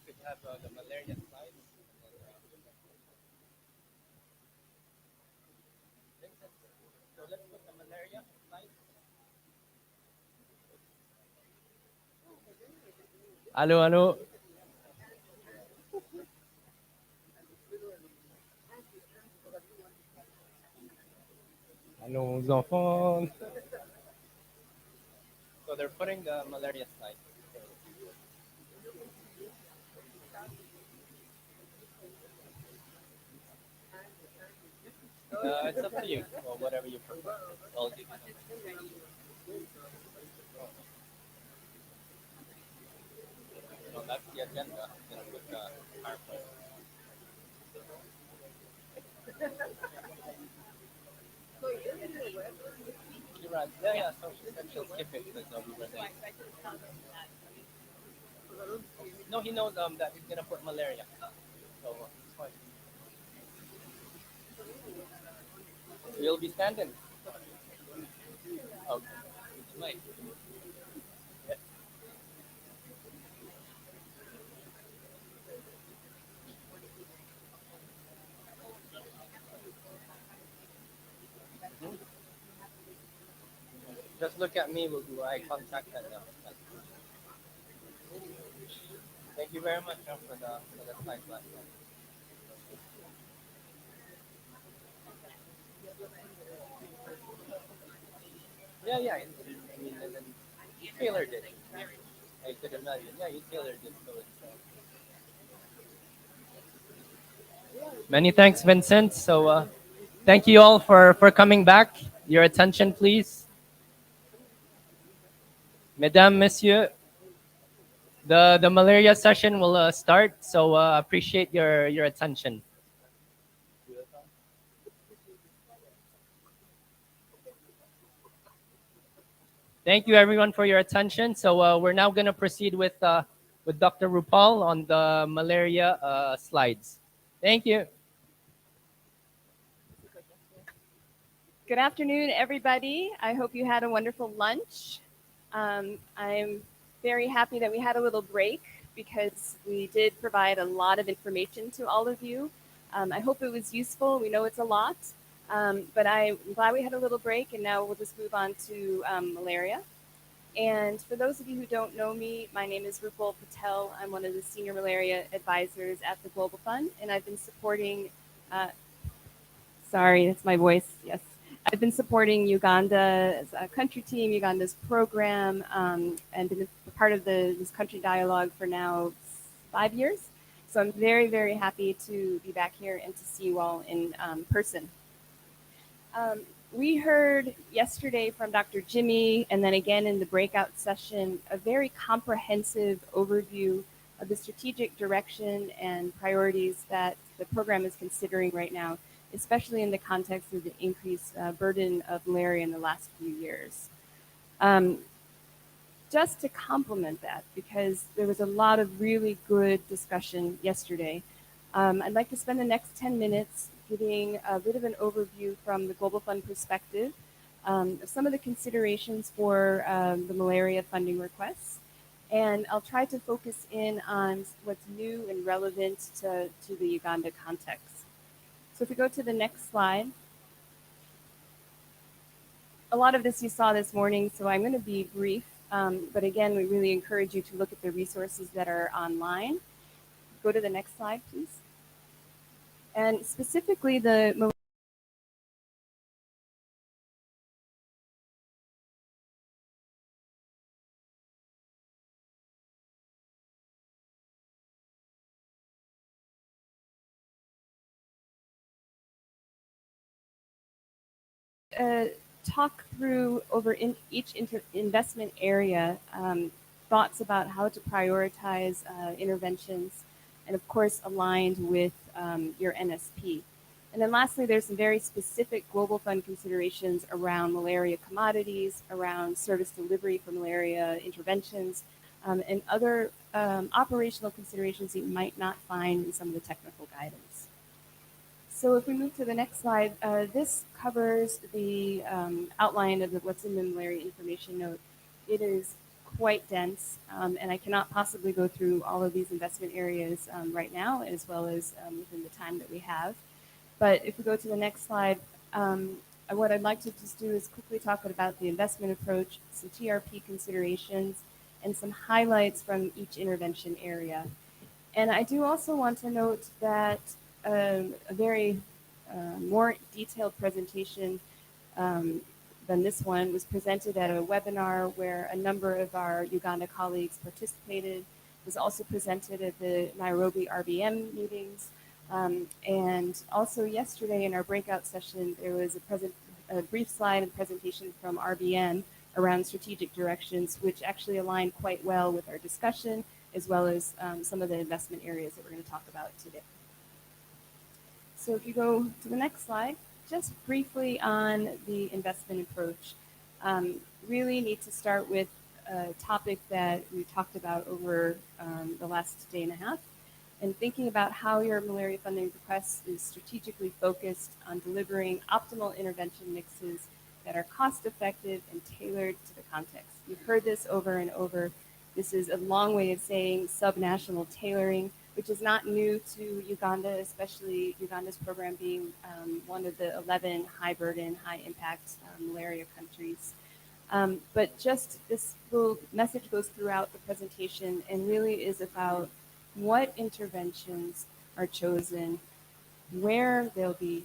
Could have the malaria slide. So let's put the malaria slide. Allô, allô. Allons, enfants. So they're putting the malaria slide. It's up to you, or whatever you prefer. All good. So that's the agenda. Gonna put the PowerPoint. You're right. Yeah, yeah. So she said she'll skip it because we were late. No, he knows that he's gonna put malaria. So it's fine. You'll be standing. Okay. Nice. Just look at me. We'll do eye contact and thank you very much for the slide last time. Yeah, yeah. I mean, and then you tailored it. I could imagine. Yeah, you tailored it so it's. Many thanks, Vincent. So, thank you all for coming back. Your attention, please, Mesdames, Messieurs. The malaria session will start. So, appreciate your attention. Thank you, everyone, for your attention. So, we're now going to proceed with Dr. Rupal on the malaria slides. Thank you. Good afternoon, everybody. I hope you had a wonderful lunch. I'm very happy that we had a little break because we did provide a lot of information to all of you. I hope it was useful. We know it's a lot, but I'm glad we had a little break, and now we'll just move on to malaria. And for those of you who don't know me, my name is Rupal Patel. I'm one of the senior malaria advisors at the Global Fund, and I've been supporting, sorry, that's my voice, yes. I've been supporting Uganda's country team, Uganda's program, and been a part of this country dialogue for now 5 years. So I'm very, very happy to be back here and to see you all in person. We heard yesterday from Dr. Jimmy, and then again in the breakout session, a very comprehensive overview of the strategic direction and priorities that the program is considering right now, especially in the context of the increased burden of malaria in the last few years. Just to complement that, because there was a lot of really good discussion yesterday, I'd like to spend the next 10 minutes giving a bit of an overview from the Global Fund perspective of some of the considerations for the malaria funding requests. And I'll try to focus in on what's new and relevant to the Uganda context. So if we go to the next slide, a lot of this you saw this morning, so I'm going to be brief. But again, we really encourage you to look at the resources that are online. Go to the next slide, please. And specifically, the talk through over each investment area thoughts about how to prioritize interventions, and of course aligned with your NSP. And then lastly, there's some very specific global fund considerations around malaria commodities, around service delivery for malaria interventions, and other operational considerations that you might not find in some of the technical guidance. So if we move to the next slide, this covers the outline of what's in the malaria information note. It is quite dense, and I cannot possibly go through all of these investment areas right now, as well as within the time that we have. But if we go to the next slide, what I'd like to just do is quickly talk about the investment approach, some TRP considerations, and some highlights from each intervention area. And I do also want to note that a very more detailed presentation than this one was presented at a webinar where a number of our Uganda colleagues participated. It was also presented at the Nairobi RBM meetings. And also yesterday in our breakout session, there was a brief slide and presentation from RBM around strategic directions, which actually aligned quite well with our discussion, as well as some of the investment areas that we're going to talk about today. So if you go to the next slide, just briefly on the investment approach, really need to start with a topic that we talked about over the last day and a half, and thinking about how your malaria funding request is strategically focused on delivering optimal intervention mixes that are cost effective and tailored to the context. You've heard this over and over. This is a long way of saying subnational tailoring, which is not new to Uganda, especially Uganda's program being one of the 11 high burden, high impact malaria countries. But just this little message goes throughout the presentation and really is about what interventions are chosen, where they'll be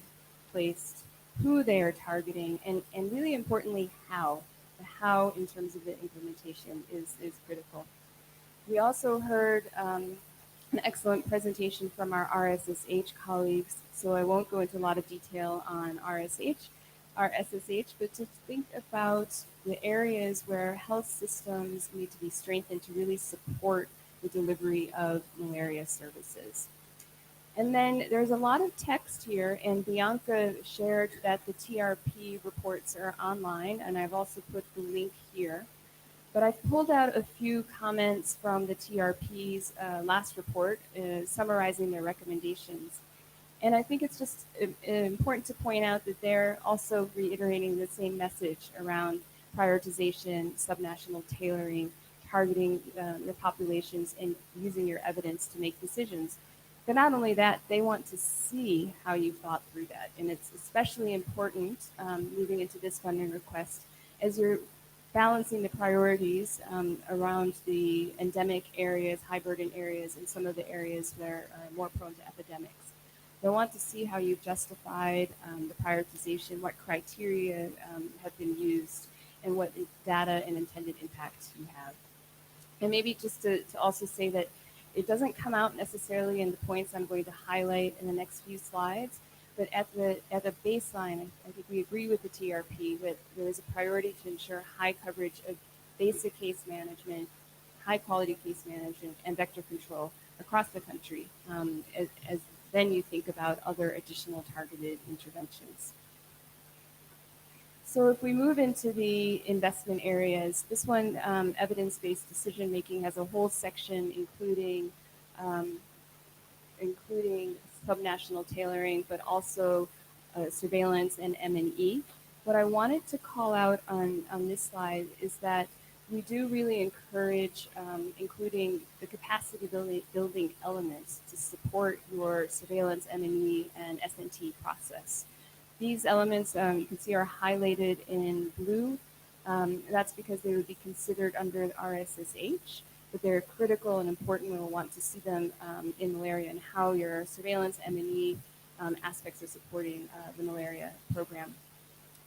placed, who they are targeting, and really importantly, how. The how in terms of the implementation is critical. We also heard an excellent presentation from our RSSH colleagues, so I won't go into a lot of detail on RSSH, but to think about the areas where health systems need to be strengthened to really support the delivery of malaria services. And then there's a lot of text here, and Bianca shared that the TRP reports are online, and I've also put the link here. But I've pulled out a few comments from the TRP's last report, summarizing their recommendations. And I think it's just important to point out that they're also reiterating the same message around prioritization, subnational tailoring, targeting the populations, and using your evidence to make decisions. But not only that, they want to see how you thought through that. And it's especially important moving into this funding request as you're balancing the priorities around the endemic areas, high burden areas, and some of the areas that are more prone to epidemics. They want to see how you've justified the prioritization, what criteria have been used, and what data and intended impacts you have. And maybe just to also say that it doesn't come out necessarily in the points I'm going to highlight in the next few slides, but at the baseline, I think we agree with the TRP that there is a priority to ensure high coverage of basic case management, high quality case management, and vector control across the country, as then you think about other additional targeted interventions. So if we move into the investment areas, this one, evidence-based decision making, has a whole section including subnational tailoring, but also surveillance and M&E. What I wanted to call out on this slide is that we do really encourage including the capacity building elements to support your surveillance, M&E, and SNT process. These elements you can see are highlighted in blue. That's because they would be considered under RSSH, but they're critical and important. We'll want to see them in malaria and how your surveillance, M&E aspects are supporting the malaria program.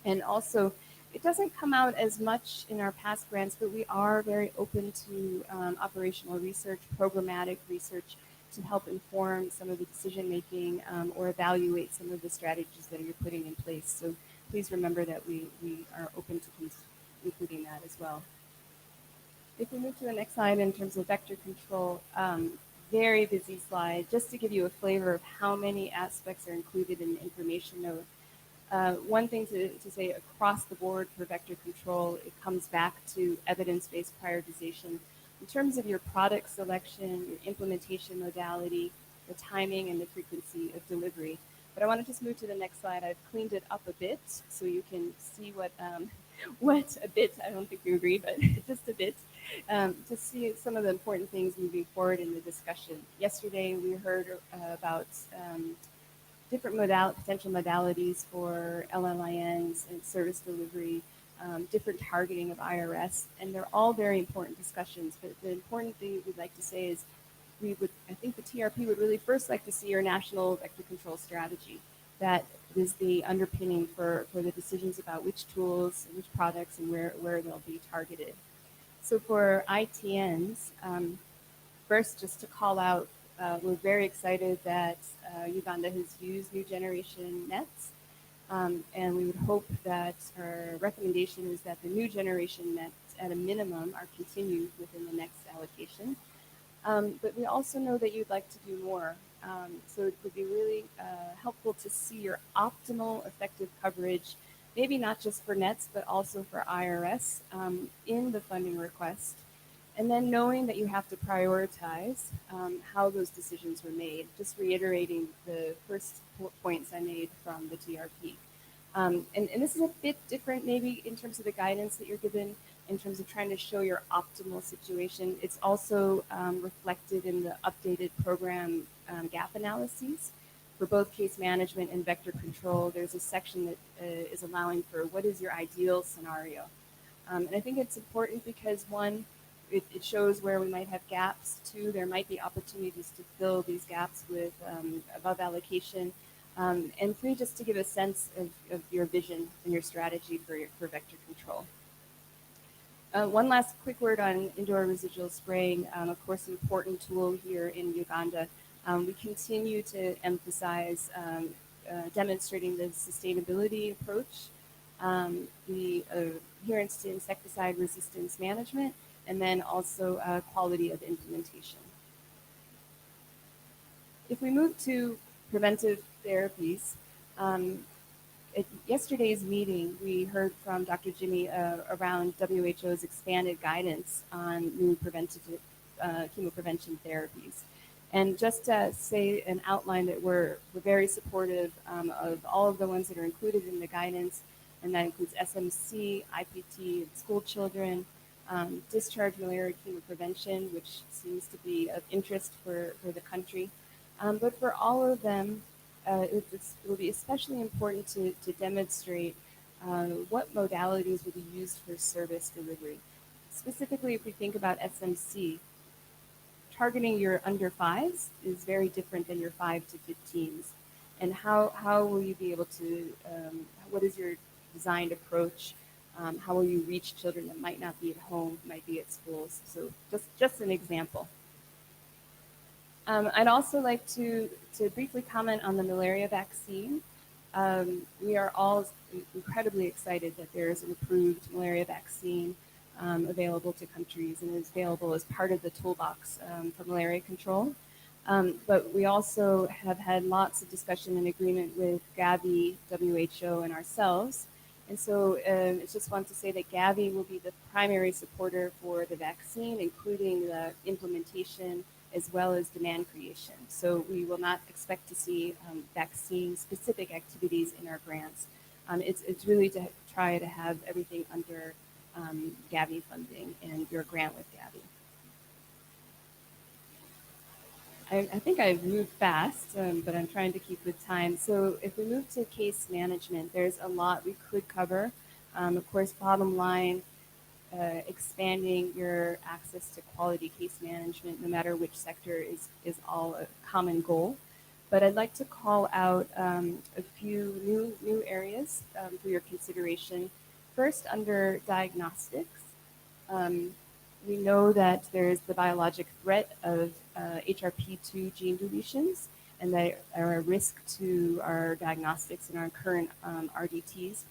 And also, it doesn't come out as much in our past grants, but we are very open to operational research, programmatic research, to help inform some of the decision making or evaluate some of the strategies that you're putting in place. So please remember that we are open to including that as well. If we move to the next slide in terms of vector control, very busy slide, just to give you a flavor of how many aspects are included in the information note. One thing to say across the board for vector control, it comes back to evidence-based prioritization in terms of your product selection, your implementation modality, the timing and the frequency of delivery. But I want to just move to the next slide. I've cleaned it up a bit so you can see what a bit, I don't think you agree, but just a bit, to see some of the important things moving forward in the discussion. Yesterday, we heard about different potential modalities for LLINs and service delivery, different targeting of IRS, and they're all very important discussions. But the important thing we'd like to say is I think the TRP would really first like to see your national vector control strategy. That is the underpinning for the decisions about which tools, which products, and where they'll be targeted. So for ITNs, first, just to call out, we're very excited that Uganda has used new generation nets, and we would hope that our recommendation is that the new generation nets, at a minimum, are continued within the next allocation. But we also know that you'd like to do more. So it would be really helpful to see your optimal effective coverage, maybe not just for nets, but also for IRS in the funding request. And then knowing that you have to prioritize how those decisions were made, just reiterating the first points I made from the TRP. And this is a bit different maybe in terms of the guidance that you're given in terms of trying to show your optimal situation. It's also reflected in the updated program gap analyses. For both case management and vector control, there's a section that is allowing for what is your ideal scenario. And I think it's important because one, it shows where we might have gaps. Two, there might be opportunities to fill these gaps with above allocation. And three, just to give a sense of your vision and your strategy for vector control. One last quick word on indoor residual spraying. Of course, an important tool here in Uganda. We continue to emphasize demonstrating the sustainability approach, the adherence to insecticide resistance management, and then also quality of implementation. If we move to preventive therapies, at yesterday's meeting, we heard from Dr. Jimmy around WHO's expanded guidance on new preventative chemoprevention therapies. And just to say an outline that we're very supportive of all of the ones that are included in the guidance, and that includes SMC, IPT, school children, discharge malaria chemoprevention, which seems to be of interest for the country. But for all of them, it will be especially important to demonstrate what modalities will be used for service delivery. Specifically, if we think about SMC, targeting your under 5s is very different than your 5 to 15s. And how will you be able to, what is your designed approach? How will you reach children that might not be at home, might be at schools? So just an example. I'd also like to briefly comment on the malaria vaccine. We are all incredibly excited that there is an approved malaria vaccine available to countries and is available as part of the toolbox for malaria control. But we also have had lots of discussion and agreement with Gavi, WHO, and ourselves. And so I just want to say that Gavi will be the primary supporter for the vaccine, including the implementation as well as demand creation. So we will not expect to see vaccine-specific activities in our grants. It's really to try to have everything under Gavi funding and your grant with Gavi. I think I've moved fast, but I'm trying to keep with time. So if we move to case management, there's a lot we could cover. Of course, bottom line, expanding your access to quality case management, no matter which sector, is all a common goal. But I'd like to call out a few new areas for your consideration. First, under diagnostics, we know that there is the biologic threat of HRP2 gene deletions, and they are a risk to our diagnostics and our current RDTs.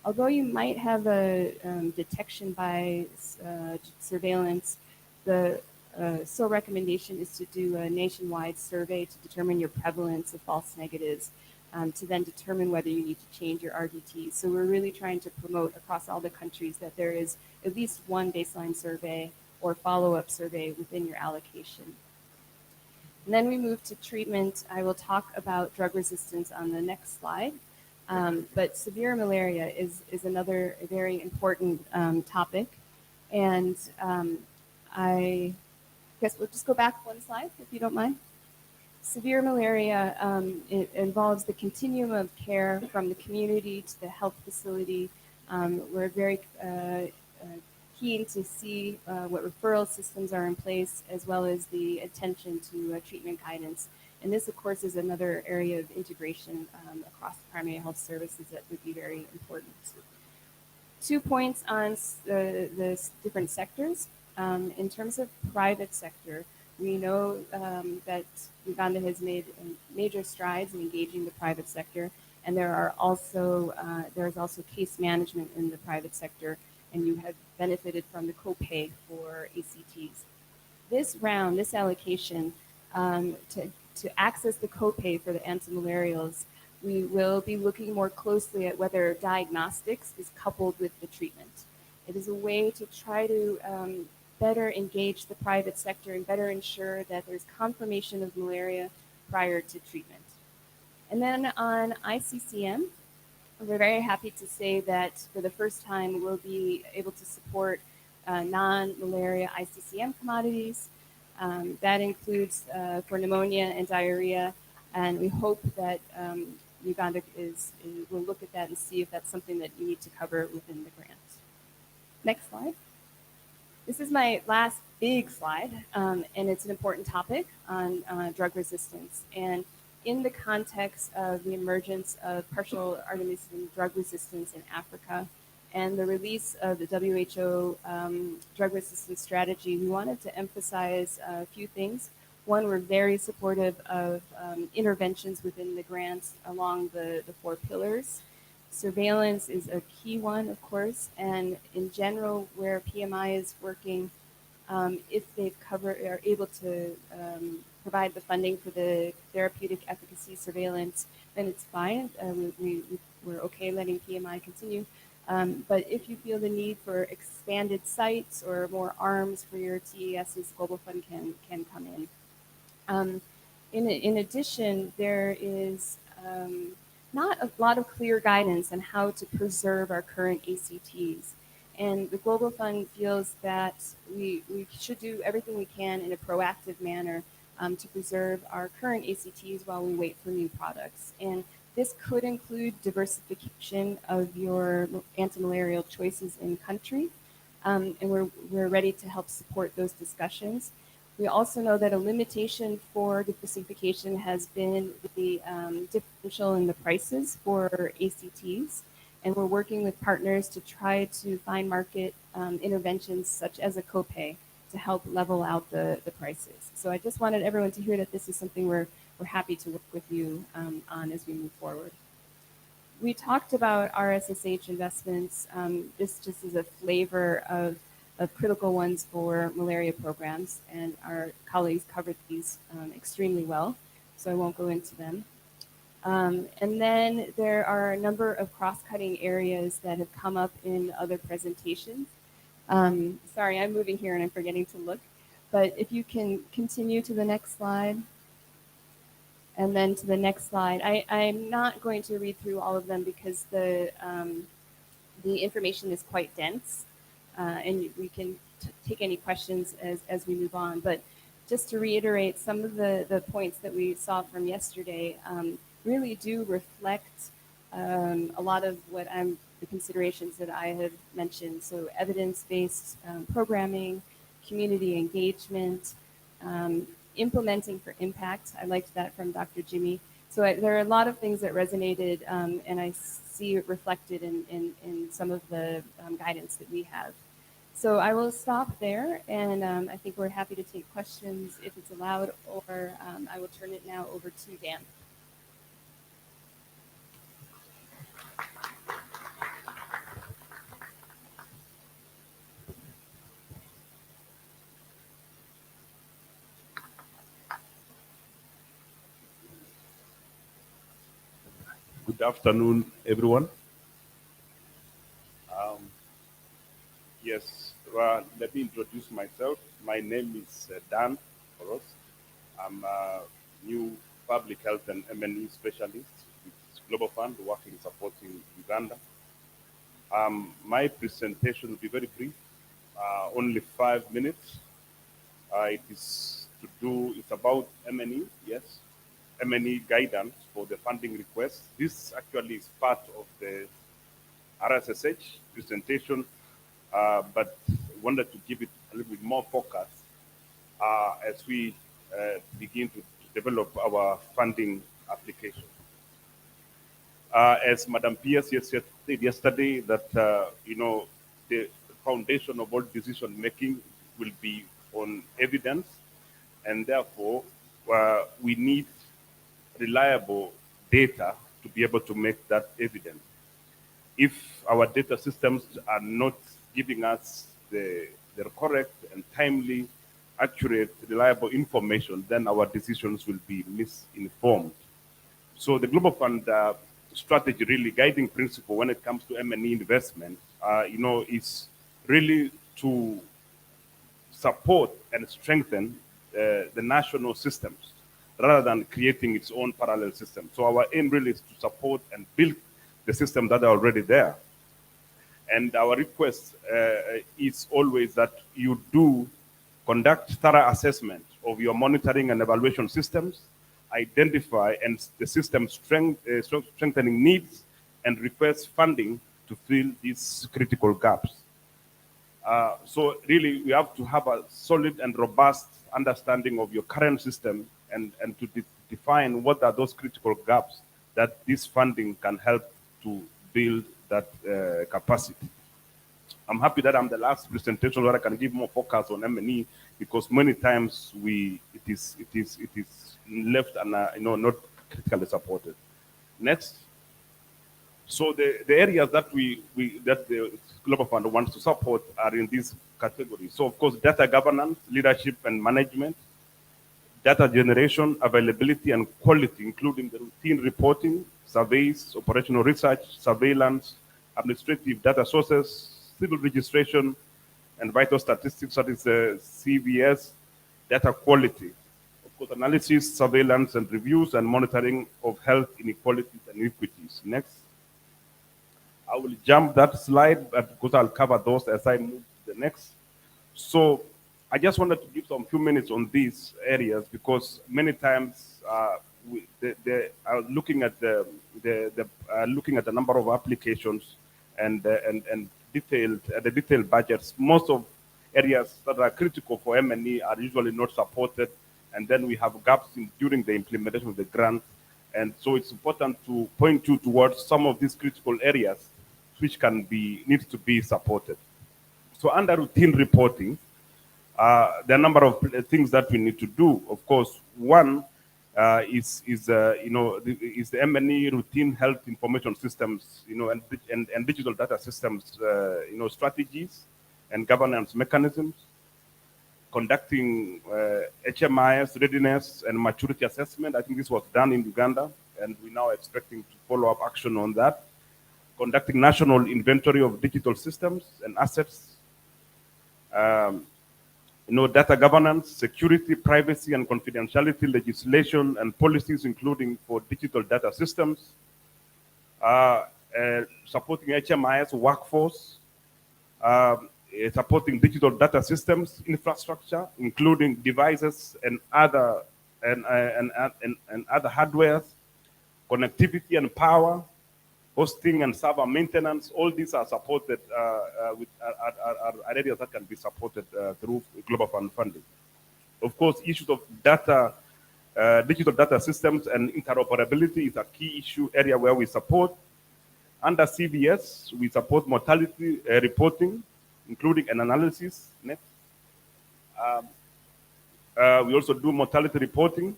Although you might have a detection by surveillance, the sole recommendation is to do a nationwide survey to determine your prevalence of false negatives, to then determine whether you need to change your RDT. So we're really trying to promote across all the countries that there is at least one baseline survey or follow-up survey within your allocation. And then we move to treatment. I will talk about drug resistance on the next slide. But severe malaria is another very important topic. And I guess we'll just go back one slide, if you don't mind. Severe malaria, it involves the continuum of care from the community to the health facility. We're very keen to see what referral systems are in place, as well as the attention to treatment guidance. And this, of course, is another area of integration across the primary health services that would be very important. 2 points on the different sectors. In terms of private sector, we know that Uganda has made major strides in engaging the private sector, and there's also case management in the private sector, and you have benefited from the copay for ACTs. This round, this allocation, to access the copay for the antimalarials, we will be looking more closely at whether diagnostics is coupled with the treatment. It is a way to try to better engage the private sector and better ensure that there's confirmation of malaria prior to treatment. And then on ICCM, we're very happy to say that for the first time, we'll be able to support non-malaria ICCM commodities. That includes for pneumonia and diarrhea, and we hope that Uganda will look at that and see if that's something that you need to cover within the grant. Next slide. This is my last big slide, and it's an important topic on drug resistance. And in the context of the emergence of partial artemisinin drug resistance in Africa and the release of the WHO drug resistance strategy, we wanted to emphasize a few things. One, we're very supportive of interventions within the grants along the 4 pillars. Surveillance is a key one, of course, and in general, where PMI is working, if are able to provide the funding for the therapeutic efficacy surveillance, then it's fine. We're okay letting PMI continue. But if you feel the need for expanded sites or more arms for your TESs, Global Fund can come in. In addition, there is not a lot of clear guidance on how to preserve our current ACTs. And the Global Fund feels that we should do everything we can in a proactive manner to preserve our current ACTs while we wait for new products. And this could include diversification of your antimalarial choices in country, and we're ready to help support those discussions. We also know that a limitation for diversification has been the differential in the prices for ACTs, and we're working with partners to try to find market interventions such as a copay to help level out the prices. So I just wanted everyone to hear that this is something we're happy to work with you on as we move forward. We talked about RSSH investments. This just is a flavor of critical ones for malaria programs, and our colleagues covered these extremely well, so I won't go into them. And then there are a number of cross-cutting areas that have come up in other presentations. Sorry, I'm moving here and I'm forgetting to look, but if you can continue to the next slide. And then to the next slide. I'm not going to read through all of them because the information is quite dense, and we can take any questions as we move on. But just to reiterate, some of the points that we saw from yesterday really do reflect a lot of the considerations that I have mentioned. So evidence-based programming, community engagement, implementing for impact. I liked that from Dr. Jimmy. So there are a lot of things that resonated, and I see it reflected in some of the guidance that we have. So I will stop there, and I think we're happy to take questions if it's allowed, or I will turn it now over to Dan. Good afternoon, everyone. Um, yes, let me introduce myself. My name is Dan Oros. I'm a new public health and MNE specialist with Global Fund working supporting Uganda. My presentation will be very brief, only 5 minutes. It's about MNE, yes, MNE guidance for the funding request. This actually is part of the Rssh presentation, but wanted to give it a little bit more focus as we begin to develop our funding application. As Madam Pierce said yesterday, that the foundation of all decision making will be on evidence, and therefore we need reliable data to be able to make that evident. If our data systems are not giving us the correct and timely, accurate, reliable information, then our decisions will be misinformed. So the Global Fund strategy, really guiding principle when it comes to M&E investment, is really to support and strengthen the national systems rather than creating its own parallel system. So our aim really is to support and build the systems that are already there. And our request is always that you do conduct thorough assessment of your monitoring and evaluation systems, identify and the system strengthening needs, and request funding to fill these critical gaps. So really, we have to have a solid and robust understanding of your current system and to define what are those critical gaps that this funding can help to build that capacity. I'm happy that I'm the last presentation where I can give more focus on M&E, because many times it is left and not critically supported. Next. So the areas that that the Global Fund wants to support are in these categories. So of course, data governance, leadership and management, data generation, availability and quality, including the routine reporting, surveys, operational research, surveillance, administrative data sources, civil registration, and vital statistics, that is CVS, data quality. Of course, analysis, surveillance and reviews, and monitoring of health inequalities and inequities. Next. I will jump that slide because I'll cover those as I move to the next. So I just wanted to give some few minutes on these areas, because many times they are looking at the number of applications and detailed budgets. Most of areas that are critical for M&E are usually not supported, and then we have gaps during the implementation of the grant. And so it's important to point you towards some of these critical areas which needs to be supported. So under routine reporting, there are a number of things that we need to do. Of course, one is the M&E routine health information systems, and digital data systems, strategies and governance mechanisms, conducting HMIS readiness and maturity assessment. I think this was done in Uganda, and we're now expecting to follow up action on that. Conducting national inventory of digital systems and assets, data governance, security, privacy, and confidentiality legislation and policies, including for digital data systems, supporting HMIS workforce, supporting digital data systems infrastructure, including devices and other other hardwares, connectivity and power, hosting and server maintenance. All these are supported with areas that can be supported through Global Fund funding. Of course, issues of data, digital data systems and interoperability is a key issue area where we support. Under CVS, we support mortality reporting, including an analysis. Next. We also do mortality reporting.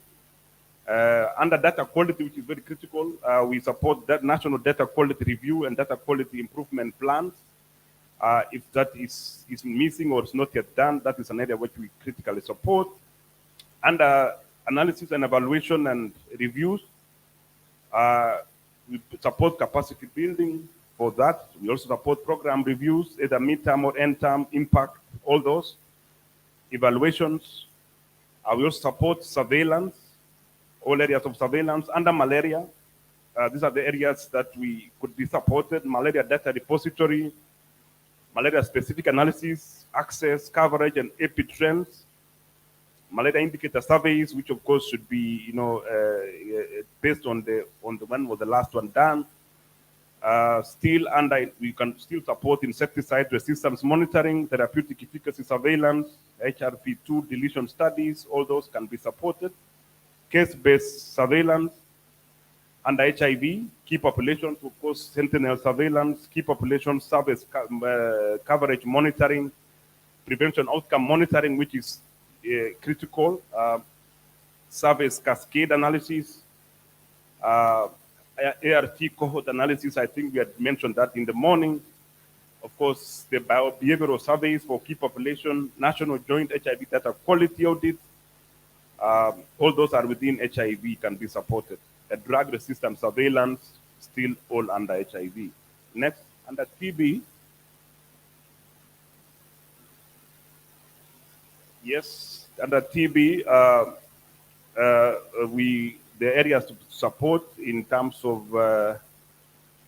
Under data quality, which is very critical, we support that national data quality review and data quality improvement plans. If that is missing or is not yet done, that is an area which we critically support. Under analysis and evaluation and reviews, we support capacity building for that. We also support program reviews, either midterm or end term, impact, all those evaluations. We also support surveillance, all areas of surveillance under malaria. These are the areas that we could be supported: malaria data repository, malaria specific analysis, access, coverage, and epi trends, malaria indicator surveys, which of course should be, based on the when was the last one done. Still under, we can still support insecticide resistance monitoring, therapeutic efficacy surveillance, HRP2 deletion studies, all those can be supported. Case-based surveillance under HIV, key populations, of course, sentinel surveillance, key population service coverage monitoring, prevention outcome monitoring, which is critical, service cascade analysis, ART cohort analysis. I think we had mentioned that in the morning. Of course, the behavioral surveys for key population, national joint HIV data quality audit, all those are within HIV, can be supported. The drug resistant surveillance, still all under HIV. Next, under TB. Yes, under TB, the areas to support in terms of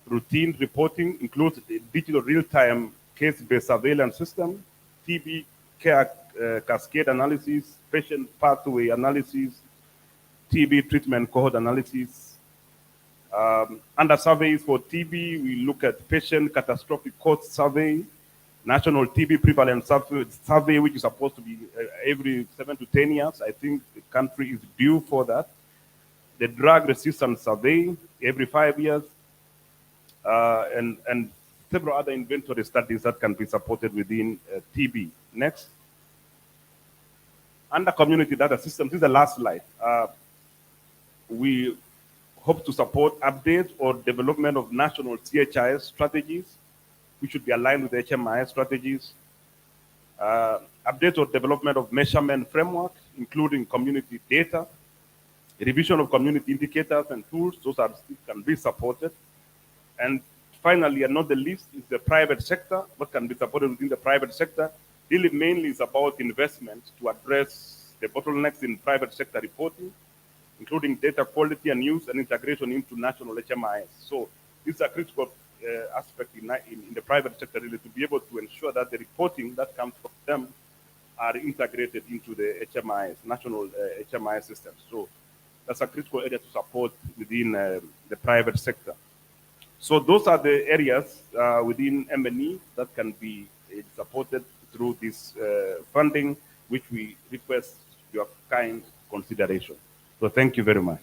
routine reporting includes the digital real-time case-based surveillance system, TB care cascade analysis, patient pathway analysis, TB treatment cohort analysis. Under surveys for TB, we look at patient catastrophic cost survey, national TB prevalence survey, which is supposed to be every 7 to 10 years. I think the country is due for that. The drug resistance survey every 5 years, and several other inventory studies that can be supported within TB. Next. Under community data systems, this is the last slide. We hope to support updates or development of national CHIS strategies, which should be aligned with the HMIS strategies. Update or development of measurement framework, including community data, revision of community indicators and tools, those are can be supported. And finally, and not the least, is the private sector. What can be supported within the private sector really mainly is about investment to address the bottlenecks in private sector reporting, including data quality and use and integration into national HMIS. So this is a critical aspect in the private sector, really, to be able to ensure that the reporting that comes from them are integrated into the HMIS, national HMIS system. So that's a critical area to support within the private sector. So those are the areas within MNE that can be supported through this funding, which we request your kind consideration. So thank you very much.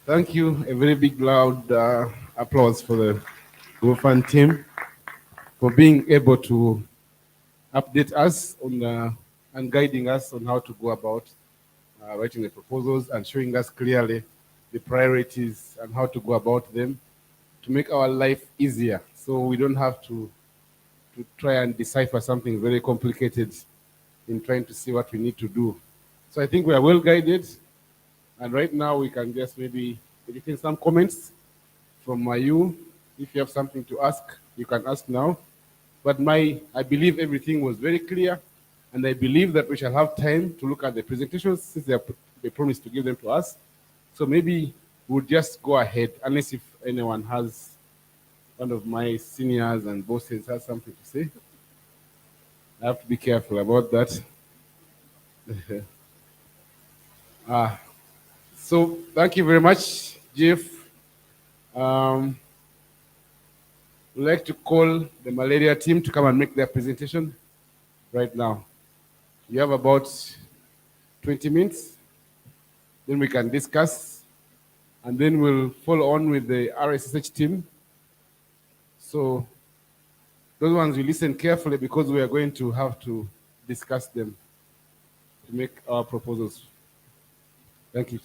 Thank you. A very big, loud applause for the GoFund team for being able to update us on and guiding us on how to go about writing the proposals and showing us clearly the priorities and how to go about them to make our life easier, so we don't have to try and decipher something very complicated in trying to see what we need to do. So I think we are well guided. And right now, we can just maybe get some comments from you. If you have something to ask, you can ask now. But I believe everything was very clear, and I believe that we shall have time to look at the presentations since they promised to give them to us. So maybe we'll just go ahead, unless if anyone has, one of my seniors and bosses has something to say. I have to be careful about that. So thank you very much, Jeff. We'd like to call the malaria team to come and make their presentation right now. You have about 20 minutes, then we can discuss, and then we'll follow on with the RSSH team. So Those ones you listen carefully because we are going to have to discuss them to make our proposals. Thank you.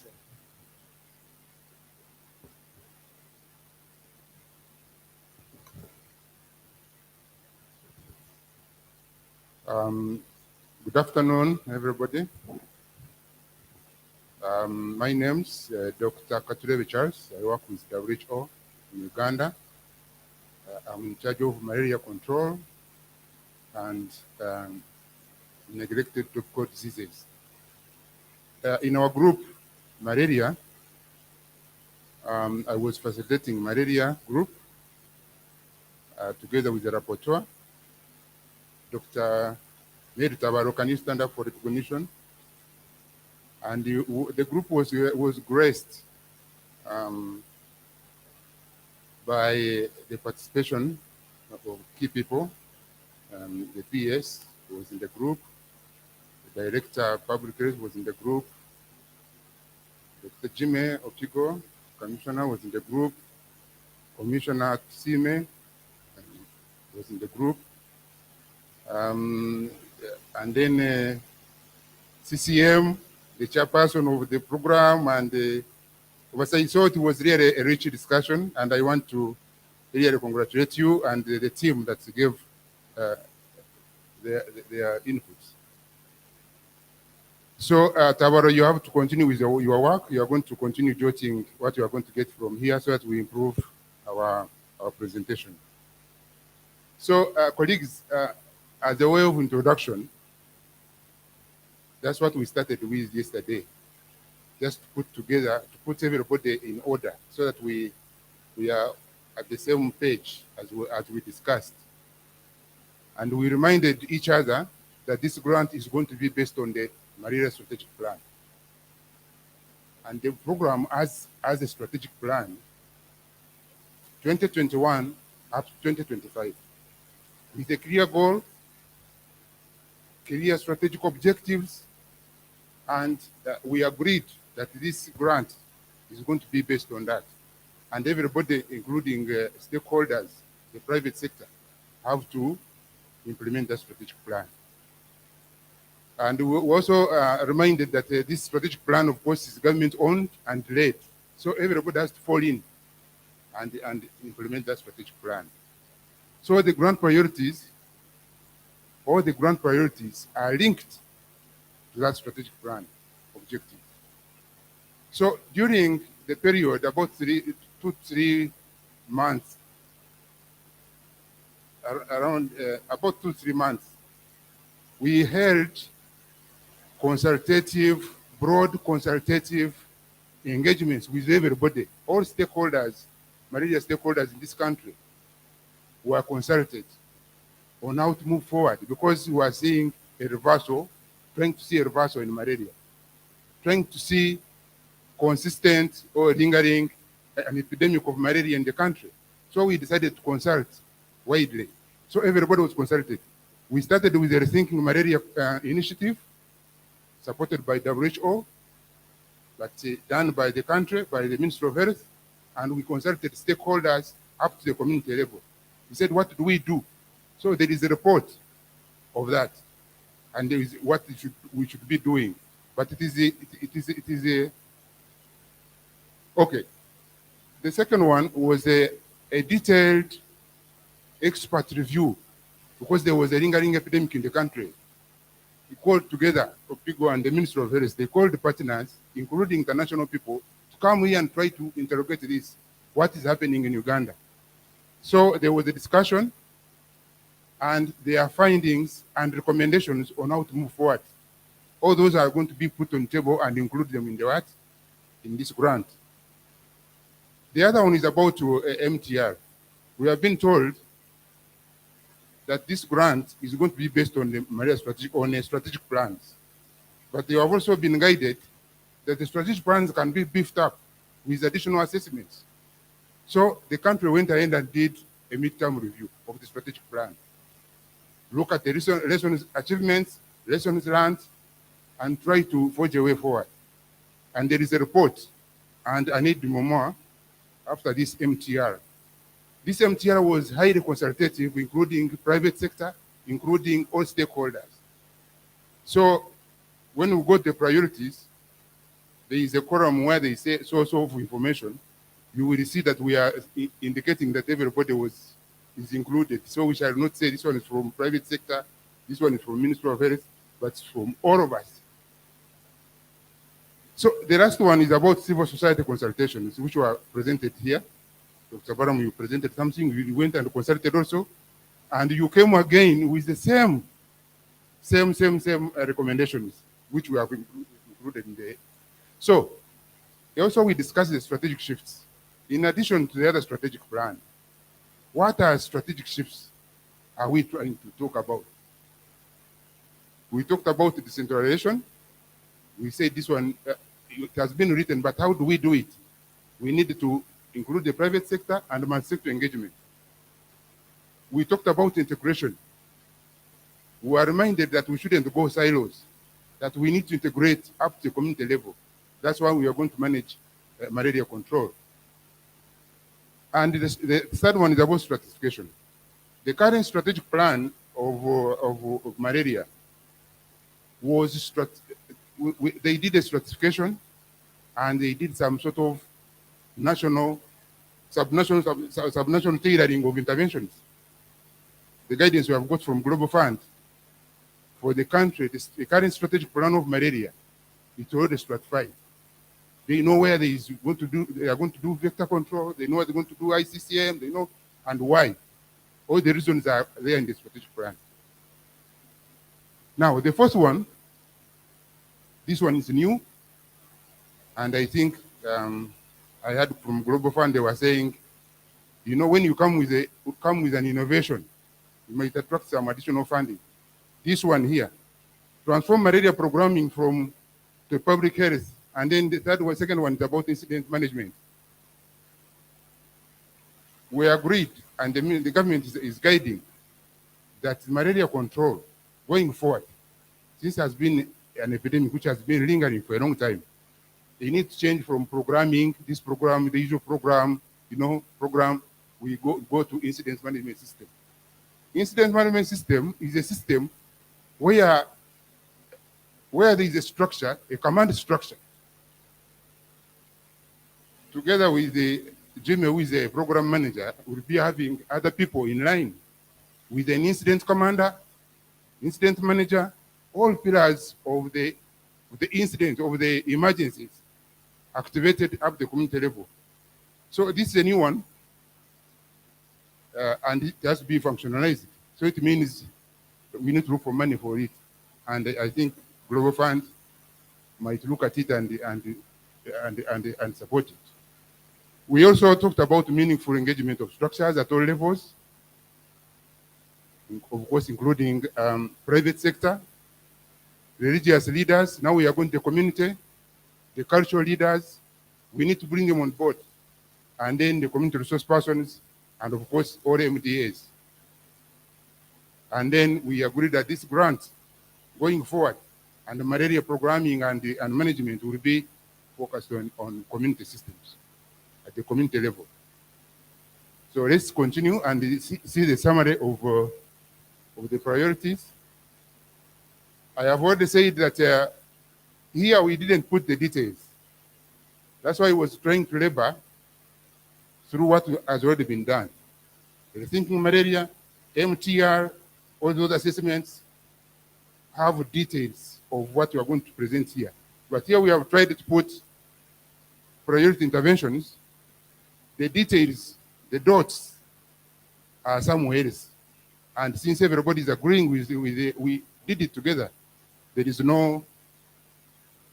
Good afternoon, everybody. My name's Dr. Katurevi Charles. I work with WHO in Uganda. I'm in charge of malaria control and neglected tropical diseases. In our group, malaria, I was facilitating malaria group together with the rapporteur, Dr. Mary Tabaro. Can you stand up for recognition? And the group was graced by the participation of key people. The PS was in the group. The Director of Public Health was in the group. Dr. Jimmy Otigo, Commissioner, was in the group. Commissioner Tsime was in the group. And then CCM, the chairperson of the program, and I thought it was really a rich discussion, and I want to really congratulate you and the team that gave their inputs. So, Tabaro, you have to continue with your work. You are going to continue jotting what you are going to get from here so that we improve our presentation. So, colleagues, as a way of introduction, that's what we started with yesterday. Just to put together, to put everybody in order so that we are at the same page as we discussed. And we reminded each other that this grant is going to be based on the Malaria Strategic Plan. And the program has a strategic plan, 2021 up to 2025, with a clear goal, clear strategic objectives, and we agreed that this grant is going to be based on that. And everybody, including stakeholders, the private sector, have to implement that strategic plan. And we also reminded that this strategic plan, of course, is government-owned and led. So everybody has to fall in and implement that strategic plan. So the grant priorities, all the grant priorities are linked to that strategic plan objective. So during the period, about 2 to 3 months, around about 2 to 3 months, we held consultative, broad consultative engagements with everybody. All stakeholders, malaria stakeholders in this country were consulted on how to move forward because we are seeing a reversal, trying to see a reversal in malaria, trying to see consistent or lingering an epidemic of malaria in the country. So we decided to consult widely. So everybody was consulted. We started with the Rethinking Malaria initiative, supported by WHO, but done by the country, by the Ministry of Health, and we consulted stakeholders up to the community level. We said, what do we do? So there is a report of that, and there is what we should be doing. But it is a okay. The second one was a detailed expert review because there was a lingering epidemic in the country. We called together Opigo and the Ministry of Health. They called the partners, including international people, to come here and try to interrogate this, what is happening in Uganda. So there was a discussion, and their findings and recommendations on how to move forward. All those are going to be put on the table and include them in the what? In this grant. The other one is about MTR. We have been told that this grant is going to be based on the malaria strategic plans. But they have also been guided that the strategic plans can be beefed up with additional assessments. So the country went ahead and did a midterm review of the strategic plan. Look at the lessons, achievements, lessons learned, and try to forge a way forward. And there is a report, and I need more after this MTR. This MTR was highly consultative, including private sector, including all stakeholders. So when we got the priorities, there is a column where they say source of information. You will see that we are indicating that everybody is included. So we shall not say this one is from private sector, this one is from Ministry of Health, but from all of us. So the last one is about civil society consultations, which were presented here. Dr. Baram, you presented something, you went and consulted also, and you came again with the same recommendations, which we have included in there. So also we discussed the strategic shifts. In addition to the other strategic plan, what are strategic shifts are we trying to talk about? We talked about the decentralization. We said this one, it has been written, but how do we do it? We need to include the private sector and multi-sector engagement. We talked about integration. We are reminded that we shouldn't go silos, that we need to integrate up to community level. That's why we are going to manage malaria control. And the third one is about stratification. The current strategic plan of malaria was, they did a stratification, and they did some sort of national, subnational tailoring of interventions. The guidance we have got from Global Fund for the country, the current strategic plan of malaria, it's already stratified. They know where they are going to do vector control, they know where they're going to do ICCM, they know, and why. All the reasons are there in the strategic plan. Now, the first one, this one is new, and I think I heard from Global Fund, they were saying, you know, when you come with an innovation, you might attract some additional funding. This one here, transform malaria programming from to public health. And then the second one is about incident management. We agreed, and the government is guiding that malaria control going forward, this has been an epidemic which has been lingering for a long time. They need to change from programming, this program, the usual program, program, we go to incident management system. Incident management system is a system where there is a structure, a command structure, together with Jimmy, who is a program manager, will be having other people in line with an incident commander, incident manager, all pillars of the incident, of the emergencies activated at the community level. So this is a new one, and it has to be functionalized. So it means we need to look for money for it. And I think Global Fund might look at it and support it. We also talked about meaningful engagement of structures at all levels, of course, including private sector, religious leaders. Now we are going to the community, the cultural leaders. We need to bring them on board. And then the community resource persons, and of course, all MDAs. And then we agreed that this grant going forward and the malaria programming and management will be focused on community systems at the community level. So let's continue and see the summary of the priorities. I have already said that here we didn't put the details. That's why I was trying to labor through what has already been done. Rethinking malaria, MTR, all those assessments have details of what we are going to present here. But here we have tried to put priority interventions. The details, the dots are somewhere else. And since everybody is agreeing with we did it together, there is no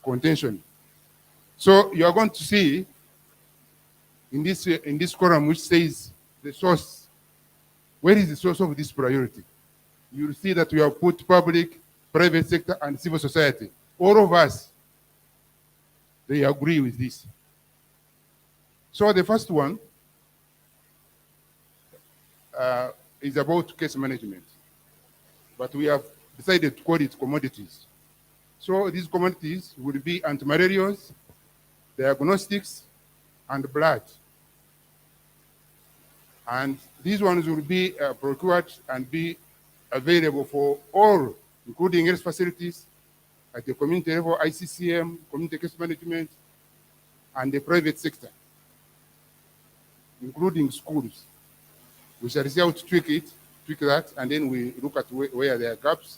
contention. So you are going to see in this column which says the source, where is the source of this priority? You will see that we have put public, private sector, and civil society. All of us, they agree with this. So the first one is about case management, but we have decided to call it commodities. So these commodities will be antimalarials, diagnostics, and blood. And these ones will be procured and be available for all, including health facilities at the community level, ICCM, community case management, and the private sector, including schools. We shall see how to tweak that, and then we look at where there are gaps.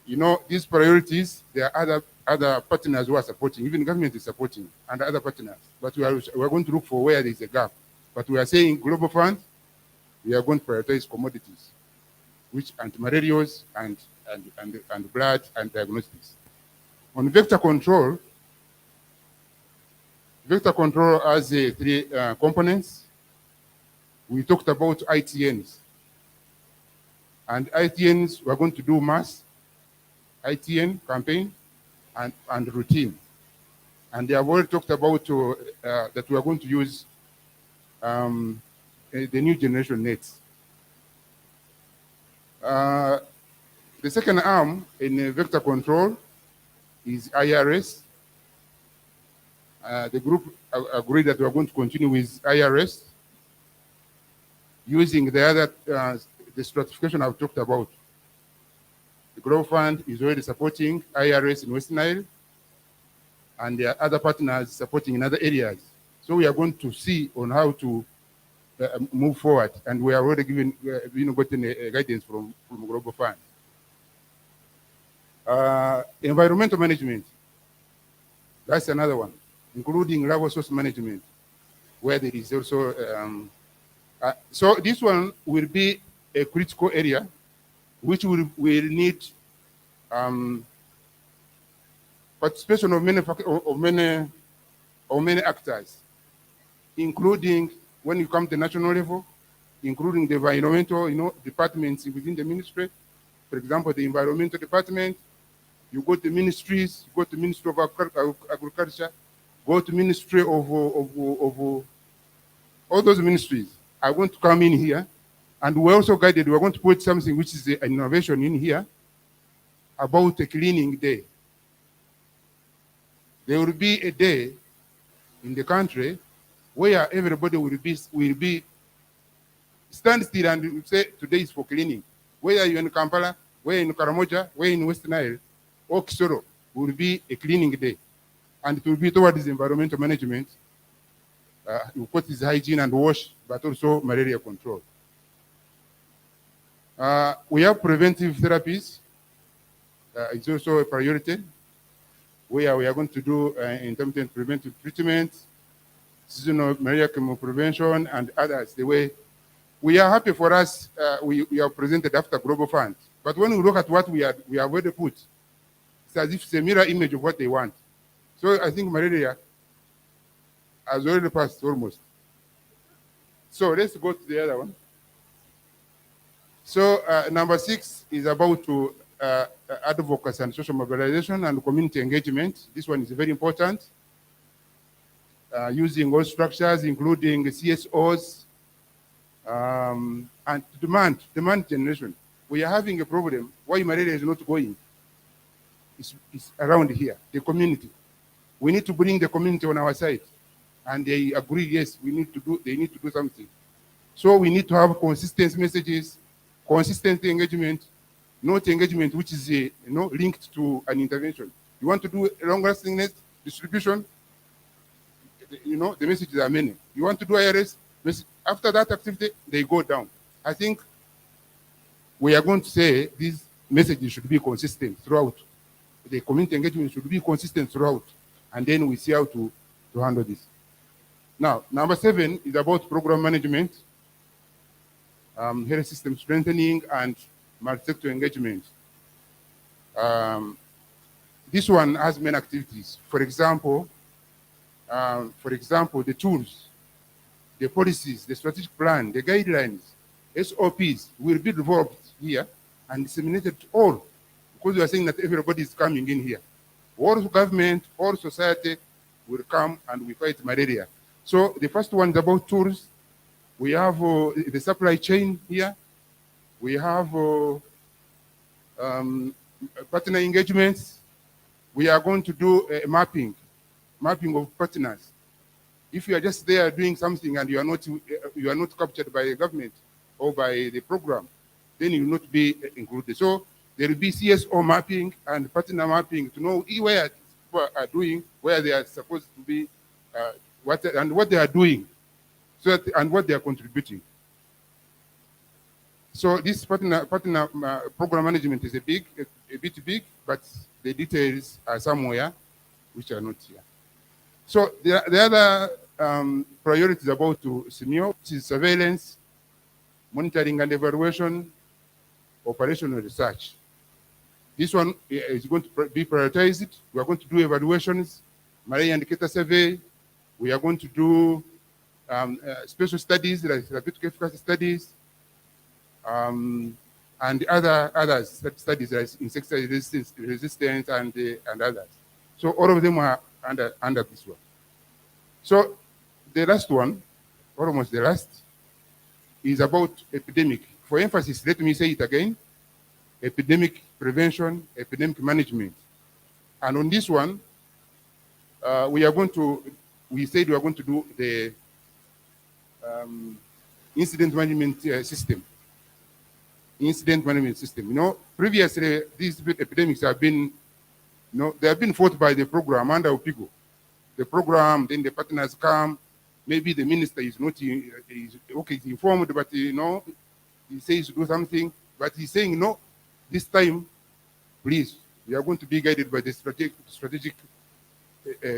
You know, these priorities, there are other partners who are supporting, even government is supporting, and other partners. But we are going to look for where there is a gap. But we are saying global fund, we are going to prioritize commodities, which antimalarials and blood and diagnostics. On vector control has three components. We talked about ITNs. And ITNs, we're going to do mass ITN campaign and routine. And they have already talked about that we are going to use the new generation nets. The second arm in vector control is IRS. The group agreed that we are going to continue with IRS using the other the stratification I've talked about. The Global Fund is already supporting IRS in West Nile, and there are other partners supporting in other areas. So we are going to see on how to move forward, and we are already gotten a guidance from Global Fund. Environmental management, that's another one, including lava source management, where there is also, so this one will be a critical area, which will need participation of many actors, including when you come to national level, including the environmental, departments within the ministry. For example, the environmental department, you go to ministries, you go to Ministry of Agriculture, go to Ministry of all those ministries are going to come in here. And we're also guided, we're going to put something which is an innovation in here about a cleaning day. There will be a day in the country where everybody will be stand still and say today is for cleaning. Whether you're in Kampala, whether in Karamoja, whether in West Nile, or Kisoro, will be a cleaning day. And it will be towards environmental management, what is hygiene and wash, but also malaria control. We have preventive therapies. It's also a priority where we are going to do intermittent preventive treatment, seasonal malaria prevention, and others. The way we are happy for us, we are presented after Global Fund. But when we look at what we have already put, it's as if it's a mirror image of what they want. So I think malaria has already passed almost. So let's go to the other one. So number 6 is about advocacy and social mobilization and community engagement. This one is very important. Using all structures, including the CSOs, and demand generation. We are having a problem. Why malaria is not going? It's around here, the community. We need to bring the community on our side. And they agree, yes, they need to do something. So we need to have consistent messages, consistent engagement, not engagement which is linked to an intervention. You want to do long-lasting distribution, the messages are many. You want to do IRS, after that activity, they go down. I think we are going to say these messages should be consistent throughout. The community engagement should be consistent throughout. And then we see how to handle this. Now, number 7 is about program management, health system strengthening, and multi-sector engagement. This one has many activities. For example, the tools, the policies, the strategic plan, the guidelines, SOPs will be developed here and disseminated to all, because we are saying that everybody is coming in here. All government, all society will come and we fight malaria. So the first one is about tools. We have the supply chain here. We have partner engagements. We are going to do a mapping of partners. If you are just there doing something and you are not you are not captured by the government or by the program, then you will not be included. So there will be CSO mapping and partner mapping to know where people are doing, where they are supposed to be, what they are doing, so that, and what they are contributing. So this partner program management is a bit big, but the details are somewhere which are not here. So the other priorities about to SIMIO, which is surveillance, monitoring and evaluation, operational research. This one is going to be prioritized. We are going to do evaluations, malaria indicator survey. We are going to do special studies, like therapeutic efficacy studies, and other studies like insecticide resistance and others. So all of them are under this one. So the last one, almost the last, is about epidemic. For emphasis, let me say it again: epidemic prevention, epidemic management. And on this one, we said we are going to do the incident management system. Incident management system. You know, previously these epidemics have been, they have been fought by the program under OPIGO. The program, then the partners come. Maybe the minister is not he's informed, but he says to do something, but he's saying no. This time, please, we are going to be guided by the strategic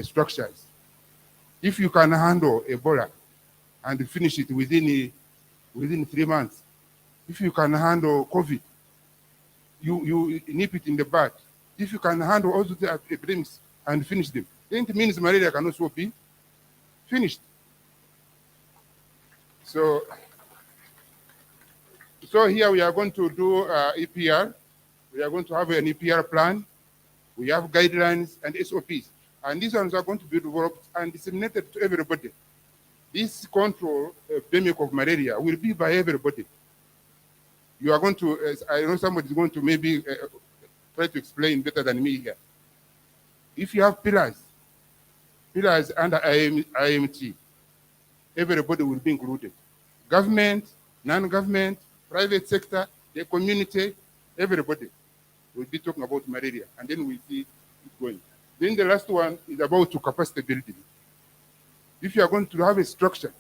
structures. If you can handle Ebola and finish it within 3 months, if you can handle COVID, you nip it in the bud. If you can handle all the epidemics and finish them, then it means malaria can also be finished. So here we are going to do EPR. We are going to have an EPR plan. We have guidelines and SOPs. And these ones are going to be developed and disseminated to everybody. This control epidemic of malaria will be by everybody. You are going to, I know somebody is going to maybe try to explain better than me here. If you have pillars under IMT, everybody will be included. Government, non-government, private sector, the community, everybody will be talking about malaria, and then we see it going. Then the last one is about capacity building. If you are going to have a structure,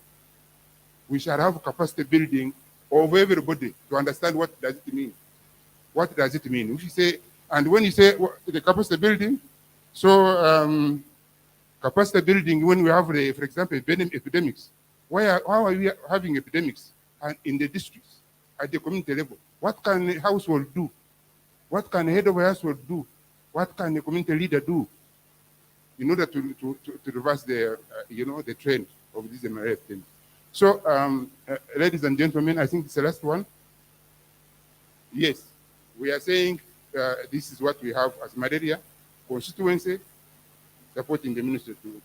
we shall have capacity building of everybody to understand what does it mean. What does it mean? If you say, and when you say the capacity building, so capacity building when we have, for example, epidemics. How are we having epidemics in the districts at the community level? What can a household do? What can a head of a household do? What can a community leader do in order to reverse the the trend of this malaria epidemic? So, ladies and gentlemen, I think it's the last one. Yes, we are saying this is what we have as malaria constituency, supporting the minister to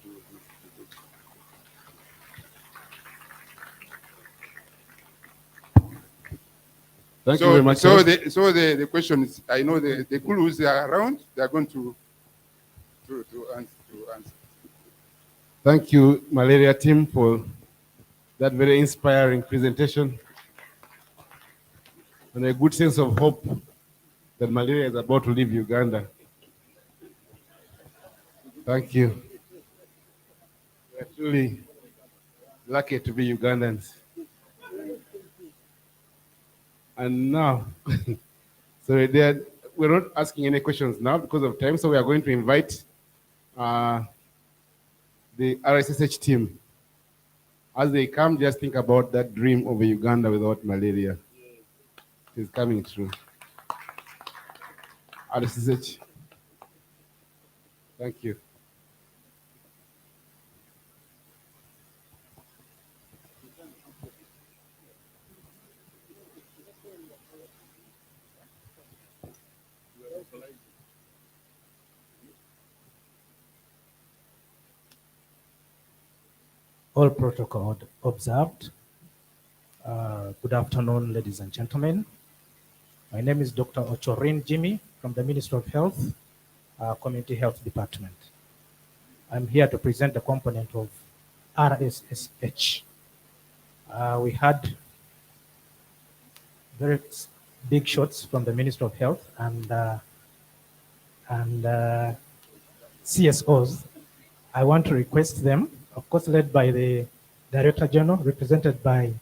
Thank you very much. So the question is, I know the clues are around. They are going to answer. Thank you, Malaria team, for that very inspiring presentation and a good sense of hope that malaria is about to leave Uganda. Thank you. We are truly lucky to be Ugandans. And now, sorry, we're not asking any questions now because of time, so we are going to invite the RSSH team. As they come, just think about that dream of a Uganda without malaria. It is coming true. RSSH. Thank you. All protocol observed. Good afternoon, ladies and gentlemen. My name is Dr. Ochorin Jimmy from the Ministry of Health, Community Health Department. I'm here to present the component of RSSH. We had very big shots from the Ministry of Health and CSOs. I want to request them, of course, led by the Director General, represented by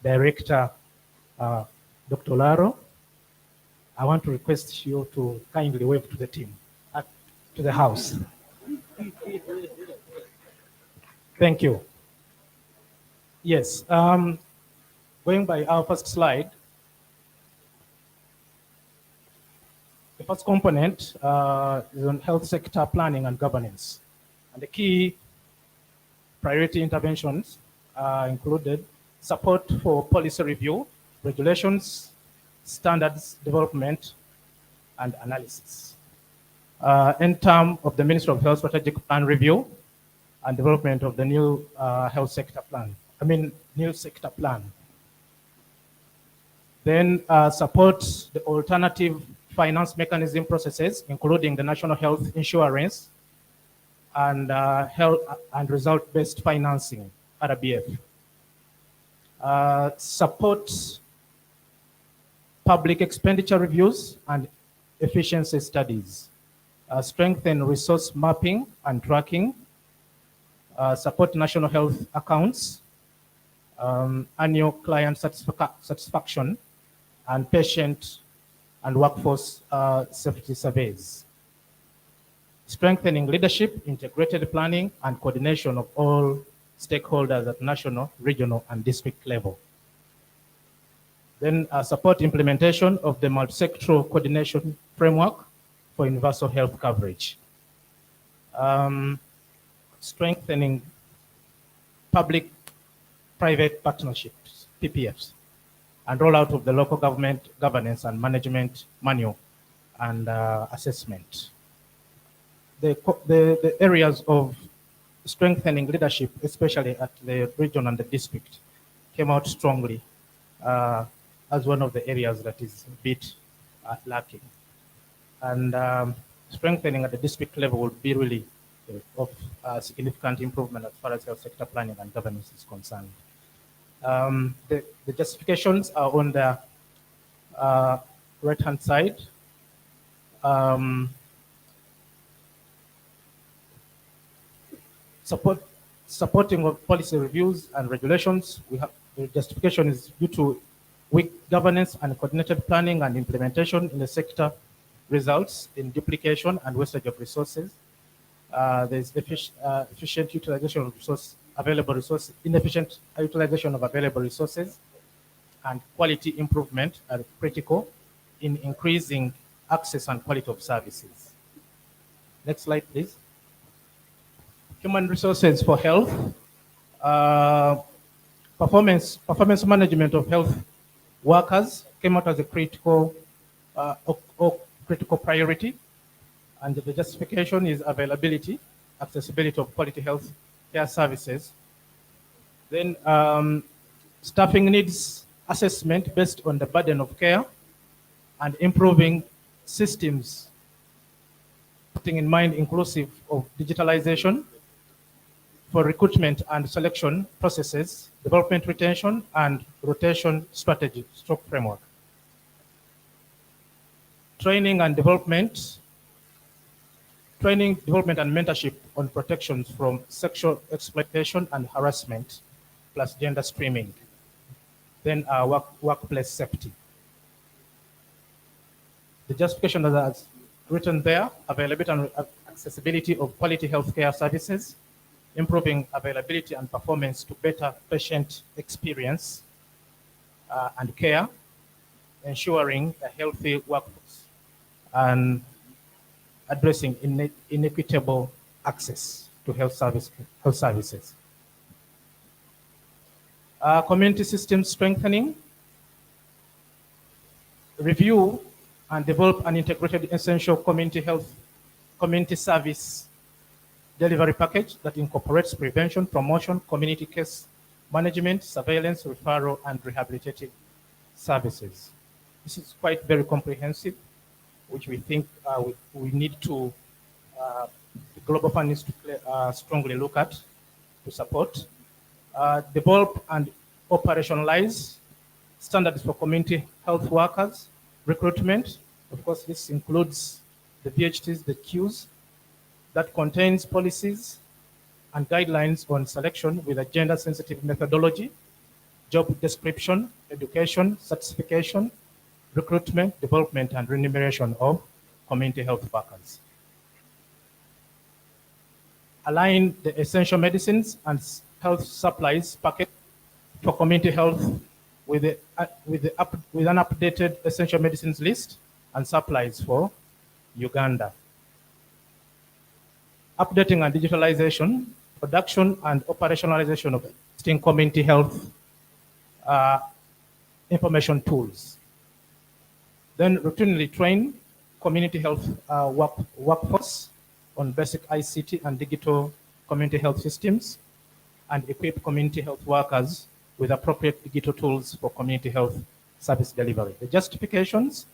Director Dr. Laro. I want to request you to kindly wave to the team, to the House. Thank you. Yes, going by our first slide, the first component is on health sector planning and governance. And the key priority interventions included support for policy review, regulations, standards development, and analysis. In terms of the Ministry of Health strategic plan review and development of the new health sector plan, new sector plan. Then support the alternative finance mechanism processes, including the national health insurance and health and result-based financing, RBF. Support public expenditure reviews and efficiency studies. Strengthen resource mapping and tracking. Support national health accounts, annual client satisfaction, and patient and workforce safety surveys. Strengthening leadership, integrated planning, and coordination of all stakeholders at national, regional, and district level. Then support implementation of the multi-sectoral coordination framework for universal health coverage. Strengthening public-private partnerships, PPFs, and rollout of the local government governance and management manual and assessment. The areas of strengthening leadership, especially at the region and the district, came out strongly as one of the areas that is a bit lacking. And strengthening at the district level would be really of significant improvement as far as health sector planning and governance is concerned. The justifications are on the right-hand side. Supporting of policy reviews and regulations. The justification is due to weak governance and coordinated planning and implementation in the sector results in duplication and wastage of resources. There's efficient utilization of inefficient utilization of available resources, and quality improvement are critical in increasing access and quality of services. Next slide, please. Human resources for health. Performance management of health workers came out as a critical priority, and the justification is availability, accessibility of quality health care services. Then staffing needs assessment based on the burden of care, and improving systems, putting in mind inclusive of digitalization for recruitment and selection processes, development retention, and rotation strategy framework. Training, development and mentorship on protections from sexual exploitation and harassment, plus gender streaming. Then workplace safety. The justification that's written there: availability and accessibility of quality healthcare services, improving availability and performance to better patient experience and care, ensuring a healthy workforce, and addressing inequitable access to health services. Community system strengthening. Review and develop an integrated essential community service delivery package that incorporates prevention, promotion, community case management, surveillance, referral, and rehabilitative services. This is quite very comprehensive, which we think we need to, the Global Fund needs to strongly look at to support. Develop and operationalize standards for community health workers, recruitment. Of course, this includes the VHTs, the Qs, that contains policies and guidelines on selection with a gender-sensitive methodology, job description, education, certification, recruitment, development, and remuneration of community health workers. Align the essential medicines and health supplies packet for community health with an updated essential medicines list and supplies for Uganda. Updating and digitalization, production and operationalization of existing community health information tools. Then routinely train community health workforce on basic ICT and digital community health systems, and equip community health workers with appropriate digital tools for community health service delivery. The justifications,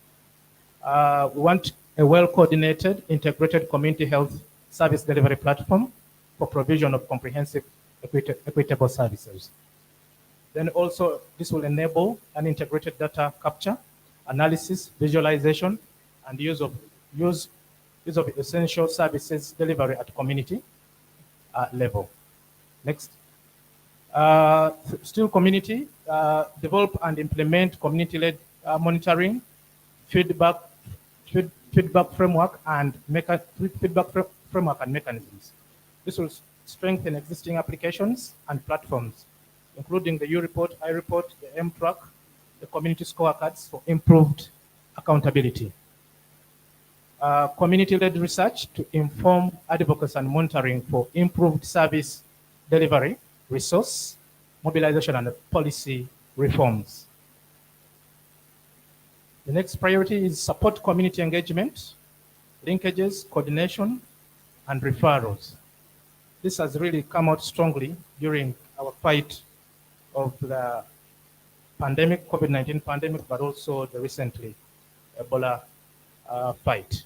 we want a well-coordinated, integrated community health service delivery platform for provision of comprehensive, equitable services. Then also, this will enable an integrated data capture, analysis, visualization, and use of essential services delivery at community level. Next. Still community, develop and implement community-led monitoring, feedback framework and mechanisms. This will strengthen existing applications and platforms, including the U-Report, I-Report, the M-Track, the community scorecards for improved accountability. Community-led research to inform advocacy and monitoring for improved service delivery, resource mobilization, and policy reforms. The next priority is support community engagement, linkages, coordination, and referrals. This has really come out strongly during our fight of the pandemic, COVID-19 pandemic, but also the recently Ebola fight.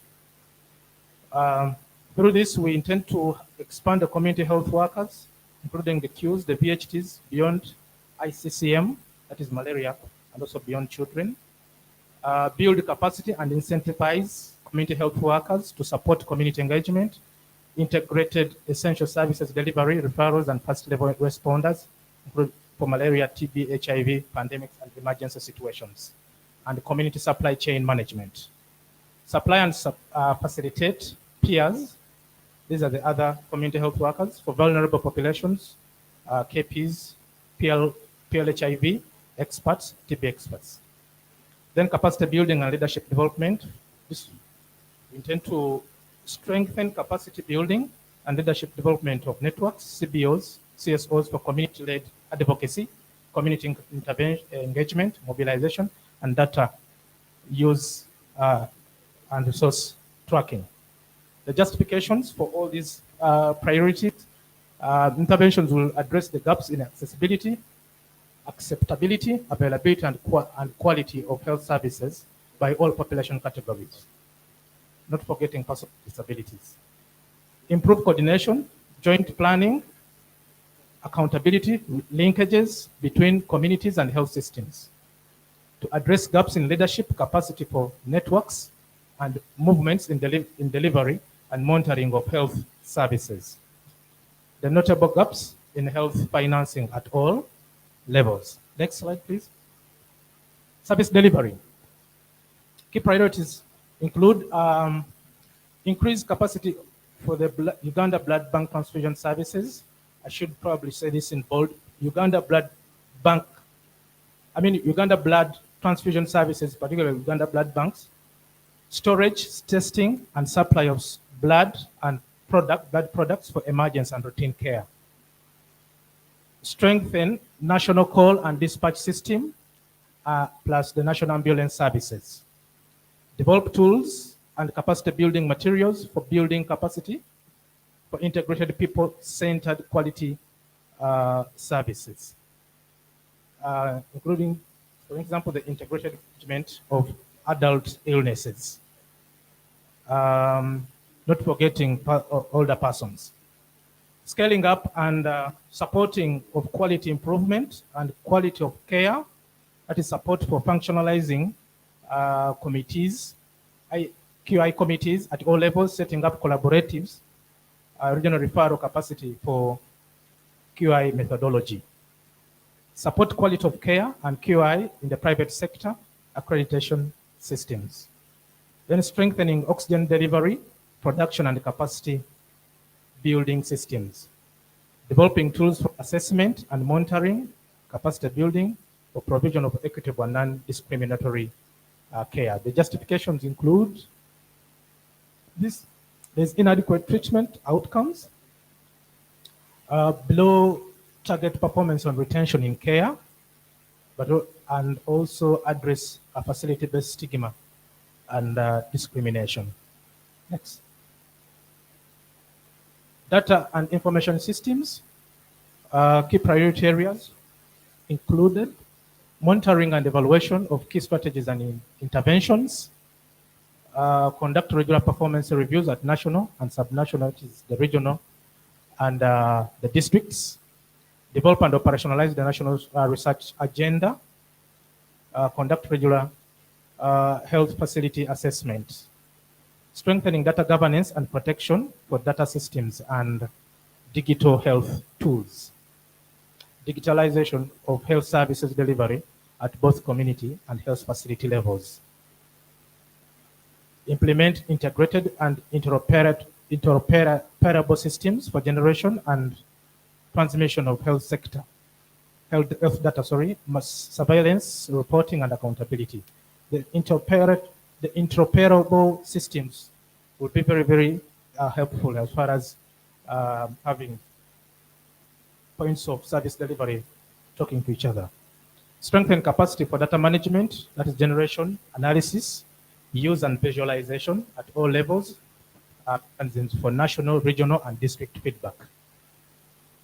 Through this, we intend to expand the community health workers, including the Qs, the VHTs, beyond ICCM, that is malaria, and also beyond children. Build capacity and incentivize community health workers to support community engagement, integrated essential services delivery, referrals, and first-level responders, including for malaria, TB, HIV, pandemics, and emergency situations, and community supply chain management. Supply and facilitate peers. These are the other community health workers for vulnerable populations, KPs, PLHIV experts, TB experts. Then capacity building and leadership development. This we intend to strengthen capacity building and leadership development of networks, CBOs, CSOs for community-led advocacy, community engagement, mobilization, and data use and resource tracking. The justifications for all these priorities, interventions will address the gaps in accessibility, acceptability, availability, and quality of health services by all population categories, not forgetting persons with disabilities. Improve coordination, joint planning, accountability, linkages between communities and health systems to address gaps in leadership capacity for networks and movements in delivery and monitoring of health services. The notable gaps in health financing at all levels. Next slide, please. Service delivery. Key priorities include increased capacity for the Uganda Blood Bank transfusion services. I should probably say this in bold. Uganda Blood Blood transfusion services, particularly Uganda blood banks, storage, testing, and supply of blood and blood products for emergency and routine care. Strengthen national call and dispatch system, plus the national ambulance services. Develop tools and capacity building materials for building capacity for integrated people-centered quality services, including, for example, the integrated management of adult illnesses, not forgetting older persons. Scaling up and supporting of quality improvement and quality of care, that is support for functionalizing committees, QI committees at all levels, setting up collaboratives, regional referral capacity for QI methodology. Support quality of care and QI in the private sector, accreditation systems. Then strengthening oxygen delivery, production and capacity building systems. Developing tools for assessment and monitoring, capacity building for provision of equitable and non-discriminatory care. The justifications include this: there's inadequate treatment outcomes, below target performance on retention in care, and also address a facility-based stigma and discrimination. Next. Data and information systems, key priority areas included monitoring and evaluation of key strategies and interventions, conduct regular performance reviews at national and subnational, which is the regional and the districts, develop and operationalize the national research agenda, conduct regular health facility assessment, strengthening data governance and protection for data systems and digital health tools, digitalization of health services delivery at both community and health facility levels, implement integrated and interoperable systems for generation and transmission of health data, surveillance, reporting, and accountability. The interoperable systems will be very, very helpful as far as having points of service delivery talking to each other. Strengthen capacity for data management, that is generation, analysis, use, and visualization at all levels, and then for national, regional, and district feedback.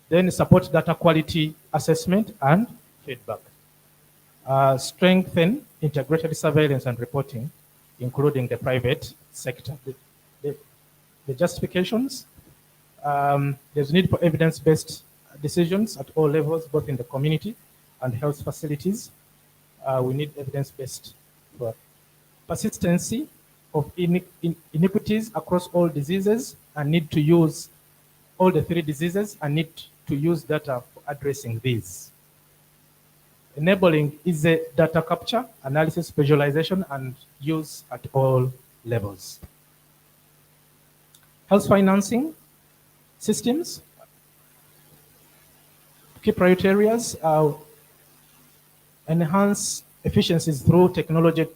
Then support data quality assessment and feedback. Strengthen integrated surveillance and reporting, including the private sector. The justifications, there's need for evidence-based decisions at all levels, both in the community and health facilities. We need evidence-based for persistency of inequities across all diseases, and need to use all the 3 diseases and need to use data for addressing these. Enabling easy data capture, analysis, visualization, and use at all levels. Health financing systems. Key priority areas are enhance efficiencies through technology,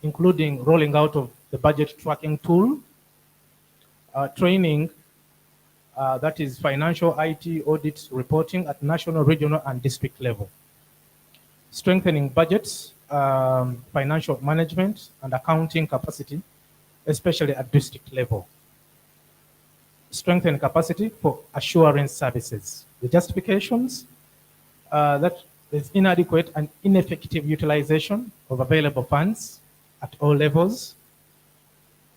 including rolling out of the budget tracking tool, training, that is financial IT audit reporting at national, regional, and district level. Strengthening budgets, financial management, and accounting capacity, especially at district level. Strengthen capacity for assurance services. The justifications, that there's inadequate and ineffective utilization of available funds at all levels.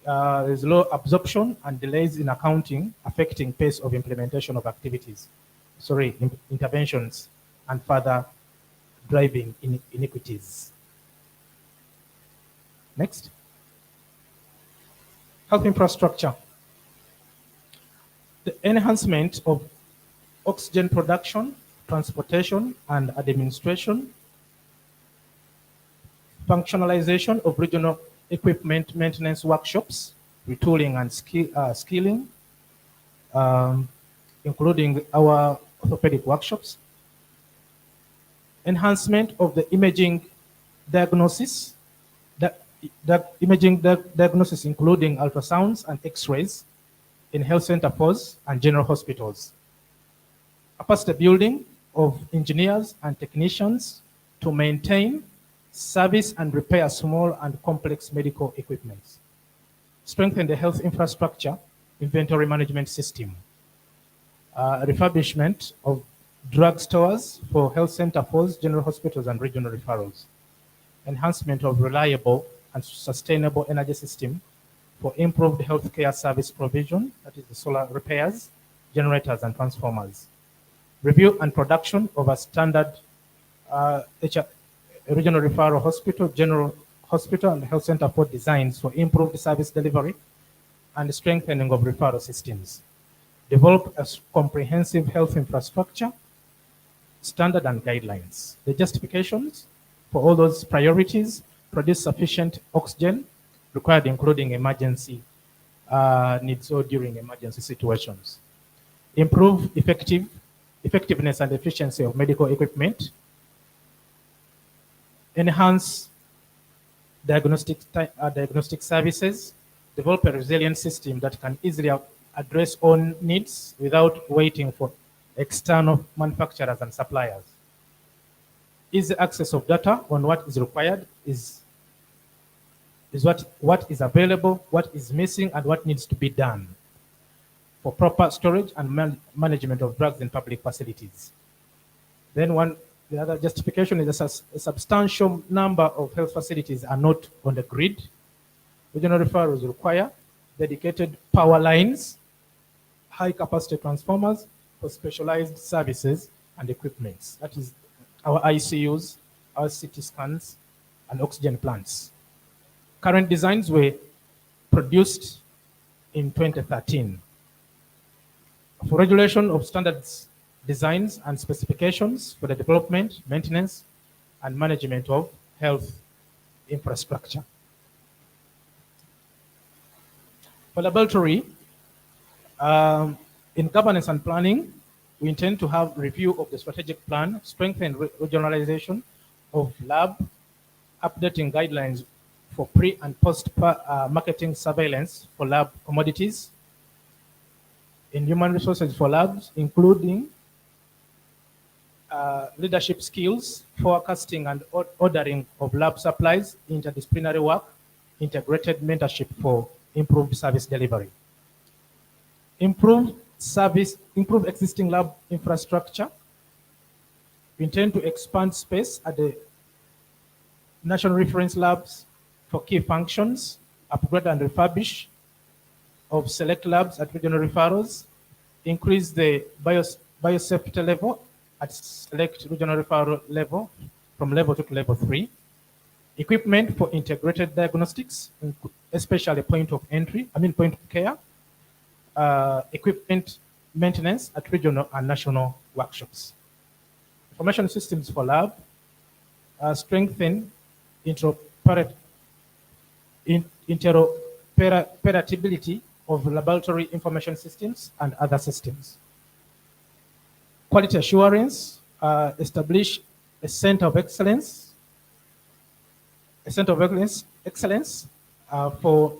There's low absorption and delays in accounting, affecting pace of implementation of interventions, and further driving inequities. Next. Health infrastructure. The enhancement of oxygen production, transportation, and administration. Functionalization of regional equipment maintenance workshops, retooling and skilling, including our orthopedic workshops. Enhancement of the imaging diagnosis, diagnosis including ultrasounds and x-rays in health centers and general hospitals. Capacity building of engineers and technicians to maintain, service, and repair small and complex medical equipment. Strengthen the health infrastructure inventory management system. Refurbishment of drug stores for health centers, general hospitals, and regional referrals. Enhancement of reliable and sustainable energy system for improved healthcare service provision, that is the solar repairs, generators, and transformers. Review and production of a standard regional referral hospital, general hospital, and health center for designs for improved service delivery and strengthening of referral systems. Develop a comprehensive health infrastructure, standard and guidelines. The justifications for all those priorities: produce sufficient oxygen required, including emergency needs or during emergency situations. Improve effectiveness and efficiency of medical equipment. Enhance diagnostic services. Develop a resilient system that can easily address own needs without waiting for external manufacturers and suppliers. Easy access of data on what is required is what is available, what is missing, and what needs to be done for proper storage and management of drugs in public facilities. Then the other justification is a substantial number of health facilities are not on the grid. Regional referrals require dedicated power lines, high capacity transformers for specialized services and equipments. That is our ICUs, our CT scans, and oxygen plants. Current designs were produced in 2013. For regulation of standards, designs, and specifications for the development, maintenance, and management of health infrastructure. For laboratory, in governance and planning, we intend to have review of the strategic plan, strengthen regionalization of lab, updating guidelines for pre and post marketing surveillance for lab commodities, in human resources for labs, including leadership skills, forecasting and ordering of lab supplies, interdisciplinary work, integrated mentorship for improved service delivery. Improve existing lab infrastructure. We intend to expand space at the national reference labs for key functions, upgrade and refurbish of select labs at regional referrals, increase the biosafety level at select regional referral level from level 2 to level 3, equipment for integrated diagnostics, especially point of care, equipment maintenance at regional and national workshops. Information systems for lab, strengthen interoperability of laboratory information systems and other systems. Quality assurance, establish a center of excellence, for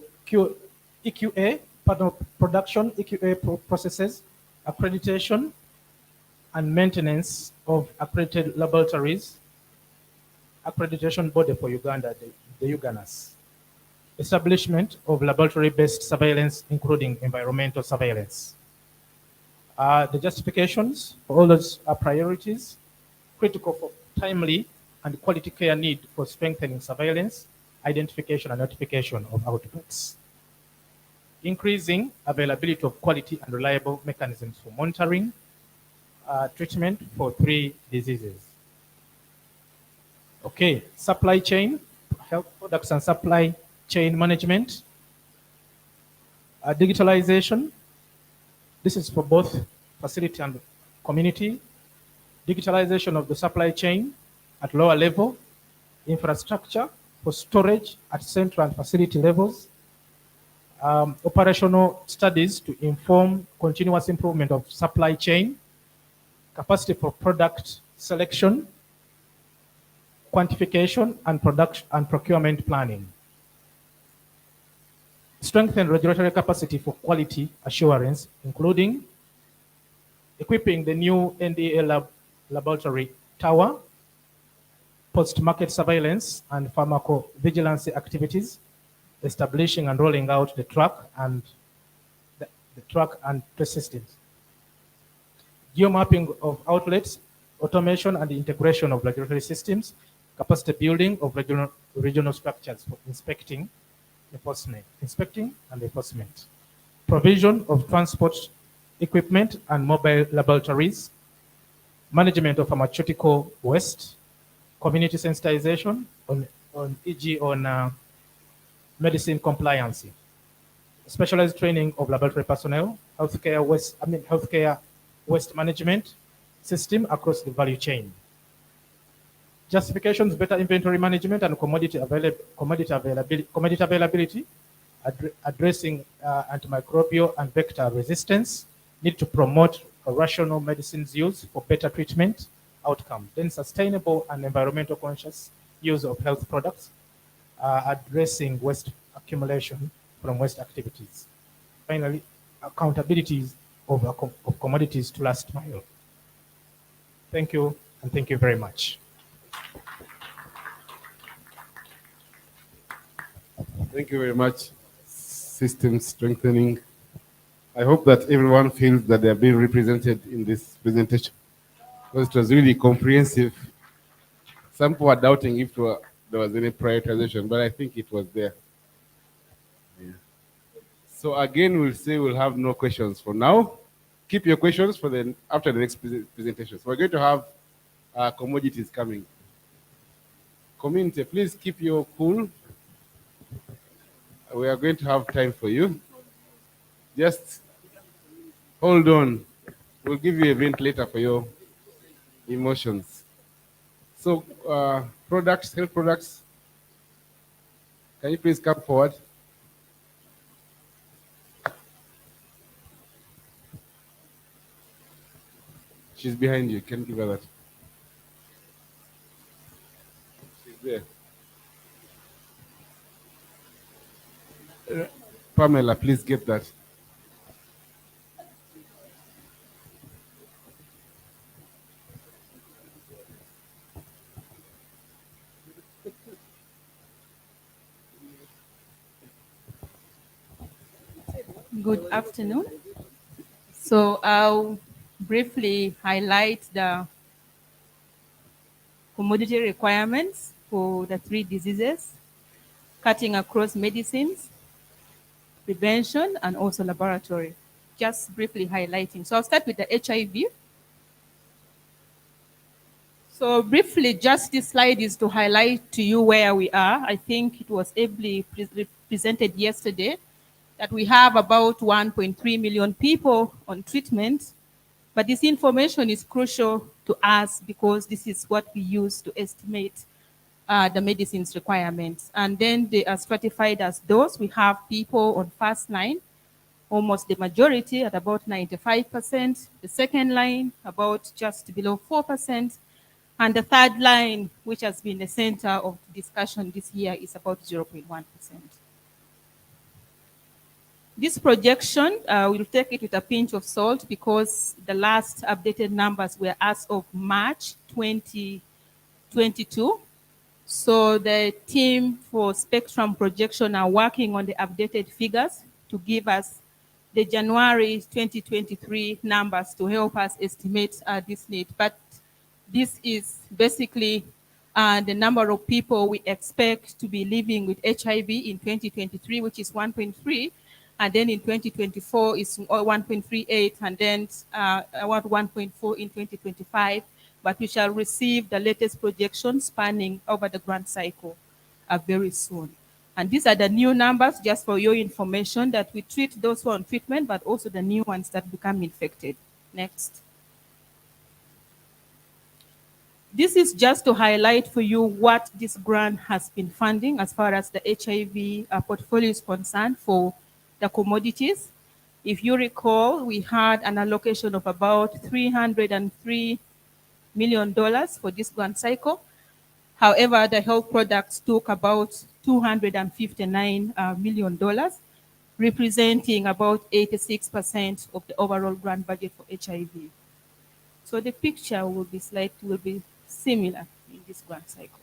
EQA, partner production, EQA processes, accreditation, and maintenance of accredited laboratories, accreditation body for Uganda, the UGANAS. Establishment of laboratory-based surveillance, including environmental surveillance. The justifications for all those are priorities, critical for timely and quality care need for strengthening surveillance, identification and notification of outbreaks. Increasing availability of quality and reliable mechanisms for monitoring, treatment for 3 diseases. Okay, supply chain, health products and supply chain management. Digitalization, this is for both facility and community. Digitalization of the supply chain at lower level, infrastructure for storage at central and facility levels, operational studies to inform continuous improvement of supply chain, capacity for product selection, quantification and production and procurement planning. Strengthen regulatory capacity for quality assurance, including equipping the new NDA laboratory tower, post-market surveillance and pharmacovigilance activities, establishing and rolling out the track and trace systems. Geomapping of outlets, automation and integration of regulatory systems, capacity building of regional structures for inspecting and enforcement. Provision of transport equipment and mobile laboratories, management of pharmaceutical waste, community sensitization on e.g. on medicine compliance, specialized training of laboratory personnel, healthcare waste management system across the value chain. Justifications, better inventory management and commodity availability, addressing antimicrobial and vector resistance, need to promote rational medicines use for better treatment outcome. Then sustainable and environmental conscious use of health products, addressing waste accumulation from waste activities. Finally, accountability of commodities to last mile. Thank you, and thank you very much. Thank you very much. System strengthening. I hope that everyone feels that they are being represented in this presentation, because it was really comprehensive. Some people are doubting if there was any prioritization, but I think it was there. Yeah. So again, we'll say we'll have no questions for now. Keep your questions for after the next presentation. So we're going to have commodities coming. Community, please keep your cool. We are going to have time for you. Just hold on. We'll give you a ventilator for your emotions. So, products, health products. Can you please come forward? She's behind you. Can you give her that? She's there. Pamela, please get that. Good afternoon. So I'll briefly highlight the commodity requirements for the 3 diseases, cutting across medicines, prevention, and also laboratory. Just briefly highlighting. So I'll start with the HIV. So briefly, just this slide is to highlight to you where we are. I think it was ably presented yesterday that we have about 1.3 million people on treatment, but this information is crucial to us because this is what we use to estimate the medicines requirements. And then they are stratified as those. We have people on first line, almost the majority at about 95%, the second line about just below 4%, and the third line, which has been the center of discussion this year, is about 0.1%. This projection, we'll take it with a pinch of salt because the last updated numbers were as of March 2022. So the team for spectrum projection are working on the updated figures to give us the January 2023 numbers to help us estimate this need. But this is basically the number of people we expect to be living with HIV in 2023, which is 1.3. And then in 2024 is 1.38, and then about 1.4 in 2025. But we shall receive the latest projections spanning over the grant cycle very soon. And these are the new numbers, just for your information, that we treat those who are on treatment, but also the new ones that become infected. Next. This is just to highlight for you what this grant has been funding as far as the HIV portfolio is concerned for the commodities. If you recall, we had an allocation of about $303 million for this grant cycle. However, the health products took about $259 million, representing about 86% of the overall grant budget for HIV. So the picture will be similar in this grant cycle.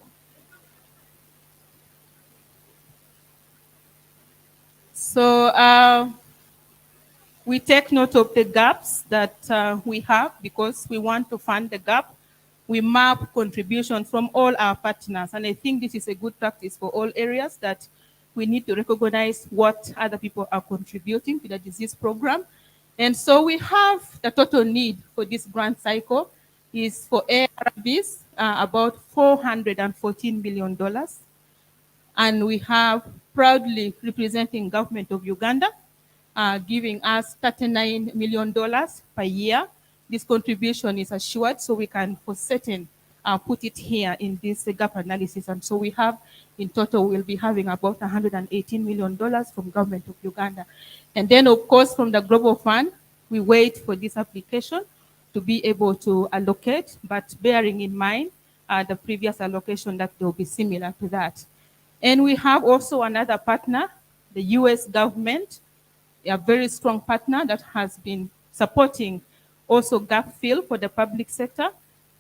So we take note of the gaps that we have because we want to fund the gap. We map contribution from all our partners, and I think this is a good practice for all areas, that we need to recognize what other people are contributing to the disease program And so we have the total need for this grant cycle is for ARVs, about $414 million. And we have proudly representing government of Uganda, giving us $39 million per year. This contribution is assured, so we can for certain put it here in this gap analysis. And so we have, in total, we'll be having about $118 million from government of Uganda. And then, of course, from the Global Fund, we wait for this application to be able to allocate, but bearing in mind the previous allocation that will be similar to that. And we have also another partner, the US government, a very strong partner that has been supporting also gap fill for the public sector,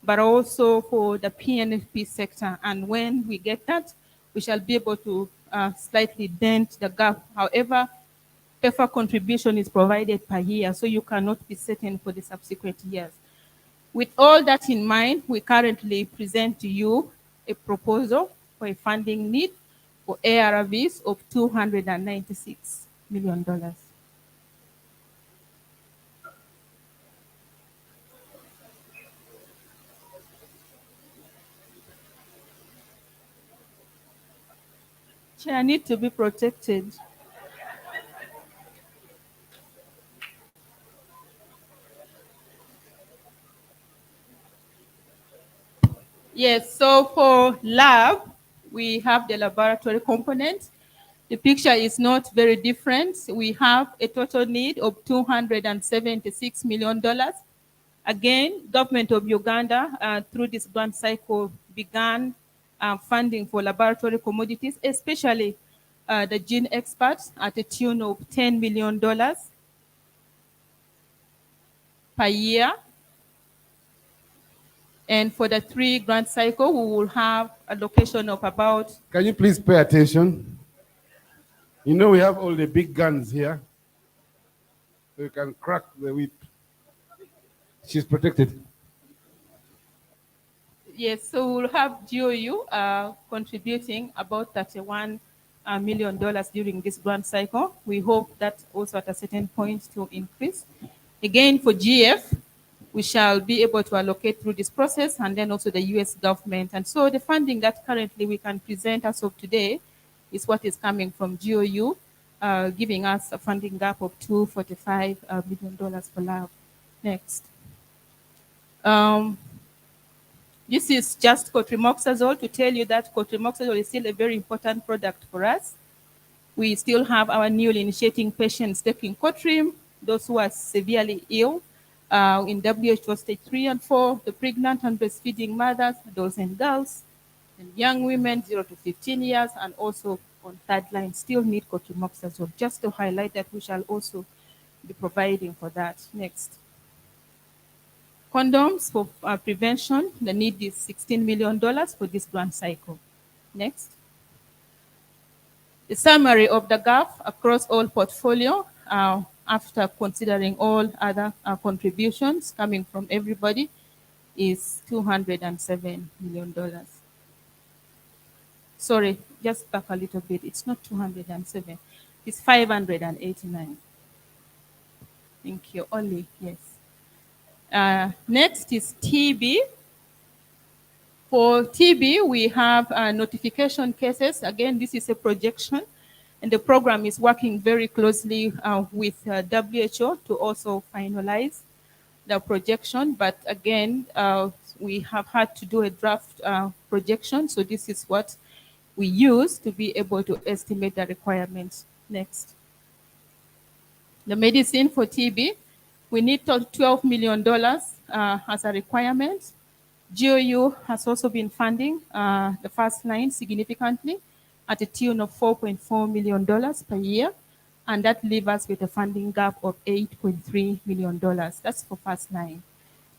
but also for the PNFP sector. And when we get that, we shall be able to slightly dent the gap. However, PEFA contribution is provided per year, so you cannot be certain for the subsequent years. With all that in mind, we currently present to you a proposal for a funding need for ARVs of $296 million. Chair, need to be protected. Yes, so for lab, we have the laboratory component. The picture is not very different. We have a total need of $276 million. Again, government of Uganda, through this grant cycle, began funding for laboratory commodities, especially the gene experts at a tune of $10 million per year. And for the 3 grant cycle, we will have a allocation of about... Can you please pay attention? You know we have all the big guns here, so you can crack the whip. She's protected. Yes, so we'll have GOU contributing about $31 million during this grant cycle. We hope that also at a certain point to increase. Again, for GF, we shall be able to allocate through this process, and then also the US government. And so the funding that currently we can present as of today is what is coming from GOU, giving us a funding gap of $245 million for lab. Next. This is just cotrimoxazole to tell you that cotrimoxazole is still a very important product for us. We still have our newly initiating patients taking Cotrim, those who are severely ill, in WHO stage 3 and 4, the pregnant and breastfeeding mothers, adults and girls, and young women 0 to 15 years, and also on third line still need cotrimoxazole. Just to highlight that we shall also be providing for that. Next. Condoms for prevention, the need is $16 million for this grant cycle. Next. The summary of the gap across all portfolio, after considering all other contributions coming from everybody, is $207 million. Sorry, just back a little bit. It's not 207. It's 589. Thank you. Only, yes. Next is TB. For TB, we have notification cases. Again, this is a projection. And the program is working very closely with WHO to also finalize the projection. But again, we have had to do a draft projection. So this is what we use to be able to estimate the requirements. Next. The medicine for TB, we need $12 million as a requirement. GOU has also been funding the first line significantly at a tune of $4.4 million per year, and that leaves us with a funding gap of $8.3 million. That's for first line.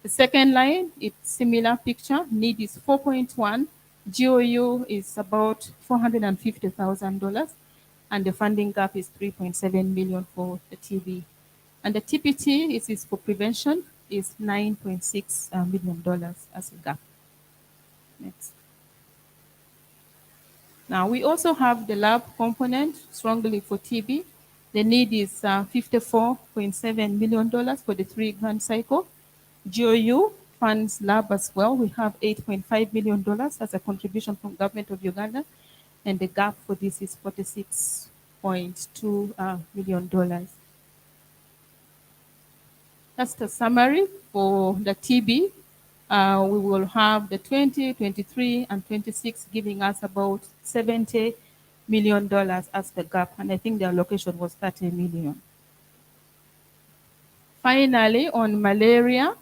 The second line, it's similar picture. Need is 4.1. GOU is about $450,000, and the funding gap is $3.7 million for the TB. And the TPT is for prevention is $9.6 million as a gap. Next. Now, we also have the lab component strongly for TB. The need is $54.7 million for the 3-grant cycle. GOU funds lab as well. We have $8.5 million as a contribution from government of Uganda, and the gap for this is $46.2 million. That's the summary for the TB. We will have the 20, 23, and 26 giving us about $70 million as the gap, and I think the allocation was 30 million. Finally, on malaria,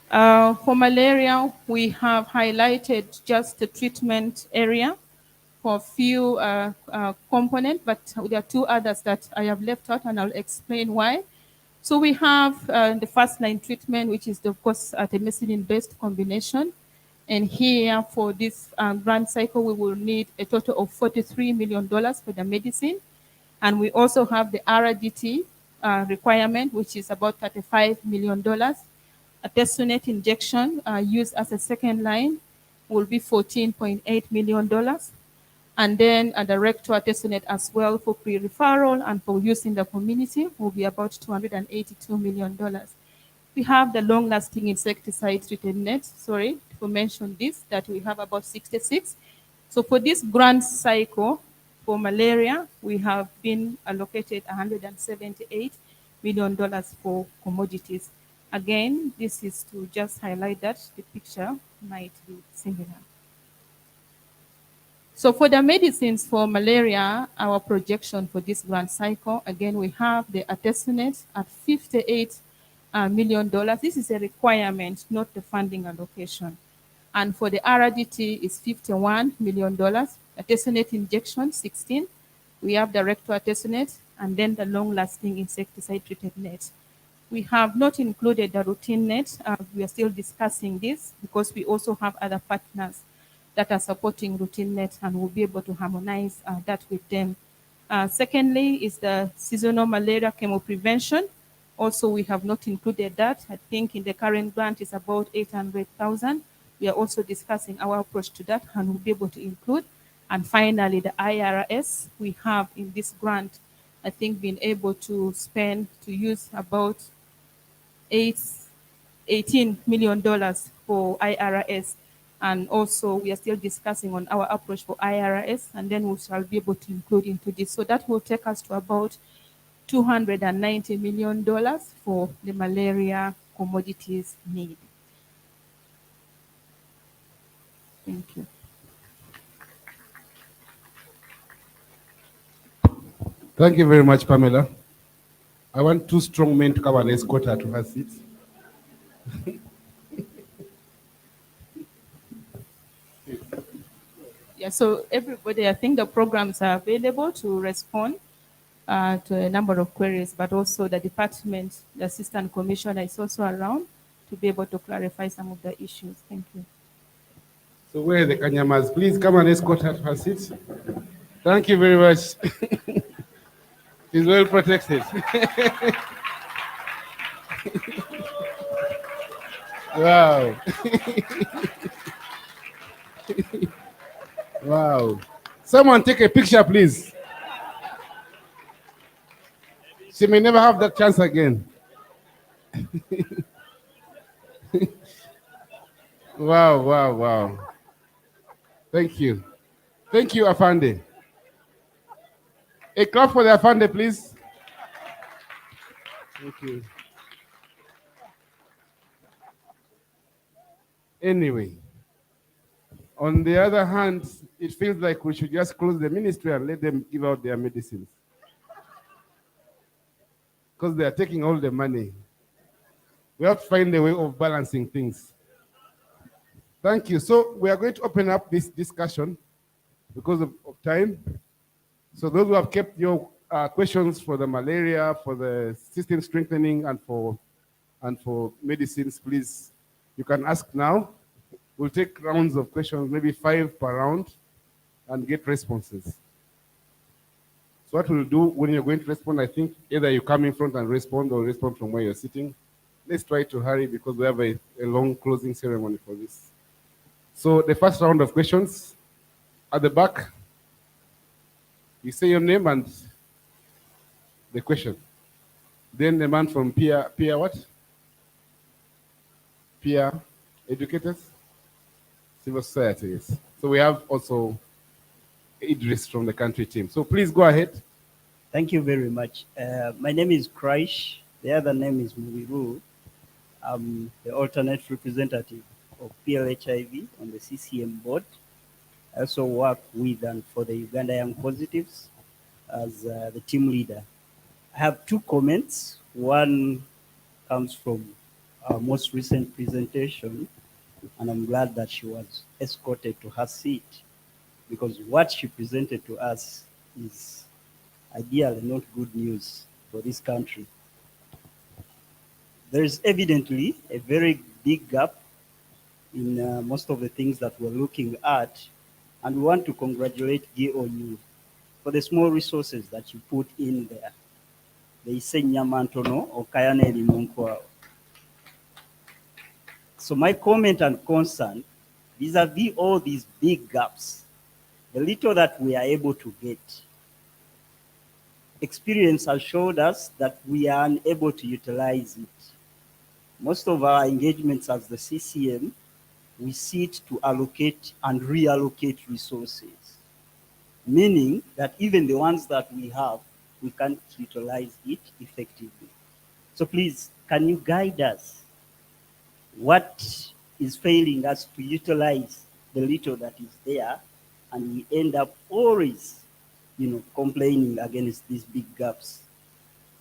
for malaria, we have highlighted just the treatment area for a few components, but there are 2 others that I have left out, and I'll explain why. So we have the first-line treatment, which is, of course, artemisinin-based combination. And here, for this grant cycle, we will need a total of $43 million for the medicine. And we also have the RDT requirement, which is about $35 million. A Tesonate injection used as a second line will be $14.8 million. And then a direct to Tesonate as well for pre-referral and for use in the community will be about $282 million. We have the long-lasting insecticide-treated nets, sorry to mention this, that we have about 66. So for this grant cycle, for malaria, we have been allocated $178 million for commodities. Again, this is to just highlight that the picture might be similar. So for the medicines for malaria, our projection for this grant cycle, again, we have the artesunate at $58 million. This is a requirement, not the funding allocation. And for the RDT is $51 million. Artesunate injection, 16. We have direct to artesunate, and then the long-lasting insecticide-treated net. We have not included the routine net. We are still discussing this because we also have other partners that are supporting routine net, and we'll be able to harmonize that with them. Secondly is the seasonal malaria chemoprevention. Also, we have not included that. I think in the current grant is about 800,000. We are also discussing our approach to that, and we'll be able to include. And finally, the IRS, we have in this grant, I think, been able to use about $18 million for IRS. And also, we are still discussing on our approach for IRS, and then we shall be able to include into this. So that will take us to about $290 million for the malaria commodities need. Thank you. Thank you very much, Pamela. I want 2 strong men to come and escort her to her seat. Yeah, so everybody, I think the programs are available to respond to a number of queries, but also the department, the assistant commissioner is also around to be able to clarify some of the issues. Thank you. So where are the Kanyamas? Please come and escort her to her seat. Thank you very much. She's well protected. Wow. Wow. Someone take a picture, please. She may never have that chance again. Wow, wow, wow. Thank you. Thank you, Afande. A clap for the Afande, please. Thank you. Anyway, on the other hand, it feels like we should just close the ministry and let them give out their medicines. Because they are taking all the money. We have to find a way of balancing things. Thank you. So we are going to open up this discussion because of time. So those who have kept your questions for the malaria, for the system strengthening, and for medicines, please, you can ask now. We'll take rounds of questions, maybe 5 per round, and get responses. So what we'll do when you're going to respond, I think either you come in front and respond or respond from where you're sitting. Let's try to hurry because we have a long closing ceremony for this. So the first round of questions at the back. You say your name and the question. Then the man from peer what? Peer educators? Civil society, yes. So we have also Idris from the country team. So please go ahead. Thank you very much. My name is Rssh. The other name is Mubiru. I'm the alternate representative of PLHIV on the CCM board. I also work with and for the Uganda Young Positives as the team leader. I have two comments. One comes from our most recent presentation, and I'm glad that she was escorted to her seat because what she presented to us is ideally not good news for this country. There is evidently a very big gap in most of the things that we're looking at, and we want to congratulate Guy on you for the small resources that you put in there. They say Nyamantono or Kayaneri Munkwao. So my comment and concern vis-a-vis all these big gaps, the little that we are able to get, experience has showed us that we are unable to utilize it. Most of our engagements as the CCM, we sit to allocate and reallocate resources, meaning that even the ones that we have, we can't utilize it effectively. So please, can you guide us? What is failing us to utilize the little that is there, and we end up always, complaining against these big gaps.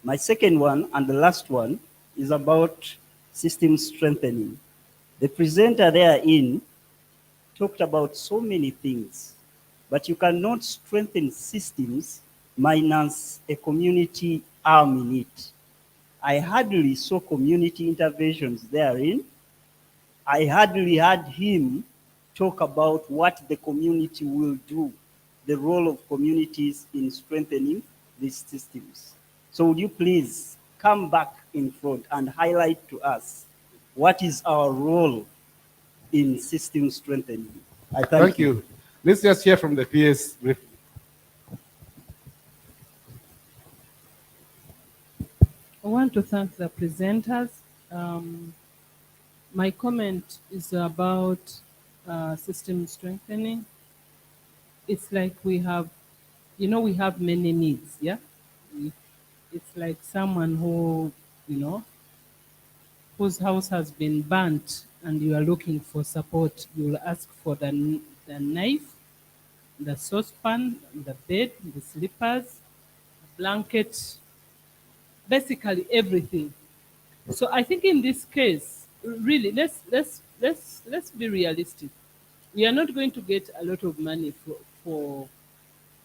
My second one and the last one is about system strengthening. The presenter therein talked about so many things, but you cannot strengthen systems minus a community arm in it. I hardly saw community interventions therein. I hardly heard him talk about what the community will do, the role of communities in strengthening these systems. So would you please come back in front and highlight to us what is our role in system strengthening? I thank you. Let's just hear from the PS. I want to thank the presenters. My comment is about system strengthening. It's like we have many needs, yeah? It's like someone who, whose house has been burnt and you are looking for support. You will ask for the knife, the saucepan, the bed, the slippers, the blanket, basically everything. So I think in this case, really, let's be realistic. We are not going to get a lot of money for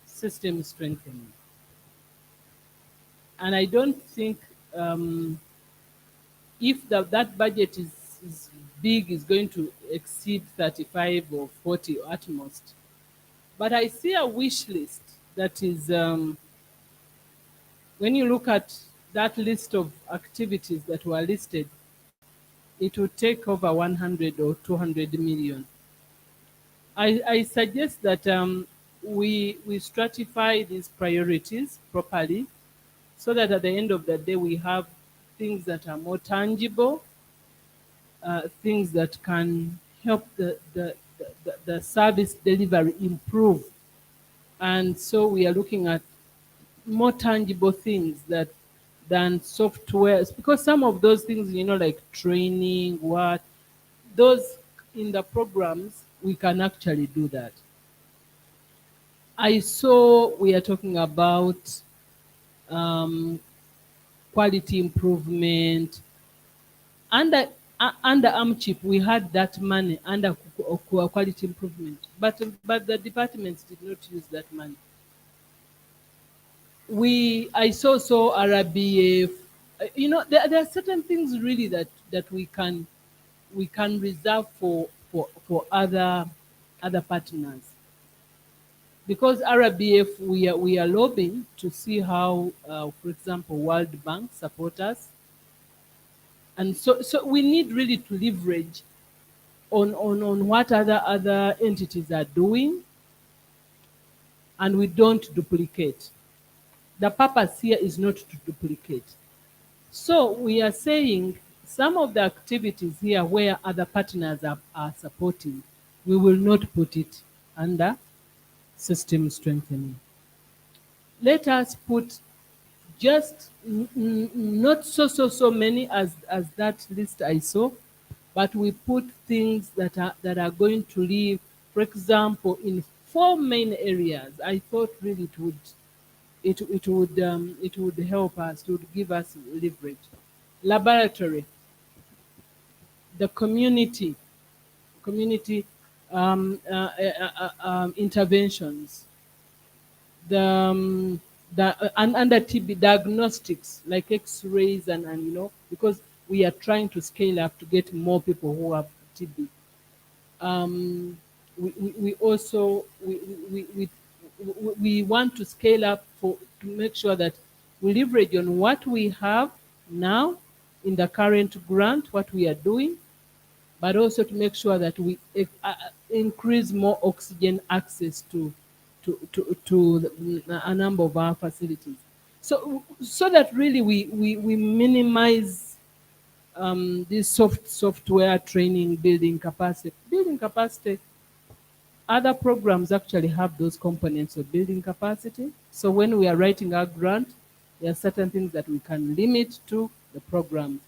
system strengthening, and I don't think if that budget is big, is going to exceed 35 or 40 at most. But I see a wish list that is, when you look at that list of activities that were listed, it would take over 100 or 200 million. I suggest that we stratify these priorities properly so that at the end of the day we have things that are more tangible, things that can help the service delivery improve. And so we are looking at more tangible things than software, because some of those things, like training, those in the programs, we can actually do that. I saw we are talking about quality improvement. Under AMCHIP, we had that money under quality improvement, but the departments did not use that money. I saw RBF. There are certain things really that we can reserve for other partners, because RBF, we are lobbying to see how, for example, World Bank support us, and so we need really to leverage on what other entities are doing, and we don't duplicate. The purpose here is not to duplicate. So we are saying some of the activities here where other partners are supporting, we will not put it under system strengthening. Let us put just not so many as that list I saw, but we put things that are going to leave. For example, in 4 main areas, I thought really it would help us, it would give us leverage. Laboratory, the community interventions, and under TB diagnostics like X-rays and because we are trying to scale up to get more people who have TB. We also we want to scale up to make sure that we leverage on what we have now in the current grant, what we are doing, but also to make sure that we increase more oxygen access to a number of our facilities. So that really we minimize this software training, building capacity. Other programs actually have those components of building capacity. So when we are writing our grant, there are certain things that we can limit to the program.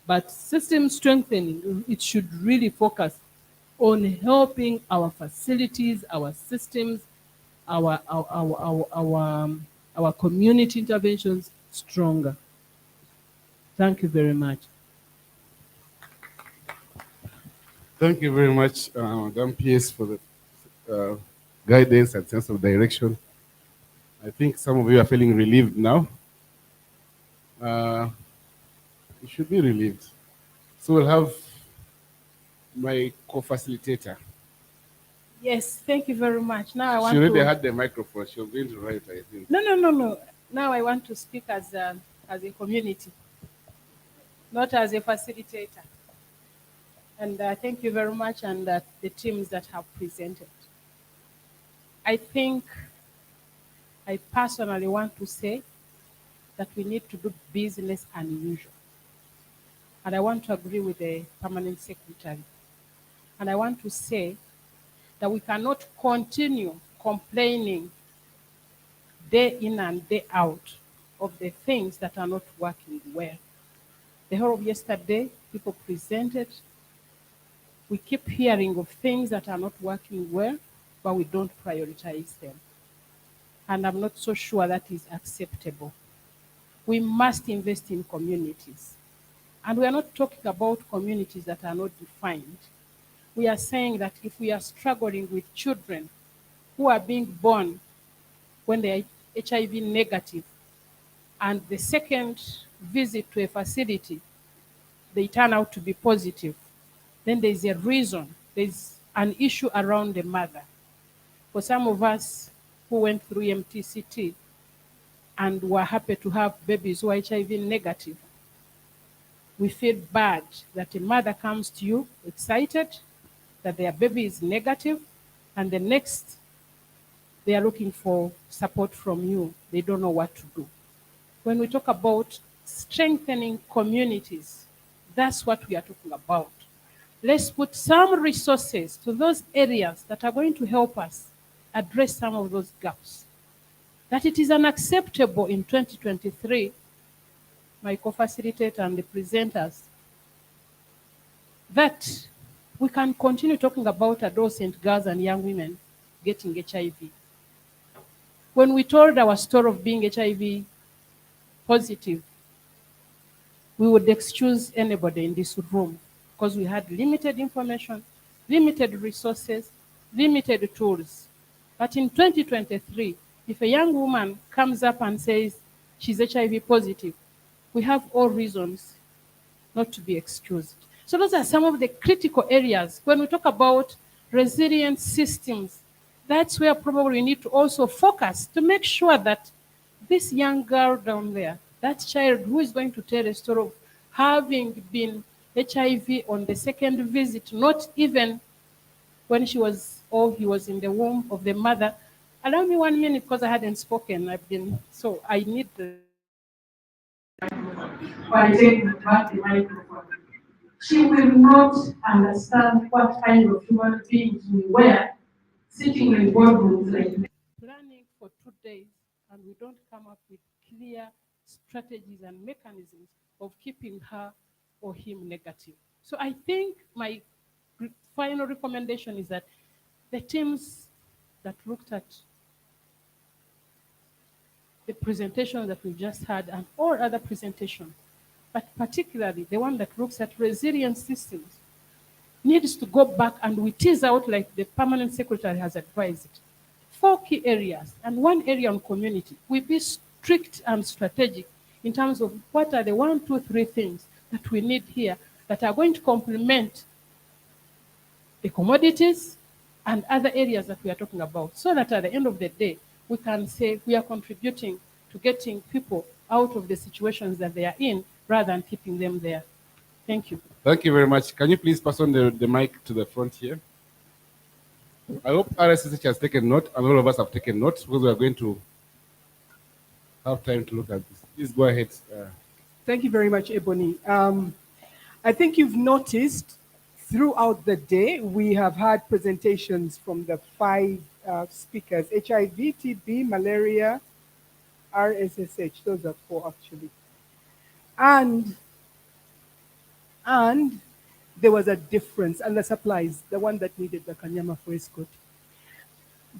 But system strengthening, it should really focus on helping our facilities, our systems, our community interventions stronger. Thank you very much. Thank you very much, Madam PS, for the guidance and sense of direction. I think some of you are feeling relieved now. You should be relieved. So we'll have my co-facilitator. Yes, thank you very much. Now I want She already to... had the microphone. She was going to write, I think. No. Now I want to speak as a community, not as a facilitator. And thank you very much, and the teams that have presented. I think I personally want to say that we need to do business unusual. And I want to agree with the permanent secretary. And I want to say that we cannot continue complaining day in and day out of the things that are not working well. The whole of yesterday, people presented. We keep hearing of things that are not working well, but we don't prioritize them. And I'm not so sure that is acceptable. We must invest in communities. And we are not talking about communities that are not defined. We are saying that if we are struggling with children who are being born when they are HIV negative, and the second visit to a facility, they turn out to be positive, then there's a reason, there's an issue around the mother. For some of us who went through MTCT and were happy to have babies who are HIV negative, we feel bad that a mother comes to you excited that their baby is negative, and the next they are looking for support from you. They don't know what to do. When we talk about strengthening communities, that's what we are talking about. Let's put some resources to those areas that are going to help us address some of those gaps. That it is unacceptable in 2023, my co-facilitator and the presenters, that we can continue talking about adolescent girls and young women getting HIV. When we told our story of being HIV positive, we would excuse anybody in this room because we had limited information, limited resources, limited tools. But in 2023, if a young woman comes up and says she's HIV positive, we have all reasons not to be excused. So those are some of the critical areas. When we talk about resilient systems, that's where probably we need to also focus to make sure that this young girl down there, that child who is going to tell a story of having been HIV on the second visit, not even when she was or he was in the womb of the mother, Allow me 1 minute because I hadn't spoken. So I need the. By taking back the microphone. She will not understand what kind of human beings we were sitting in boardrooms like this. Planning for 2 days and we don't come up with clear strategies and mechanisms of keeping her or him negative. So I think my final recommendation is that the teams that looked at the presentation that we just had and all other presentations, but particularly the one that looks at resilient systems, needs to go back and we tease out, like the permanent secretary has advised, 4 key areas and 1 area on community. We be strict and strategic in terms of what are the 1, 2, 3 things that we need here that are going to complement the commodities and other areas that we are talking about, so that at the end of the day, we can say we are contributing to getting people out of the situations that they are in rather than keeping them there. Thank you. Thank you very much. Can you please pass on the mic to the front here? I hope RSSH has taken note and all of us have taken note because we are going to have time to look at this. Please go ahead. Thank you very much, Ebony. I think you've noticed throughout the day, we have had presentations from the 5 speakers: HIV, TB, malaria, RSSH. Those are 4 actually. And there was a difference, and the supplies, the one that needed the Kanyama for escort.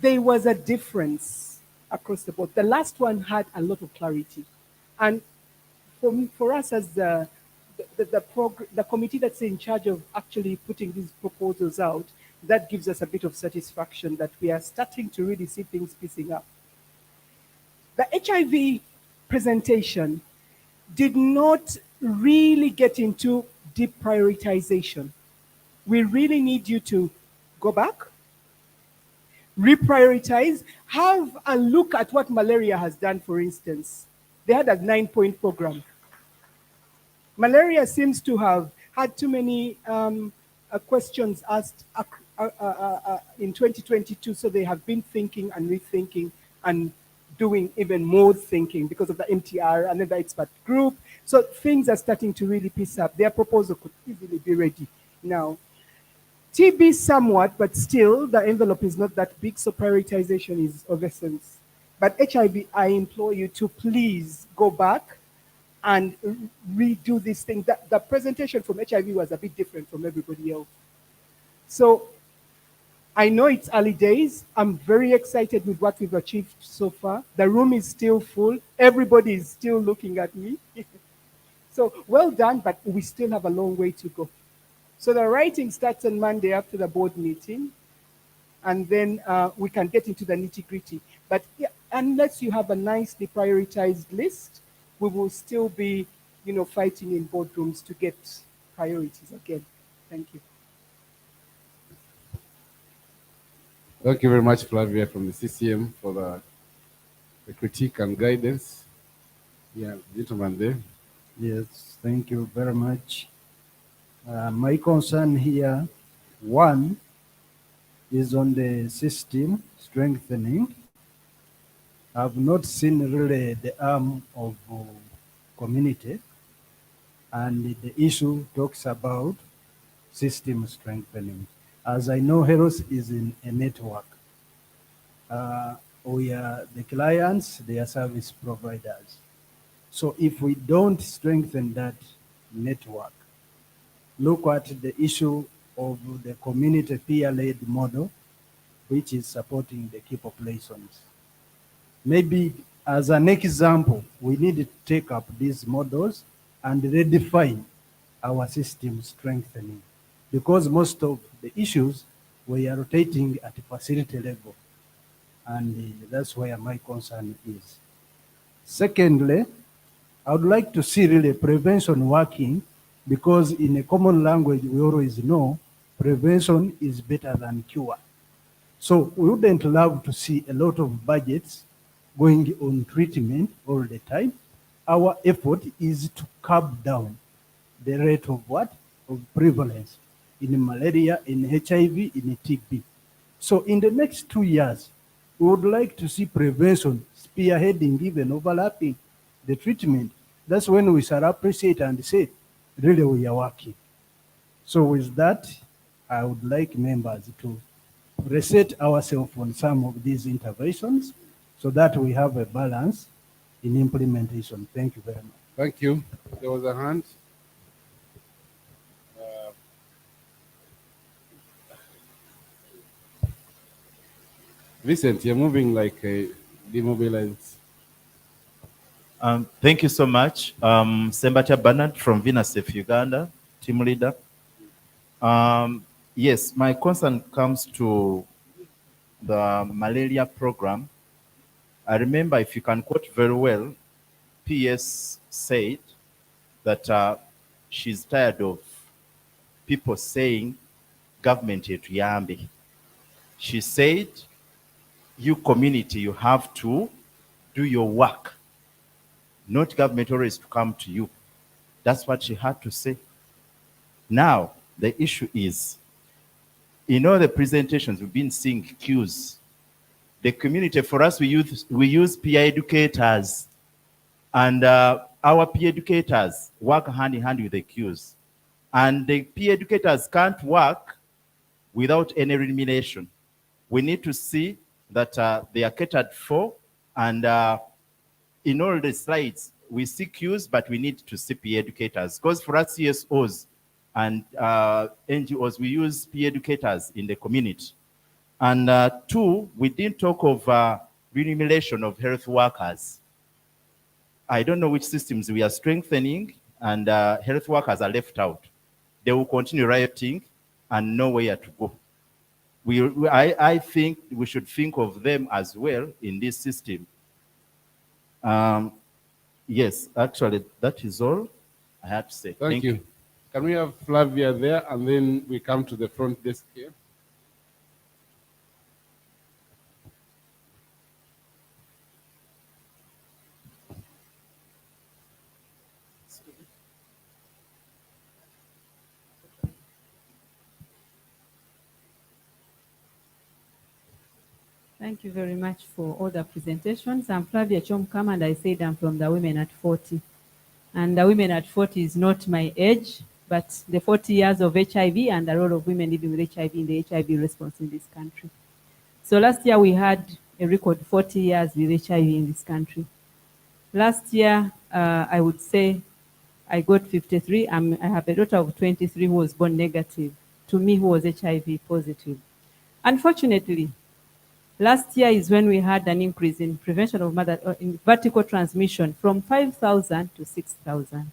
There was a difference across the board. The last one had a lot of clarity. And for us as the committee that's in charge of actually putting these proposals out, that gives us a bit of satisfaction that we are starting to really see things piecing up. The HIV presentation did not really get into deep prioritization. We really need you to go back, reprioritize, have a look at what malaria has done, for instance. They had a 9-point program. Malaria seems to have had too many questions asked in 2022, so they have been thinking and rethinking and doing even more thinking because of the MTR and then the expert group. So things are starting to really piece up. Their proposal could easily be ready now. TB somewhat, but still the envelope is not that big, so prioritization is of essence. But HIV, I implore you to please go back and redo this thing. The presentation from HIV was a bit different from everybody else. So I know it's early days. I'm very excited with what we've achieved so far. The room is still full. Everybody is still looking at me. So well done, but we still have a long way to go. So the writing starts on Monday after the board meeting, and then we can get into the nitty-gritty. But yeah, unless you have a nicely prioritized list, we will still be, fighting in boardrooms to get priorities again. Thank you. Thank you very much, Flavia, from the CCM for the critique and guidance. Yeah, gentleman there. Yes, thank you very much. My concern here, one, is on the system strengthening. I've not seen really the arm of community, and the issue talks about system strengthening. As I know, Heros is in a network. We are the clients, they are service providers. So if we don't strengthen that network, look at the issue of the community peer-led model, which is supporting the key populations. Maybe as an example, we need to take up these models and redefine our system strengthening, because most of the issues we are rotating at the facility level, and that's where my concern is. Secondly, I would like to see really prevention working, because in a common language, we always know prevention is better than cure. So we wouldn't love to see a lot of budgets going on treatment all the time. Our effort is to curb down the rate of what? Of prevalence in malaria, in HIV, in TB. So in the next 2 years, We would like to see prevention spearheading, even overlapping the treatment. That's when we shall appreciate and say, really, we are working. So with that, I would like members to reset ourselves on some of these interventions so that we have a balance in implementation. Thank you very much. Thank you. There was a hand. Vincent, you're moving like a demobilized. Thank you so much. Sembatia Bernard from Vinasef, Uganda, team leader. Yes, my concern comes to the malaria program. I remember, if you can quote very well, PS said that she's tired of people saying government yetuyambe. She said, you community, you have to do your work, not government always to come to you. That's what she had to say. Now, the issue is, in all the presentations, we've been seeing queues. The community, for us, we use peer educators, and our peer educators work hand in hand with the queues. And the peer educators can't work without any remuneration. We need to see that they are catered for, and in all the slides, we see queues, but we need to see peer educators. Because for us CSOs and NGOs, we use peer educators in the community. And two, we didn't talk of remuneration of health workers. I don't know which systems we are strengthening, and health workers are left out. They will continue rioting and nowhere to go. I think we should think of them as well in this system. Yes, actually, that is all I had to say. Thank you. Can we have Flavia there, and then we come to the front desk here? Thank you very much for all the presentations. I'm Flavia Chomkam, and I said I'm from the Women at 40. And the Women at 40 is not my age, but the 40 years of HIV and the role of women living with HIV in the HIV response in this country. So last year we had a record 40 years with HIV in this country. Last year, I would say I got 53. I have a daughter of 23 who was born negative, to me who was HIV positive. Unfortunately, last year is when we had an increase in prevention of in vertical transmission from 5,000 to 6,000.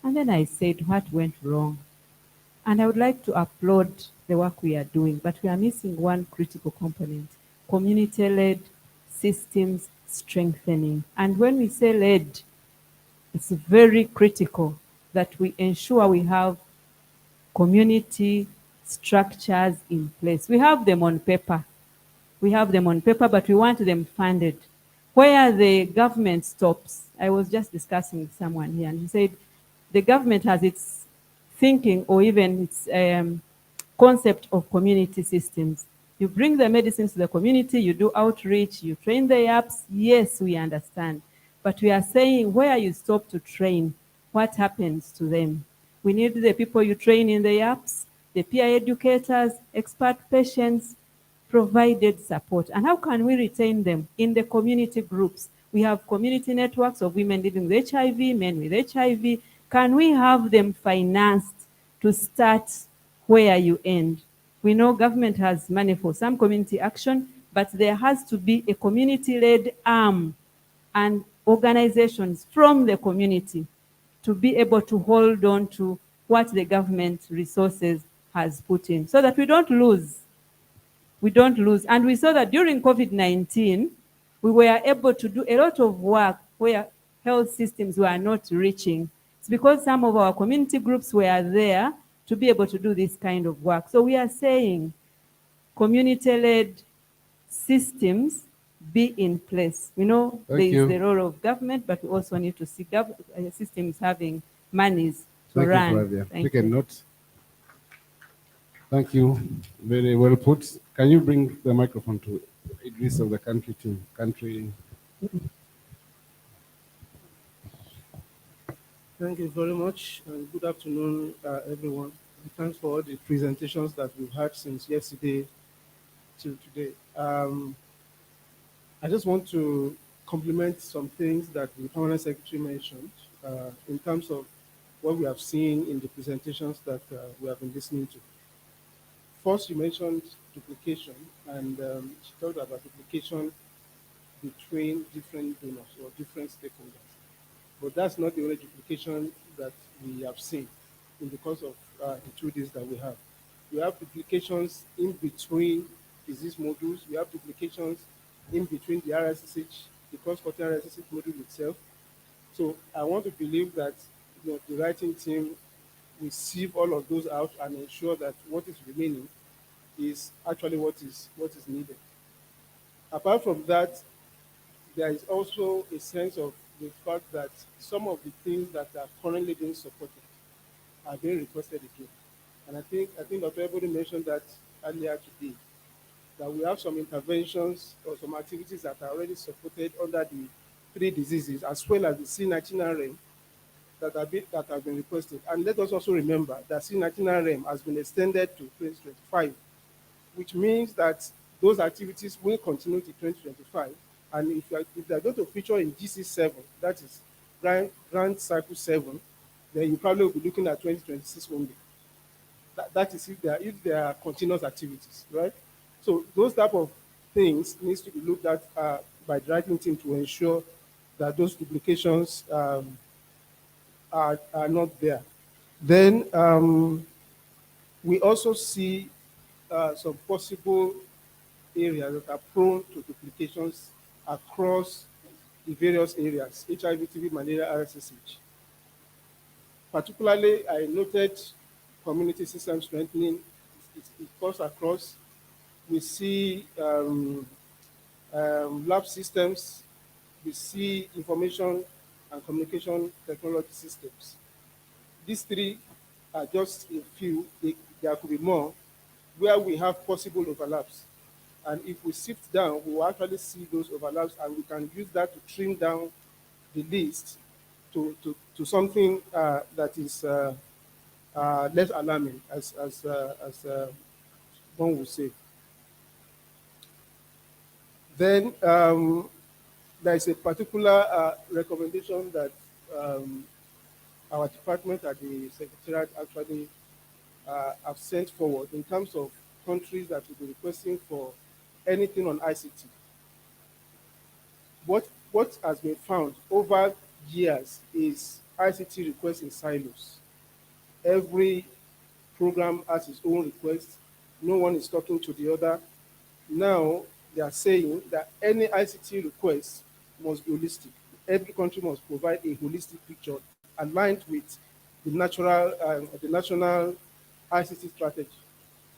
And then I said, what went wrong? And I would like to applaud the work we are doing, but we are missing one critical component: community-led systems strengthening. And when we say led, it's very critical that we ensure we have community structures in place. We have them on paper. We have them on paper, but we want them funded. Where the government stops, I was just discussing with someone here, and he said the government has its thinking or even its concept of community systems. You bring the medicines to the community, you do outreach, you train the apps. Yes, we understand. But we are saying where you stop to train, what happens to them? We need the people you train in the apps, the peer educators, expert patients, provided support. And how can we retain them in the community groups? We have community networks of women living with HIV, men with HIV. Can we have them financed to start where you end? We know government has money for some community action, but there has to be a community-led arm and organizations from the community to be able to hold on to what the government resources has put in so that we don't lose. We don't lose. And we saw that during COVID-19, we were able to do a lot of work where health systems were not reaching. It's because some of our community groups were there to be able to do this kind of work. So we are saying community-led systems be in place. We know there is the role of government, but we also need to see systems having monies to run. Thank you, Flavia. Take a note. Thank you. Very well put. Can you bring the microphone to degrees of the country team. Thank you very much, and good afternoon, everyone. And thanks for all the presentations that we've had since yesterday till today. I just want to complement some things that the Permanent Secretary mentioned in terms of what we have seen in the presentations that we have been listening to. First, you mentioned duplication, and she talked about duplication between different donors or different stakeholders. But that's not the only duplication that we have seen in the course of the 2 days that we have. We have duplications in between disease modules. We have duplications in between the RSSH, the cross-cutting RSSH module itself. So I want to believe that the writing team will sieve all of those out and ensure that what is remaining is actually what is needed. Apart from that, there is also a sense of the fact that some of the things that are currently being supported are being requested again. And I think Dr. Ebony mentioned that earlier today, that we have some interventions or some activities that are already supported under the 3 diseases, as well as the C19RM that have been requested. And let us also remember that C19RM has been extended to 2025, which means that those activities will continue to 2025. And if they're going to feature in GC7, that is Grant Cycle 7, then you probably will be looking at 2026 only. That is if there are continuous activities, right? So those type of things needs to be looked at by the writing team to ensure that those duplications are not there. Then we also see some possible areas that are prone to duplications across the various areas, HIV, TB, malaria, RSSH. Particularly, I noted community system strengthening. It goes across. We see lab systems. We see information and communication technology systems. These 3 are just a few. There could be more where we have possible overlaps. And if we sift down, we will actually see those overlaps, and we can use that to trim down the list to something that is less alarming, as one would say. Then there is a particular recommendation that our department at the Secretariat actually have sent forward in terms of countries that will be requesting for anything on ICT. What has been found over years is ICT requests in silos. Every program has its own request. No one is talking to the other. Now they are saying that any ICT request must be holistic. Every country must provide a holistic picture aligned with the national ICT strategy.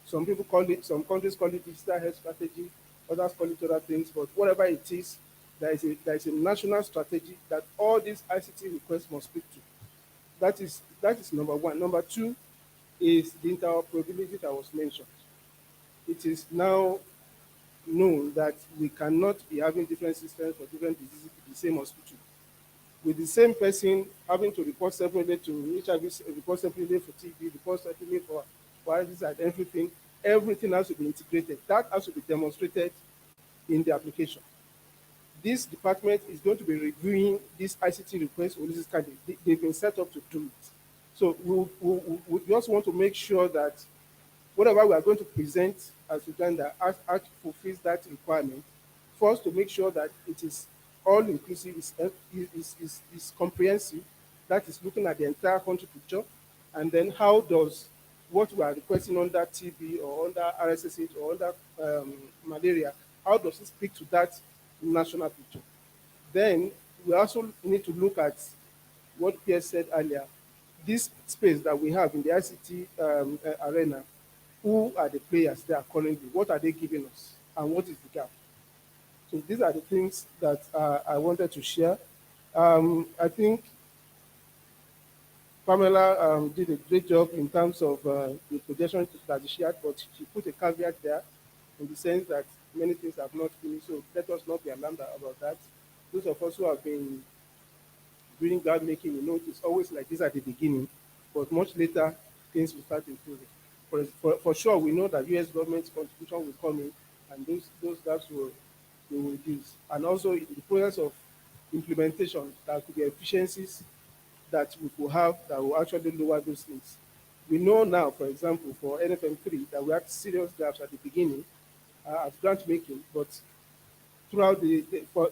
Some people call it, some countries call it digital health strategy, others call it other things, but whatever it is, there is a national strategy that all these ICT requests must speak to. That is number 1. Number 2 is the interoperability that was mentioned. It is now known that we cannot be having different systems for different diseases in the same hospital. With the same person having to report separately to HIV, report separately for TB, report separately for RSS and everything has to be integrated. That has to be demonstrated in the application. This department is going to be reviewing these ICT requests holistically. They've been set up to do it. So we just want to make sure that whatever we are going to present as Uganda fulfills that requirement. First, to make sure that it is all inclusive, is comprehensive, that is looking at the entire country picture, and then how does what we are requesting under TB or under RSSH or under malaria, how does it speak to that national picture? Then we also need to look at what Pierre said earlier, this space that we have in the ICT arena. Who are the players there currently? What are they giving us? And what is the gap? So these are the things that I wanted to share. I think Pamela did a great job in terms of the projection that she had, but she put a caveat there in the sense that many things have not finished. So let us not be alarmed about that. Those of us who have been doing guard making, we know it's always like this at the beginning, but much later things will start improving. For sure, we know that U.S. government's contribution will come in, and those gaps will reduce. And also in the process of implementation, there could be efficiencies that we could have that will actually lower those things. We know now, for example, for NFM3, that we had serious gaps at the beginning at grant making, but throughout for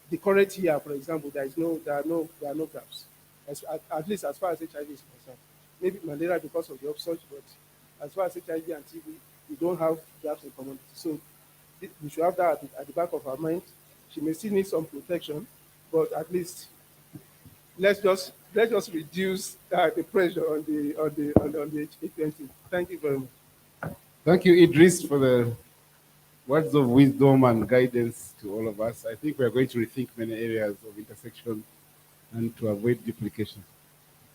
the current year, for example, there are no gaps, at least as far as HIV is concerned. Maybe malaria because of the upsurge, but as far as HIV and TB, we don't have gaps in community. So we should have that at the back of our mind. She may still need some protection, but at least let's just reduce the pressure on the H20. Thank you very much. Thank you, Idris, for the words of wisdom and guidance to all of us. I think we are going to rethink many areas of intersection and to avoid duplication.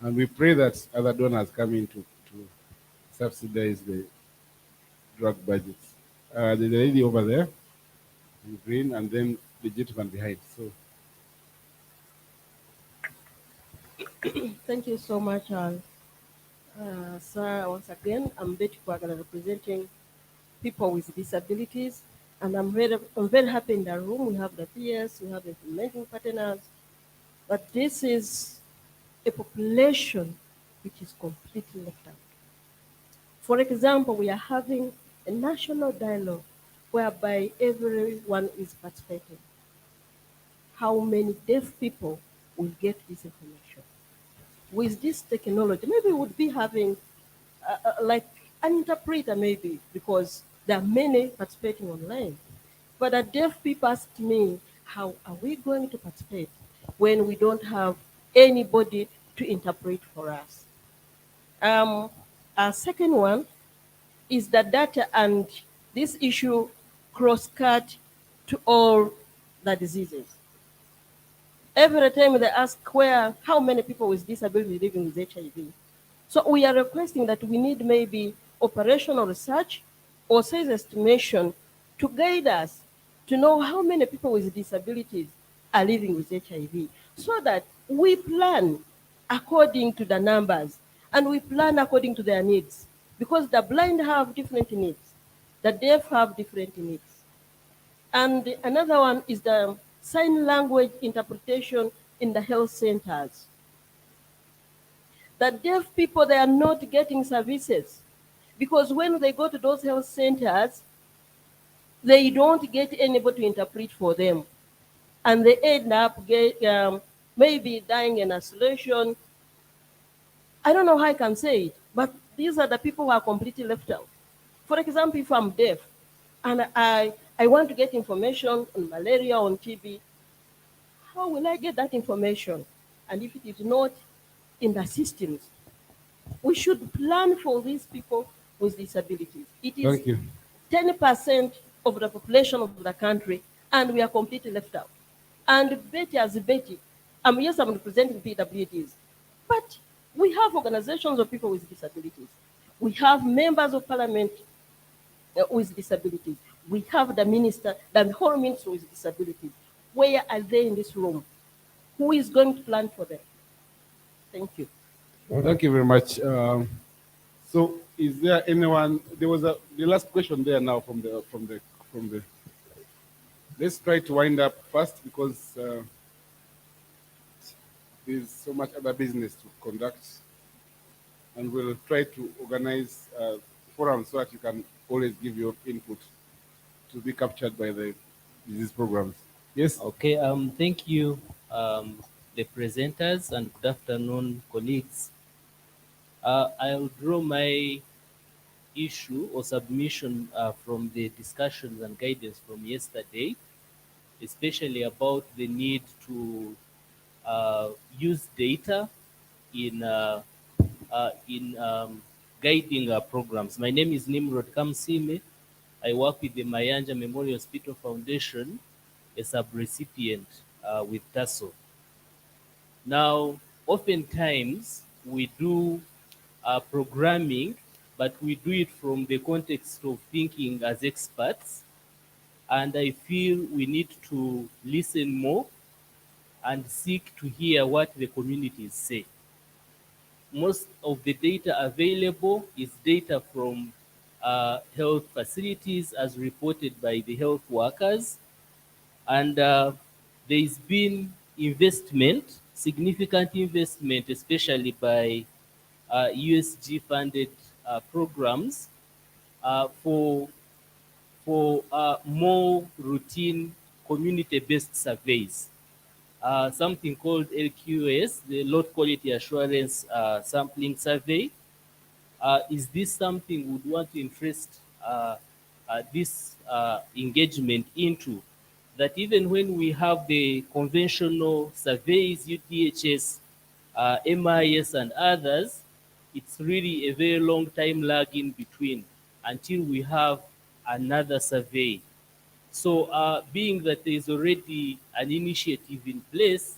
And we pray that other donors come in to subsidize the drug budgets. There's a lady over there in green, and then the gentleman behind. So, thank you so much, sir. Once again, I'm Betty Kwagala, representing people with disabilities, and I'm very happy in the room. We have the peers, we have the implementing partners, but this is a population which is completely left out. For example, we are having a national dialogue whereby everyone is participating. How many deaf people will get this information? With this technology, maybe we would be having like an interpreter, maybe, because there are many participating online. But the deaf people asked me, how are we going to participate when we don't have anybody to interpret for us? Our second one is the data, and this issue cross-cut to all the diseases. Every time they ask how many people with disability living with HIV. So we are requesting that we need maybe operational research or size estimation to guide us to know how many people with disabilities are living with HIV, so that we plan according to the numbers and we plan according to their needs, because the blind have different needs, the deaf have different needs. And another one is the sign language interpretation in the health centers. The deaf people, they are not getting services, because when they go to those health centers, they don't get anybody to interpret for them. And they end up maybe dying in isolation. I don't know how I can say it, but these are the people who are completely left out. For example, if I'm deaf and I want to get information on malaria, on TB, how will I get that information? And if it is not in the systems, we should plan for these people with disabilities. It is 10% of the population of the country, and we are completely left out. And Betty, as Betty, I'm representing PWDs, but we have organizations of people with disabilities. We have members of parliament with disabilities. We have the minister, the whole minister with disabilities. Where are they in this room? Who is going to plan for them? Thank you. Thank you very much. So, is there anyone? There was the last question there now from the. Let's try to wind up fast, because there's so much other business to conduct, and we'll try to organize forums so that you can always give your input to be captured by the disease programs. Yes. Okay. Thank you, the presenters, and good afternoon, colleagues. I'll draw my issue or submission from the discussions and guidance from yesterday, especially about the need to use data in guiding our programs. My name is Nimrod Kamsime. I work with the Mayanja Memorial Hospital Foundation, a sub-recipient with TASO. Now, oftentimes we do programming but we do it from the context of thinking as experts. And I feel we need to listen more and seek to hear what the communities say. Most of the data available is data from health facilities as reported by the health workers. And there's been investment, significant investment, especially by USG funded programs for more routine community-based surveys. Something called LQS, the Load Quality Assurance Sampling Survey. Is this something we'd want to interest this engagement into? That even when we have the conventional surveys, UDHS, MIS, and others, it's really a very long time lag in between until we have another survey. So being that there is already an initiative in place,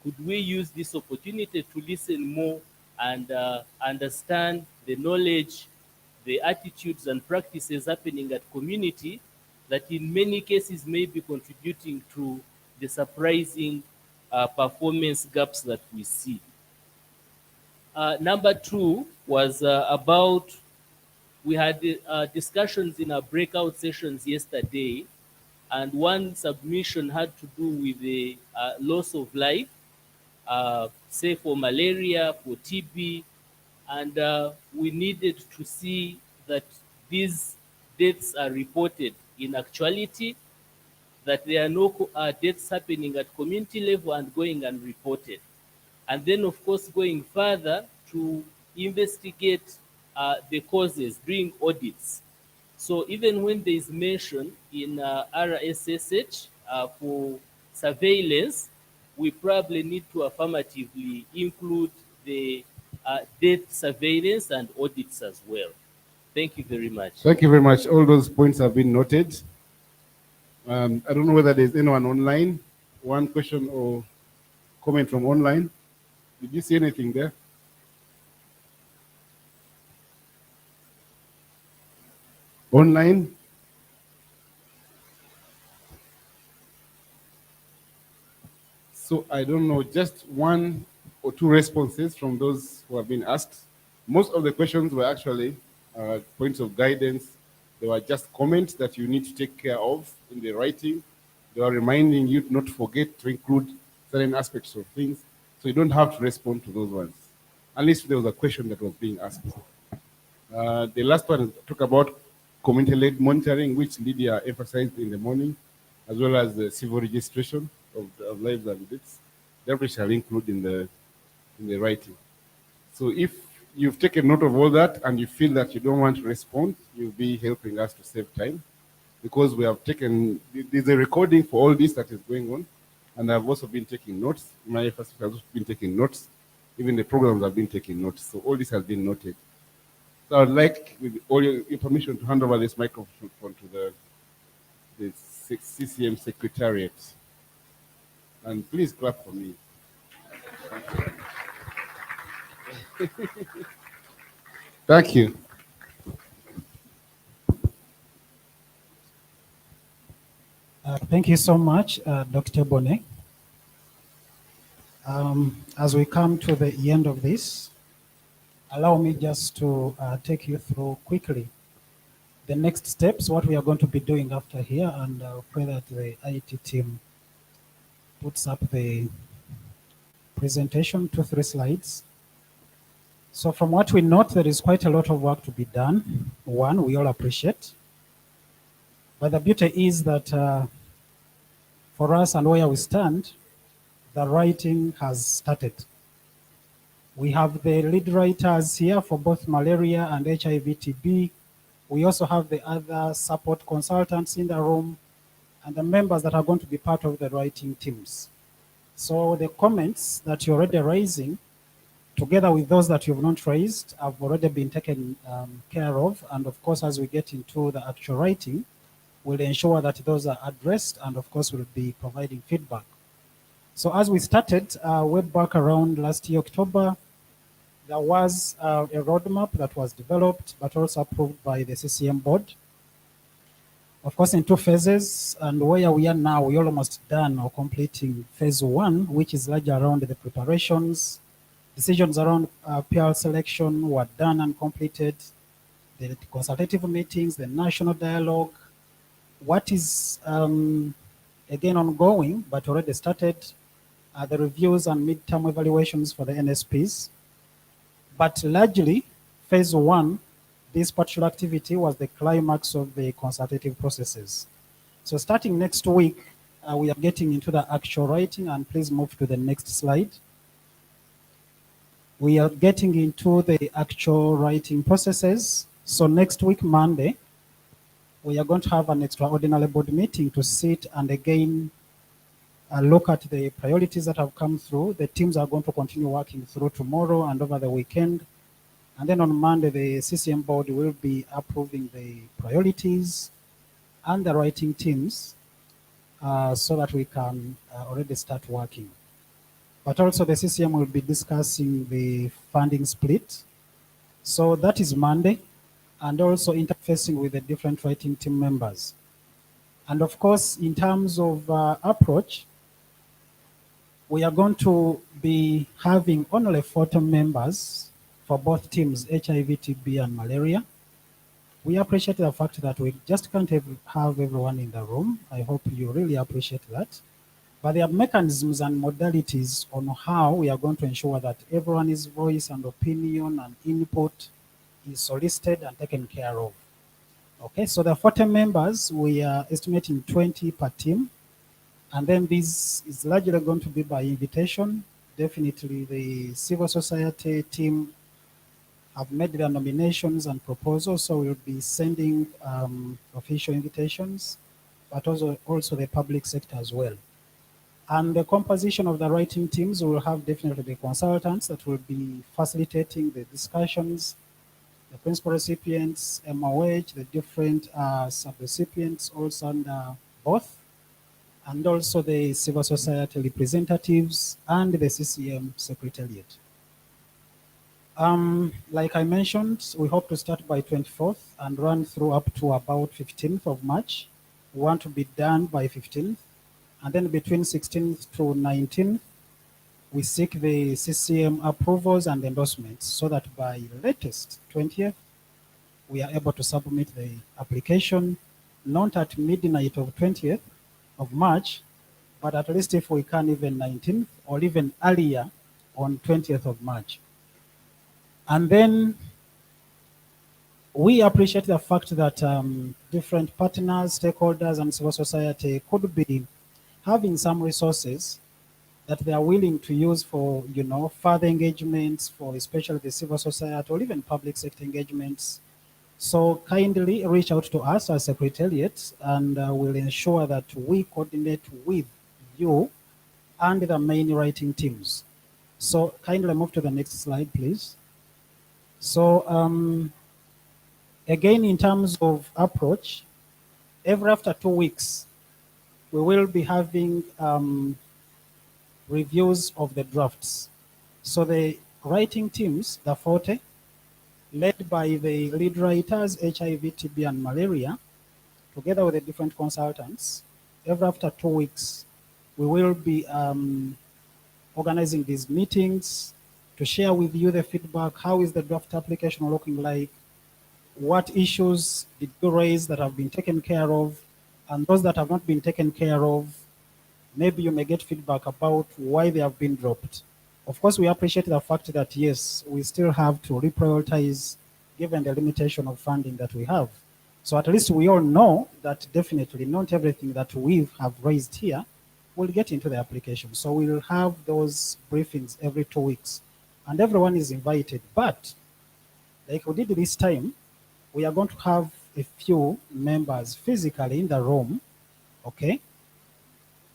could we use this opportunity to listen more and understand the knowledge, the attitudes and practices happening at community that in many cases may be contributing to the surprising performance gaps that we see. Number two was about, we had discussions in our breakout sessions yesterday, and one submission had to do with the loss of life, say for malaria, for TB, and we needed to see that these deaths are reported in actuality, that there are no deaths happening at community level and going unreported. And then, of course, going further to investigate the causes, doing audits. So even when there is mention in RSSH for surveillance, we probably need to affirmatively include the death surveillance and audits as well. Thank you very much. Thank you very much. All those points have been noted. I don't know whether there's anyone online. One question or comment from online. Did you see anything there? Online? So I don't know, just one or two responses from those who have been asked. Most of the questions were actually points of guidance. They were just comments that you need to take care of in the writing. They were reminding you not to forget to include certain aspects of things. So you don't have to respond to those ones, unless there was a question that was being asked. The last one talked about community-led monitoring, which Lydia emphasized in the morning, as well as the civil registration of lives and deaths. That we shall include in the writing. So if you've taken note of all that and you feel that you don't want to respond, you'll be helping us to save time, because we have taken, there's a recording for all this that is going on, and I've also been taking notes. My efforts have also been taking notes. Even the programs have been taking notes. So all this has been noted. So I'd like, with all your information, to hand over this microphone to the CCM Secretariat. And please clap for me. Thank you. Thank you so much, Dr. Bonnet. As we come to the end of this, allow me just to take you through quickly the next steps, what we are going to be doing after here, and I'll pray that the IT team puts up the presentation, 2-3 slides. So from what we note, there is quite a lot of work to be done. One, we all appreciate. But the beauty is that for us and where we stand, the writing has started. We have the lead writers here for both malaria and HIV/TB. We also have the other support consultants in the room and the members that are going to be part of the writing teams. So the comments that you're already raising, together with those that you've not raised, have already been taken care of. And of course, as we get into the actual writing, we'll ensure that those are addressed, and of course, we'll be providing feedback. So as we started way back around last year, October, there was a roadmap that was developed, but also approved by the CCM board. Of course, in 2 phases, and where we are now, we're almost done or completing phase 1, which is largely around the preparations. Decisions around peer selection were done and completed. The consultative meetings, the national dialogue. What is again ongoing, but already started, are the reviews and midterm evaluations for the NSPs. But largely, phase 1, this particular activity was the climax of the consultative processes. So starting next week, we are getting into the actual writing, and please move to the next slide. We are getting into the actual writing processes. So next week, Monday, we are going to have an extraordinary board meeting to sit and again look at the priorities that have come through. The teams are going to continue working through tomorrow and over the weekend. And then on Monday, the CCM board will be approving the priorities and the writing teams so that we can already start working. But also the CCM will be discussing the funding split. So that is Monday, and also interfacing with the different writing team members. And of course, in terms of approach, we are going to be having only 40 members for both teams, HIV, TB, and malaria. We appreciate the fact that we just can't have everyone in the room. I hope you really appreciate that. But there are mechanisms and modalities on how we are going to ensure that everyone's voice and opinion and input is solicited and taken care of. Okay, so the 40 members, we are estimating 20 per team. And then this is largely going to be by invitation. Definitely the civil society team have made their nominations and proposals, so we'll be sending official invitations, but also the public sector as well. And the composition of the writing teams will have definitely the consultants that will be facilitating the discussions, the principal recipients, MOH, the different sub-recipients also under both, and also the civil society representatives and the CCM secretariat. Like I mentioned, we hope to start by 24th and run through up to about 15th of March. We want to be done by 15th. And then between 16th to 19th, we seek the CCM approvals and endorsements so that by latest 20th, we are able to submit the application, not at midnight of 20th of March, but at least if we can even 19th or even earlier on 20th of March. And then we appreciate the fact that different partners, stakeholders, and civil society could be having some resources that they are willing to use for, further engagements for especially the civil society or even public sector engagements. So kindly reach out to us as Secretariat, and we'll ensure that we coordinate with you and the main writing teams. So kindly move to the next slide, please. So again, in terms of approach, every after 2 weeks, we will be having reviews of the drafts. So the writing teams, the 40, led by the lead writers, HIV, TB, and malaria, together with the different consultants, every after 2 weeks, we will be organizing these meetings to share with you the feedback. How is the draft application looking like? What issues did you raise that have been taken care of? And those that have not been taken care of, maybe you may get feedback about why they have been dropped. Of course, we appreciate the fact that, yes, we still have to reprioritize given the limitation of funding that we have. So at least we all know that definitely not everything that we have raised here will get into the application. So we'll have those briefings every 2 weeks, and everyone is invited. But like we did this time, we are going to have a few members physically in the room, okay,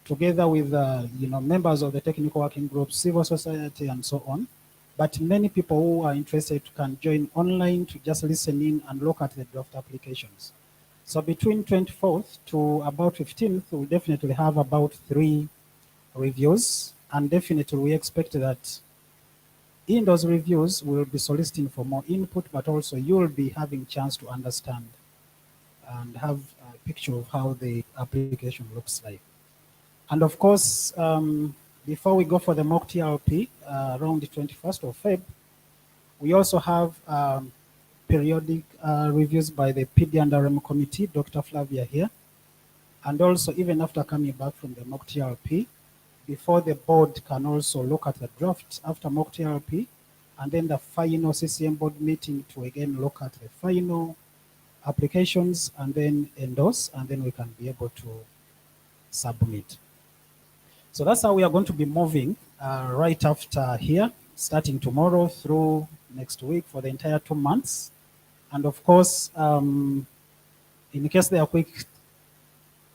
together with members of the technical working group, civil society, and so on. But many people who are interested can join online to just listen in and look at the draft applications. So between 24th to about 15th, we'll definitely have about 3 reviews, and definitely we expect that in those reviews, we'll be soliciting for more input, but also you'll be having chance to understand and have a picture of how the application looks like. And of course, before we go for the mock TLP around the 21st of Feb, we also have periodic reviews by the PD and RM committee, Dr. Flavia here. And also, even after coming back from the mock TLP, before the board can also look at the draft after mock TLP, and then the final CCM board meeting to again look at the final applications and then endorse, and then we can be able to submit. So that's how we are going to be moving right after here, starting tomorrow through next week for the entire 2 months. And of course, in case there are quick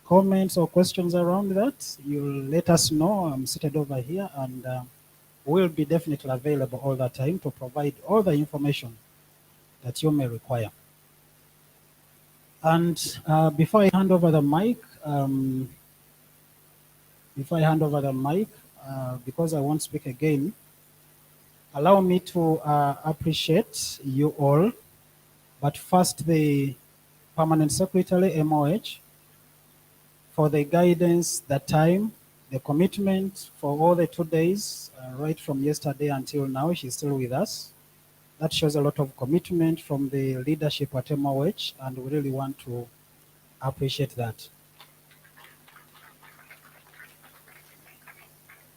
comments or questions around that, you'll let us know. I'm seated over here, and we'll be definitely available all the time to provide all the information that you may require. And before I hand over the mic, because I won't speak again, allow me to appreciate you all, but first the Permanent Secretary, MOH, for the guidance, the time, the commitment for all the 2 days, right from yesterday until now. She's still with us. That shows a lot of commitment from the leadership at MOH, and we really want to appreciate that.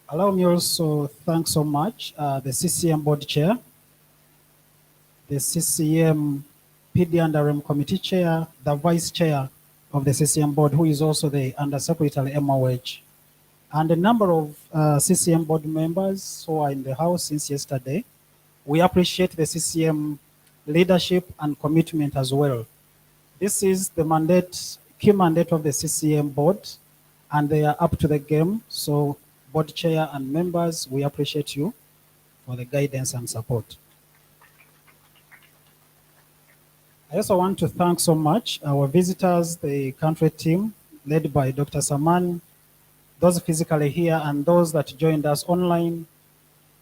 Allow me also thank so much the CCM board chair, the CCM PD and RM committee chair, the vice chair of the CCM board, who is also the undersecretary MOH, and a number of CCM board members who are in the house since yesterday. We appreciate the CCM leadership and commitment as well. This is the mandate, key mandate of the CCM board, and they are up to the game. So board chair and members, we appreciate you for the guidance and support. I also want to thank so much our visitors, the country team led by Dr. Saman, those physically here and those that joined us online.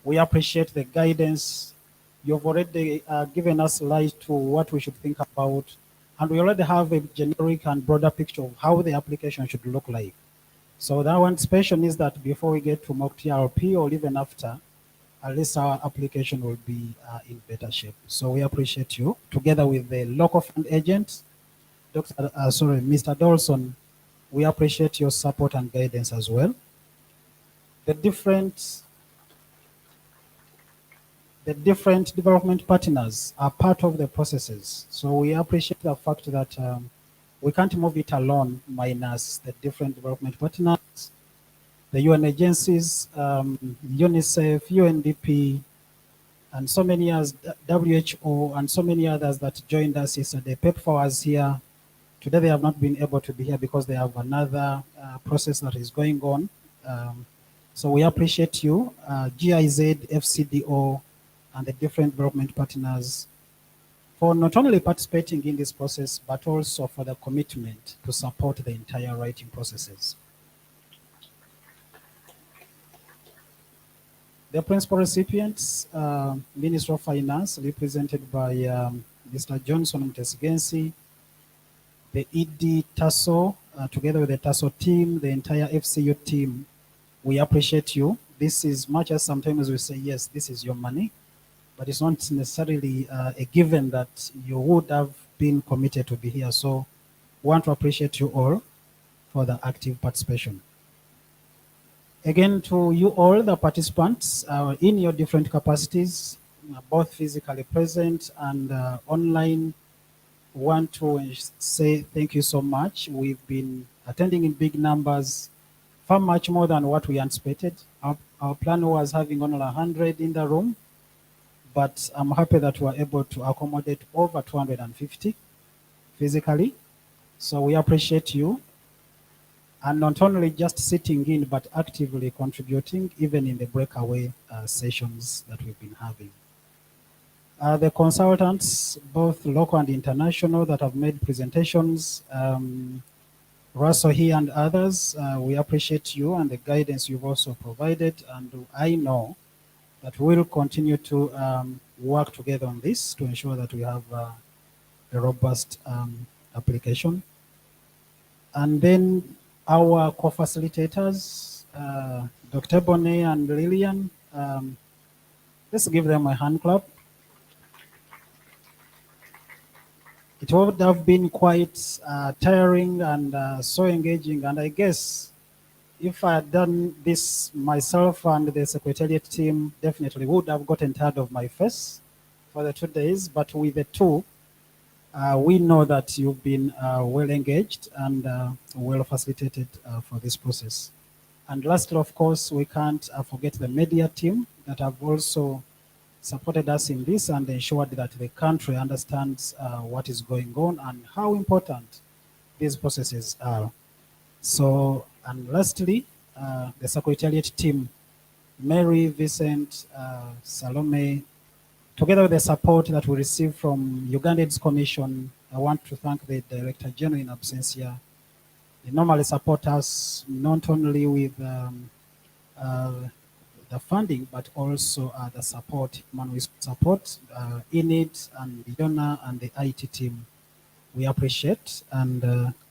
We appreciate the guidance. You've already given us light to what we should think about, and we already have a generic and broader picture of how the application should look like. So that one special is that before we get to mock TRP or even after, at least our application will be in better shape. So we appreciate you, together with the local fund agent, Mr. Dawson. We appreciate your support and guidance as well. The different development partners are part of the processes. So we appreciate the fact that we can't move it alone minus the different development partners, the UN agencies, UNICEF, UNDP, and so many others, WHO, and so many others that joined us yesterday. PEPFAR was here. Today they have not been able to be here because they have another process that is going on. So we appreciate you, GIZ, FCDO, and the different development partners for not only participating in this process, but also for the commitment to support the entire writing processes. The principal recipients, Minister of Finance, represented by Mr. Johnson Mtesigensi, the ED TASO, together with the TASO team, the entire FCU team, we appreciate you. This is much as sometimes we say, yes, this is your money, but it's not necessarily a given that you would have been committed to be here. So we want to appreciate you all for the active participation. Again, to you all, the participants, in your different capacities, both physically present and online, want to say thank you so much. We've been attending in big numbers, far much more than what we anticipated. Our plan was having only 100 in the room, but I'm happy that we're able to accommodate over 250 physically. So we appreciate you. And not only just sitting in, but actively contributing, even in the breakaway sessions that we've been having. The consultants, both local and international, that have made presentations, Russell here and others, we appreciate you and the guidance you've also provided. And I know that we'll continue to work together on this to ensure that we have a robust application. And then our co-facilitators, Dr. Bonnet and Lillian, let's give them a hand clap. It would have been quite tiring and so engaging, and I guess if I had done this myself and the secretariat team, definitely would have gotten tired of my face for the 2 days, but with the two, we know that you've been well engaged and well facilitated for this process. And lastly, of course, we can't forget the media team that have also supported us in this and ensured that the country understands what is going on and how important these processes are. So, and lastly, the secretariat team, Mary, Vincent, Salome, together with the support that we received from Uganda AIDS Commission, I want to thank the Director General in absentia. They normally support us not only with the funding, but also the support, man, we support INIT and Yona and the IT team. We appreciate, and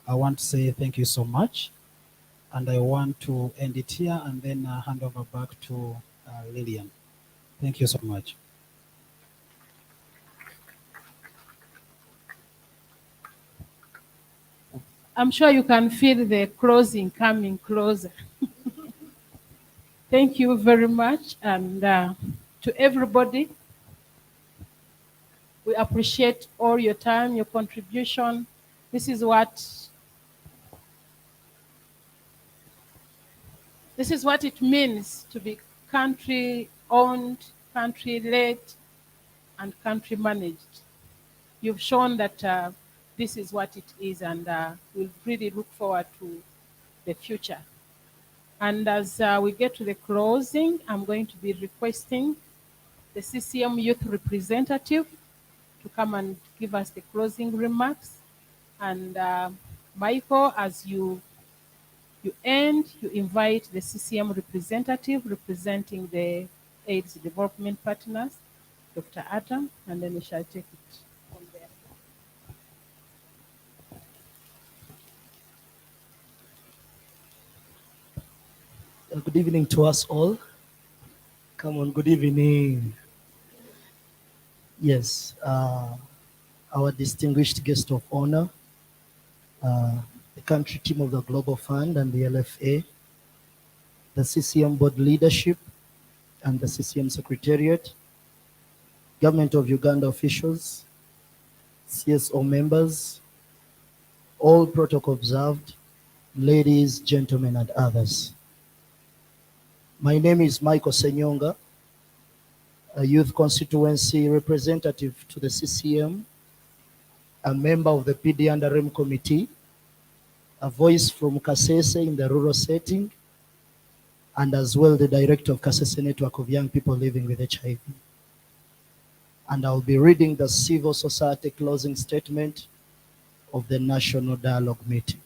I want to say thank you so much. And I want to end it here and then hand over back to Lillian. Thank you so much. I'm sure you can feel the closing coming closer. Thank you very much, and to everybody, we appreciate all your time, your contribution. This is what it means to be country-owned, country-led, and country-managed. You've shown that this is what it is, and we'll really look forward to the future. And as we get to the closing, I'm going to be requesting the CCM youth representative to come and give us the closing remarks. And Michael, as you end, you invite the CCM representative representing the AIDS development partners, Dr. Adam, and then we shall take it from there. Good evening to us all. Come on, good evening. Yes, our distinguished guest of honor, the country team of the Global Fund and the LFA, the CCM board leadership and the CCM secretariat, Government of Uganda officials, CSO members, all protocol observed, ladies, gentlemen, and others. My name is Michael Senyonga, a youth constituency representative to the CCM, a member of the PD and RM committee, a voice from Kasese in the rural setting, and as well the director of Kasese Network of Young People Living with HIV. And I'll be reading the civil society closing statement of the National Dialogue meeting.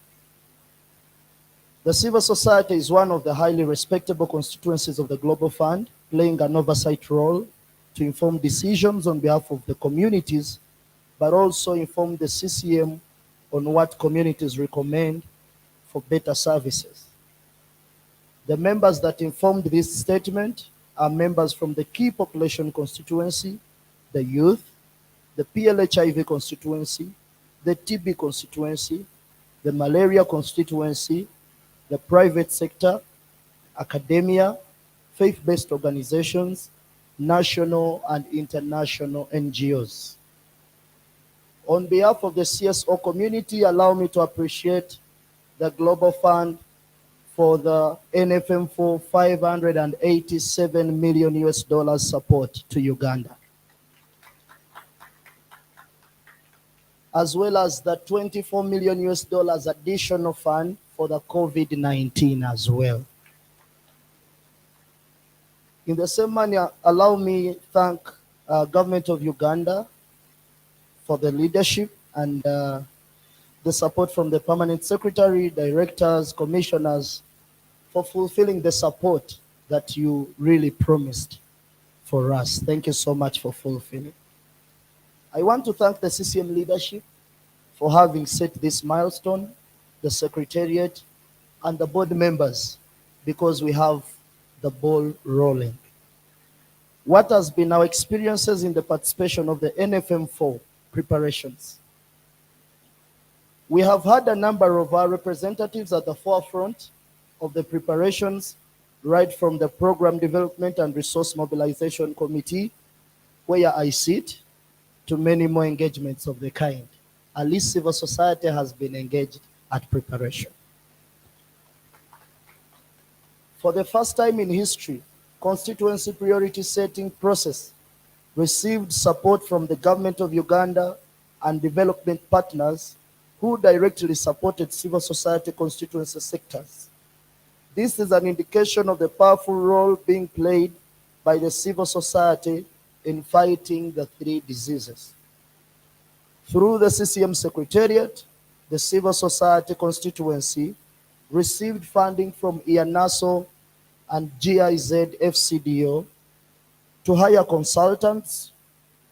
The civil society is one of the highly respectable constituencies of the Global Fund, playing an oversight role to inform decisions on behalf of the communities, but also inform the CCM on what communities recommend for better services. The members that informed this statement are members from the key population constituency, the youth, the PLHIV constituency, the TB constituency, the malaria constituency, the private sector, academia, faith-based organizations, national and international NGOs. On behalf of the CSO community, allow me to appreciate the Global Fund for the NFM4 $587 million support to Uganda, as well as the $24 million additional fund for the COVID-19 as well. In the same manner, allow me thank Government of Uganda for the leadership and the support from the Permanent Secretary, directors, commissioners, for fulfilling the support that you really promised. for us. Thank you so much for fulfilling. I want to thank the CCM leadership for having set this milestone, the Secretariat, and the board members, because we have the ball rolling. What has been our experiences in the participation of the NFM4 preparations? We have had a number of our representatives at the forefront of the preparations, right from the Program Development and Resource Mobilization Committee, where I sit, to many more engagements of the kind. At least civil society has been engaged at preparation. For the first time in history, constituency priority setting process received support from the government of Uganda and development partners who directly supported civil society constituency sectors. This is an indication of the powerful role being played by the civil society in fighting the three diseases. Through the CCM Secretariat, the civil society constituency received funding from IANASO and GIZ FCDO to hire consultants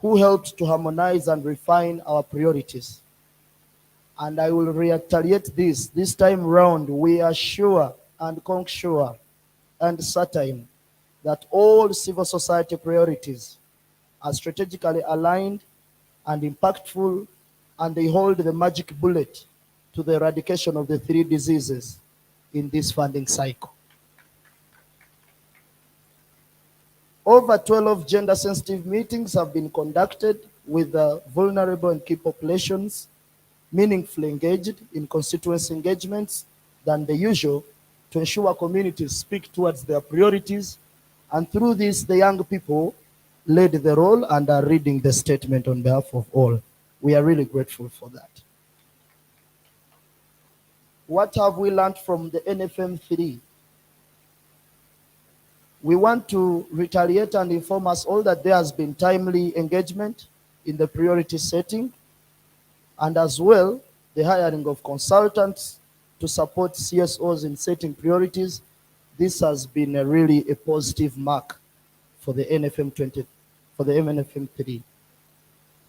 who helped to harmonize and refine our priorities. And I will reiterate this time round, we are sure and sure and certain that all civil society priorities are strategically aligned and impactful, and they hold the magic bullet to the eradication of the three diseases in this funding cycle. Over 12 gender-sensitive meetings have been conducted with vulnerable and key populations, meaningfully engaged in constituency engagements than the usual, to ensure communities speak towards their priorities, and through this, the young people led the role and are reading the statement on behalf of all. We are really grateful for that. What have we learned from the NFM3? We want to retaliate and inform us all that there has been timely engagement in the priority setting, and as well, the hiring of consultants to support CSOs in setting priorities. This has been really a positive mark for the NFM3.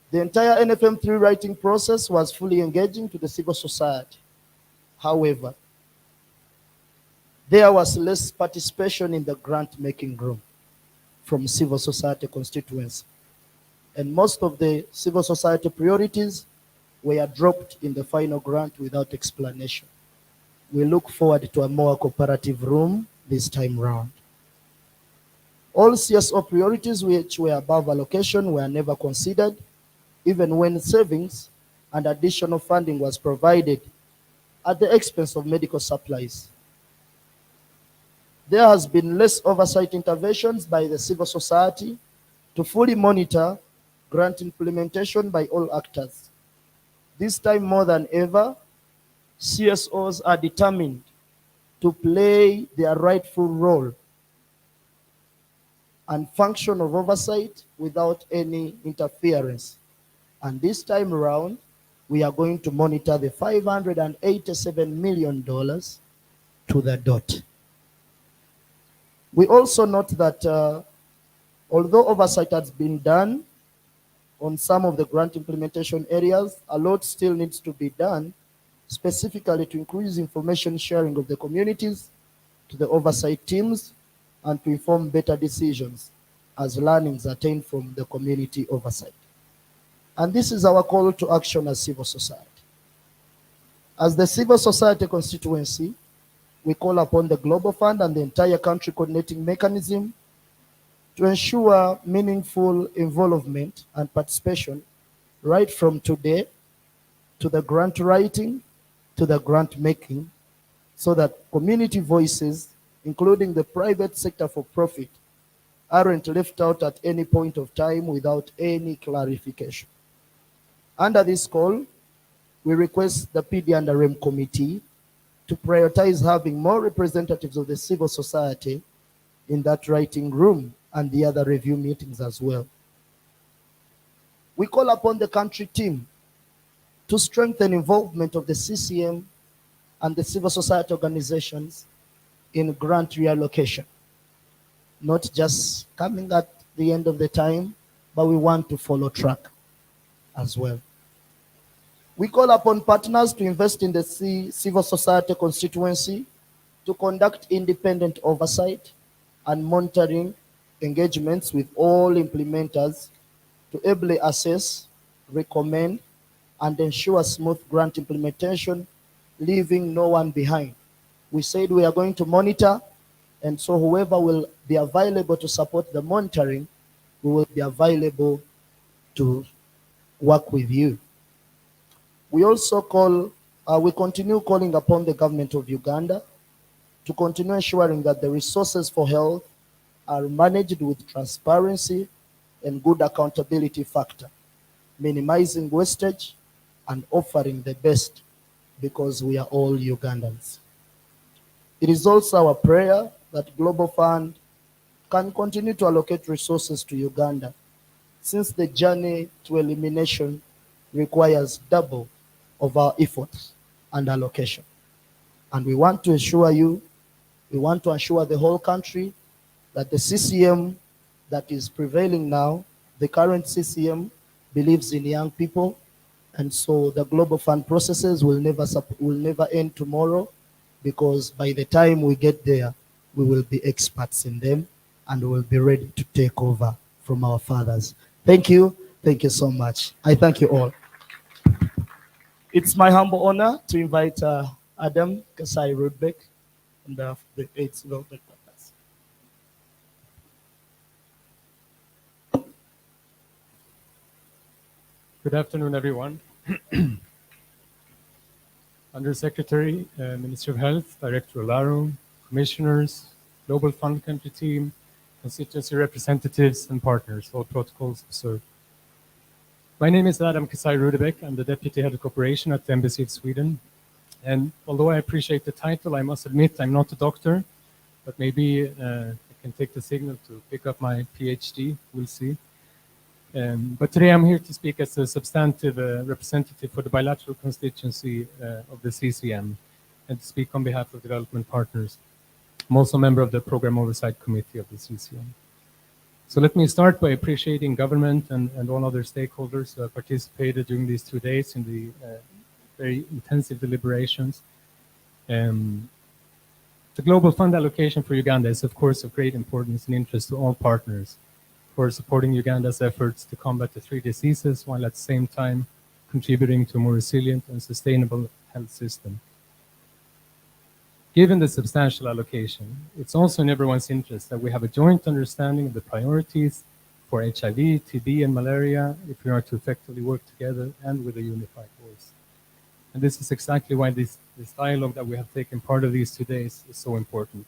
The entire NFM3 writing process was fully engaging to the civil society. However, there was less participation in the grant-making room from civil society constituency. And most of the civil society priorities were dropped in the final grant without explanation. We look forward to a more cooperative room this time round. All CSO priorities which were above allocation were never considered, even when savings and additional funding was provided at the expense of medical supplies. There has been less oversight interventions by the civil society to fully monitor grant implementation by all actors. This time more than ever, CSOs are determined to play their rightful role and function of oversight without any interference. And this time around, we are going to monitor the $587 million to the dot. We also note that although oversight has been done on some of the grant implementation areas, a lot still needs to be done, specifically to increase information sharing of the communities to the oversight teams and to inform better decisions as learnings attained from the community oversight. And this is our call to action as civil society. As the civil society constituency, we call upon the Global Fund and the entire country coordinating mechanism to ensure meaningful involvement and participation right from today to the grant writing to the grant making, so that community voices, including the private sector for profit, aren't left out at any point of time without any clarification. Under this call, we request the PD and RM committee to prioritize having more representatives of the civil society in that writing room and the other review meetings as well. We call upon the country team to strengthen involvement of the CCM and the civil society organizations in grant reallocation, not just coming at the end of the time, but we want to follow track as well. We call upon partners to invest in the civil society constituency to conduct independent oversight and monitoring engagements with all implementers to ably assess, recommend, and ensure smooth grant implementation, leaving no one behind. We said we are going to monitor, and so whoever will be available to support the monitoring, we will be available to work with you. We also we continue calling upon the government of Uganda to continue ensuring that the resources for health are managed with transparency and good accountability factor, minimizing wastage and offering the best, because we are all Ugandans. It is also our prayer that Global Fund can continue to allocate resources to Uganda, since the journey to elimination requires double of our efforts and allocation. And we want to assure you, we want to assure the whole country that the CCM that is prevailing now, the current CCM, believes in young people, and so the Global Fund processes will never end tomorrow, because by the time we get there, we will be experts in them and we will be ready to take over from our fathers. Thank you. Thank you so much. I thank you all. It's my humble honor to invite Adam Kasai Rudbeck on behalf of the AIDS Development Partners. Good afternoon, everyone. Undersecretary, Minister of Health, Director Olaru, Commissioners, Global Fund Country Team, constituency representatives, and partners, all protocols observed. My name is Adam Kasai Rudbeck. I'm the Deputy Head of Cooperation at the Embassy of Sweden. And although I appreciate the title, I must admit I'm not a doctor, but maybe I can take the signal to pick up my PhD. We'll see. But today I'm here to speak as a substantive representative for the bilateral constituency of the CCM and to speak on behalf of development partners. I'm also a member of the Program Oversight Committee of the CCM. So let me start by appreciating government and all other stakeholders who have participated during these 2 days in the very intensive deliberations. The Global Fund allocation for Uganda is, of course, of great importance and interest to all partners for supporting Uganda's efforts to combat the 3 diseases, while at the same time contributing to a more resilient and sustainable health system. Given the substantial allocation, it's also in everyone's interest that we have a joint understanding of the priorities for HIV, TB, and malaria if we are to effectively work together and with a unified voice. And this is exactly why this dialogue that we have taken part of these 2 days is so important.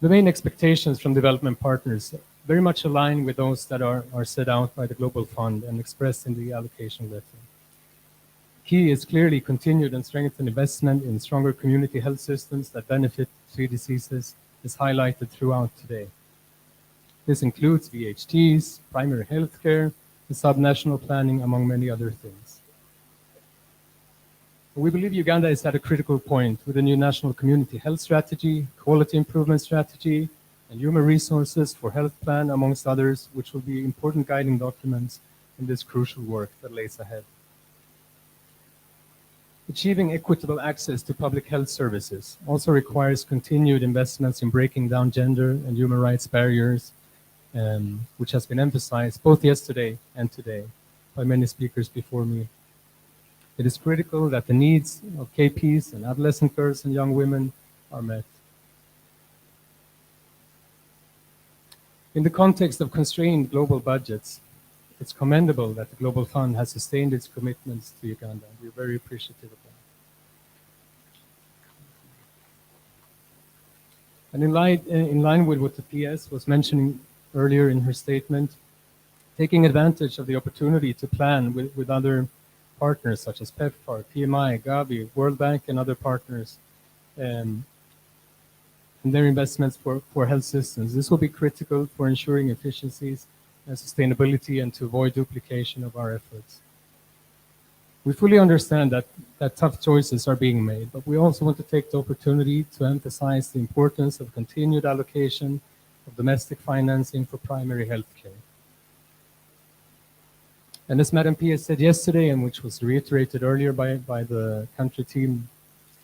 The main expectations from development partners very much align with those that are set out by the Global Fund and expressed in the allocation letter. Key is clearly continued and strengthened investment in stronger community health systems that benefit 3 diseases, is highlighted throughout today. This includes VHTs, primary health care, and subnational planning, among many other things. We believe Uganda is at a critical point with a new national community health strategy, quality improvement strategy, and human resources for health plan, amongst others, which will be important guiding documents in this crucial work that lays ahead. Achieving equitable access to public health services also requires continued investments in breaking down gender and human rights barriers, which has been emphasized both yesterday and today by many speakers before me. It is critical that the needs of KPs and adolescent girls and young women are met. In the context of constrained global budgets, it's commendable that the Global Fund has sustained its commitments to Uganda. We're very appreciative of that. And in line with what the PS was mentioning earlier in her statement, taking advantage of the opportunity to plan with other partners such as PEPFAR, PMI, Gavi, World Bank, and other partners in their investments for health systems. This will be critical for ensuring efficiencies and sustainability and to avoid duplication of our efforts. We fully understand that tough choices are being made, but we also want to take the opportunity to emphasize the importance of continued allocation of domestic financing for primary health care. And as Madam P has said yesterday, and which was reiterated earlier by the country team,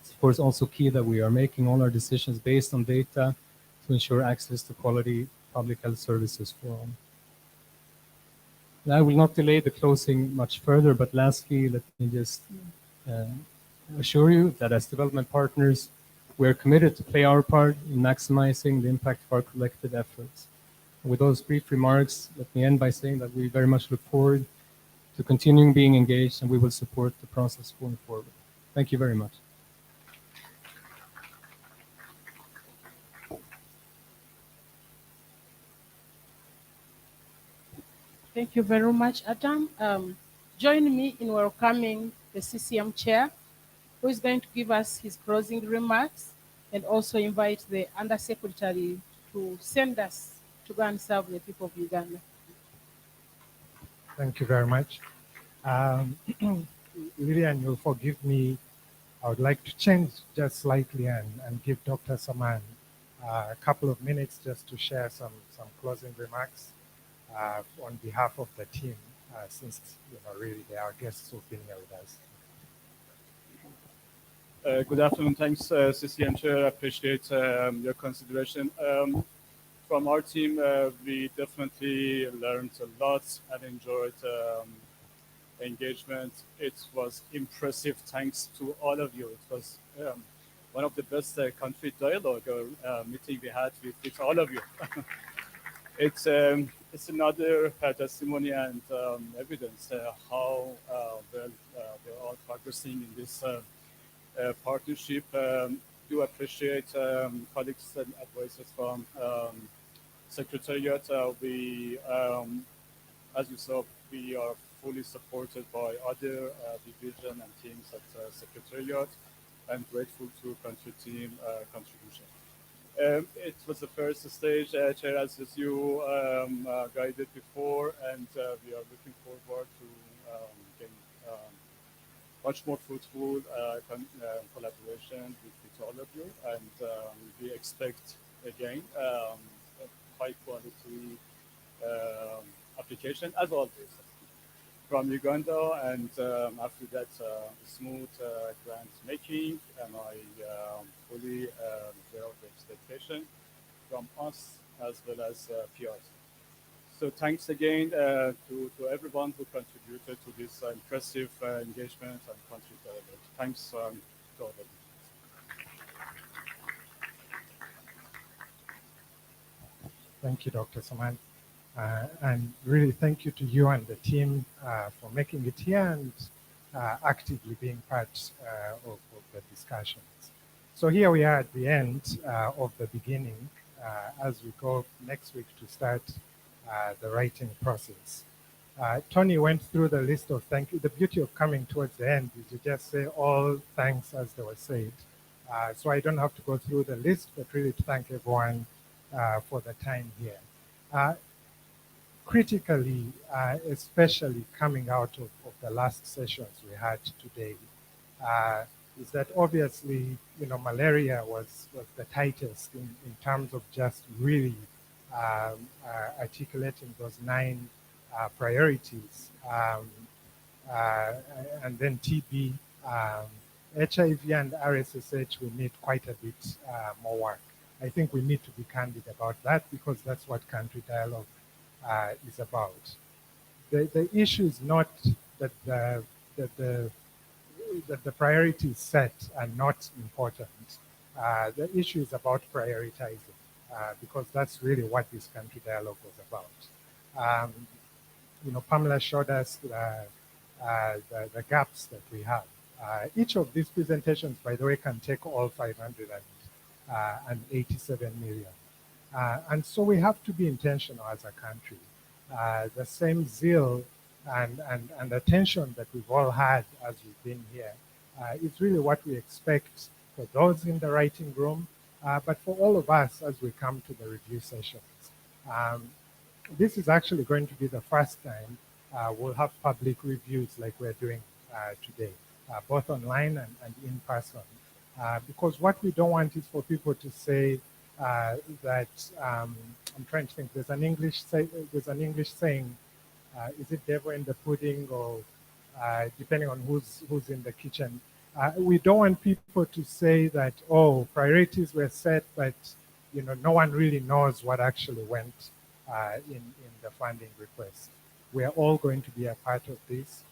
it's of course also key that we are making all our decisions based on data to ensure access to quality public health services for all. And I will not delay the closing much further, but lastly, let me just assure you that as development partners, we are committed to play our part in maximizing the impact of our collective efforts. And with those brief remarks, let me end by saying that we very much look forward to continuing being engaged, and we will support the process going forward. Thank you very much. Thank you very much, Adam. Join me in welcoming the CCM chair, who is going to give us his closing remarks, and also invite the undersecretary to send us to go and serve the people of Uganda. Thank you very much. Lillian, you'll forgive me. I would like to change just slightly and give Dr. Saman a couple of minutes just to share some closing remarks on behalf of the team, since really they are guests who've been here with us. Good afternoon. Thanks, CCM Chair. I appreciate your consideration. From our team, we definitely learned a lot and enjoyed engagement. It was impressive. Thanks to all of you. It was one of the best country dialogue meeting we had with all of you. It's another testimony and evidence how well we're all progressing in this partnership. Do appreciate colleagues and advisors from Secretariat. We, as you saw, we are fully supported by other division and teams at Secretariat, and grateful to country team contribution. It was the first stage, Chair, as you guided before, and we are looking forward to getting much more fruitful collaboration with all of you, and we expect again high quality application as always from Uganda, and after that smooth grant making, and I fully aware of the expectation from us as well as PRs. So thanks again to everyone who contributed to this impressive engagement and country dialogue. Thanks to all of you. Thank you, Dr. Saman. And really thank you to you and the team for making it here and actively being part of the discussions. So here we are at the end of the beginning as we go next week to start the writing process. Tony went through the list of thank you. The beauty of coming towards the end is you just say all thanks as they were said. So I don't have to go through the list, but really to thank everyone for the time here. Critically, especially coming out of the last sessions we had today, is that obviously, malaria was the tightest in terms of just really articulating those 9 priorities. And then TB, HIV and RSSH, we need quite a bit more work. I think we need to be candid about that because that's what country dialogue is about. The issue is not that the priorities set are not important. The issue is about prioritizing because that's really what this country dialogue was about. Pamela showed us the gaps that we have. Each of these presentations, by the way, can take all 587 million. And so we have to be intentional as a country. The same zeal and attention that we've all had as we've been here is really what we expect for those in the writing room, but for all of us as we come to the review sessions. This is actually going to be the first time we'll have public reviews like we're doing today, both online and in person. Because what we don't want is for people to say, that I'm trying to think. There's an English saying. Is it devil in the pudding, or depending on who's in the kitchen? We don't want people to say that, oh, priorities were set, but no one really knows what actually went in the funding request. We are all going to be a part of this,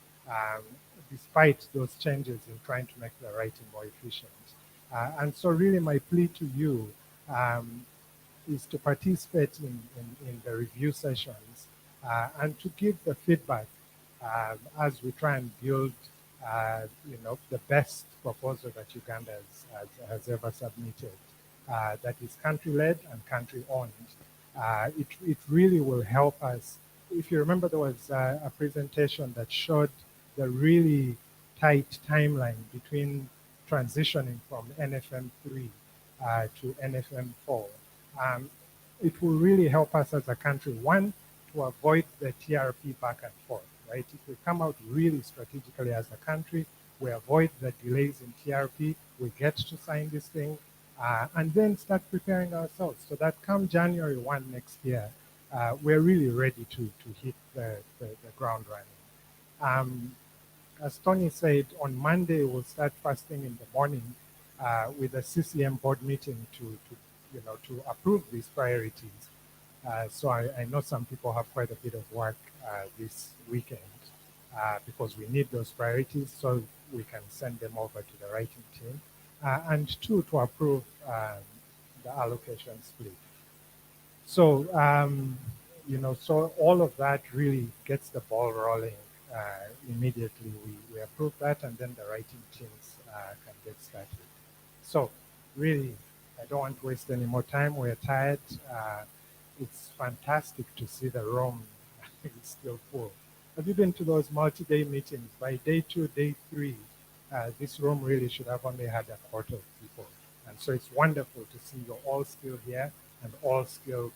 despite those changes in trying to make the writing more efficient. And so really my plea to you is to participate in the review sessions and to give the feedback as we try and build the best proposal that Uganda has ever submitted that is country-led and country-owned. It really will help us. If you remember, there was a presentation that showed the really tight timeline between transitioning from NFM3 to NFM4. It will really help us as a country, one, to avoid the TRP back and forth, right? If we come out really strategically as a country, we avoid the delays in TRP, we get to sign this thing, and then start preparing ourselves so that come January 1 next year, we're really ready to hit the ground running. As Tony said, on Monday, we'll start first thing in the morning with a CCM board meeting to approve these priorities. So I know some people have quite a bit of work this weekend because we need those priorities so we can send them over to the writing team. And two, to approve the allocation split. So, so all of that really gets the ball rolling immediately. We approve that, and then the writing teams can get started. So really, I don't want to waste any more time. We're tired. It's fantastic to see the room is still full. Have you been to those multi-day meetings? By day 2, day 3, this room really should have only had a quarter of people. And so it's wonderful to see you're all still here and all still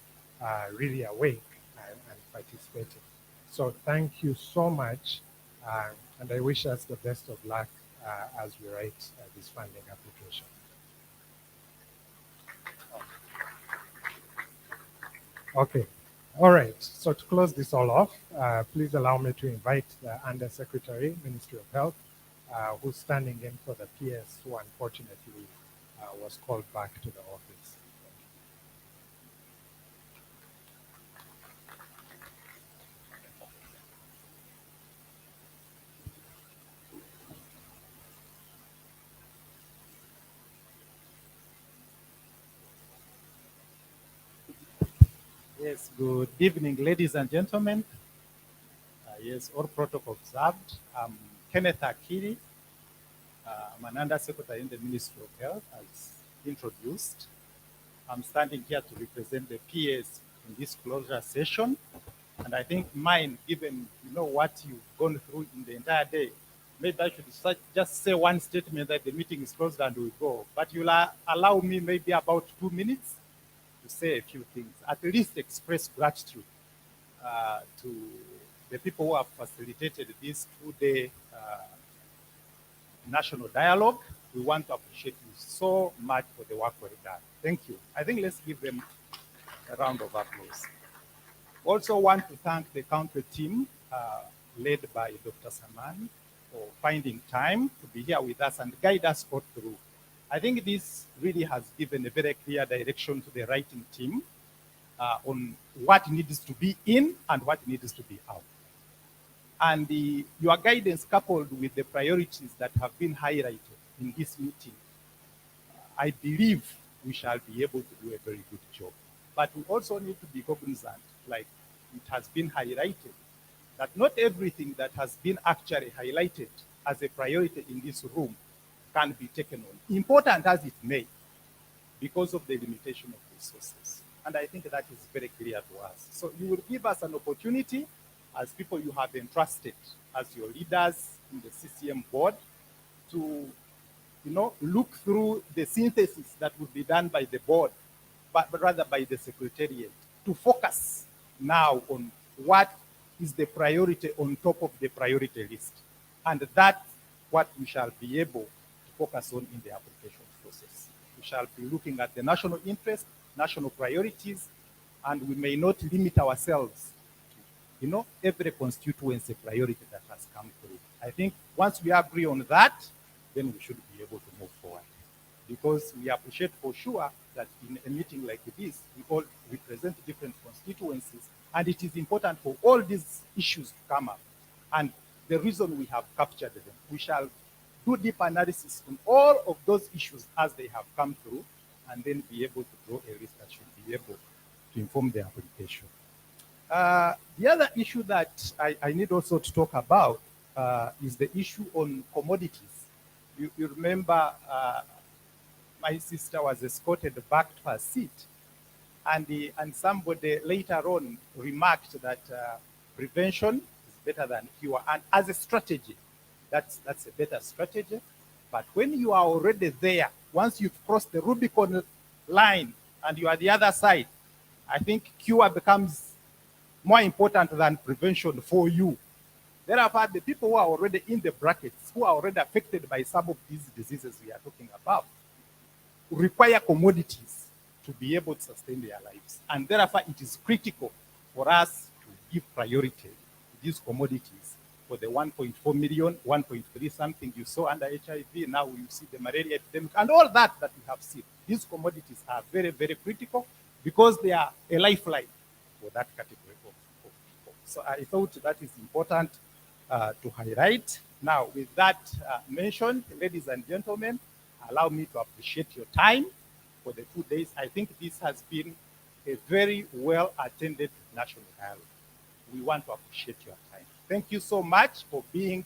really awake and participating. So thank you so much. And I wish us the best of luck as we write this funding application. Okay. All right. So to close this all off, please allow me to invite the Undersecretary, Ministry of Health, who's standing in for the PS who unfortunately was called back to the office. Yes, good evening, ladies and gentlemen. Yes, all protocol observed. I'm Kenneth Akiri. I'm an Undersecretary in the Ministry of Health, as introduced. I'm standing here to represent the PS in this closure session. And I think mine, given what you've gone through in the entire day, maybe I should just say one statement that the meeting is closed and we go. But you'll allow me maybe about 2 minutes to say a few things, at least express gratitude to the people who have facilitated this 2-day national dialogue. We want to appreciate you so much for the work we've done. Thank you. I think let's give them a round of applause. Also want to thank the country team led by Dr. Samani for finding time to be here with us and guide us all through. I think this really has given a very clear direction to the writing team on what needs to be in and what needs to be out. And your guidance coupled with the priorities that have been highlighted in this meeting, I believe we shall be able to do a very good job. But we also need to be cognizant, like it has been highlighted, that not everything that has been actually highlighted as a priority in this room can be taken on, important as it may, because of the limitation of resources. And I think that is very clear to us. So you will give us an opportunity as people you have entrusted as your leaders in the CCM board to look through the synthesis that would be done by the board, but rather by the secretariat, to focus now on what is the priority on top of the priority list. And that's what we shall be able to focus on in the application process. We shall be looking at the national interest national priorities, and we may not limit ourselves to, every constituency priority that has come through. I think once we agree on that, then we should be able to move forward. Because we appreciate for sure that in a meeting like this, we all represent different constituencies, and it is important for all these issues to come up. And the reason we have captured them, we shall do deep analysis on all of those issues as they have come through, and then be able to draw a list that should be able to inform the application. The other issue that I need also to talk about is the issue on commodities. You remember my sister was escorted back to her seat, and somebody later on remarked that prevention is better than cure, and as a strategy, that's a better strategy. But when you are already there, once you've crossed the Rubicon line and you are the other side, I think cure becomes more important than prevention for you. Therefore, the people who are already in the brackets, who are already affected by some of these diseases we are talking about, require commodities to be able to sustain their lives. And therefore, it is critical for us to give priority to these commodities for the 1.4 million, 1.3 something you saw under HIV. Now we see the malaria epidemic and all that we have seen. These commodities are very, very critical because they are a lifeline for that category of people. So I thought that is important to highlight. Now, with that mentioned, ladies and gentlemen, allow me to appreciate your time for the 2 days. I think this has been a very well-attended national dialogue. We want to appreciate your time. Thank you so much for being,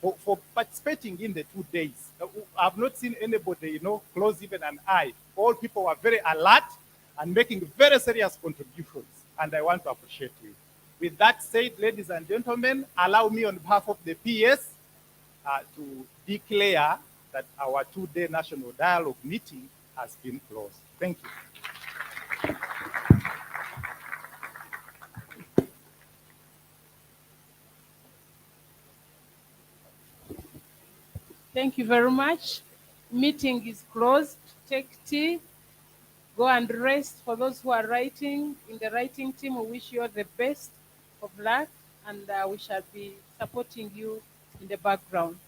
for participating in the 2 days. I've not seen anybody, close even an eye. All people were very alert and making very serious contributions, and I want to appreciate you. With that said, ladies and gentlemen, allow me on behalf of the PS to declare that our 2-day national dialogue meeting has been closed. Thank you. Thank you very much. Meeting is closed. Take tea. Go and rest. For those who are writing, in the writing team, we wish you all the best of luck, and we shall be supporting you in the background.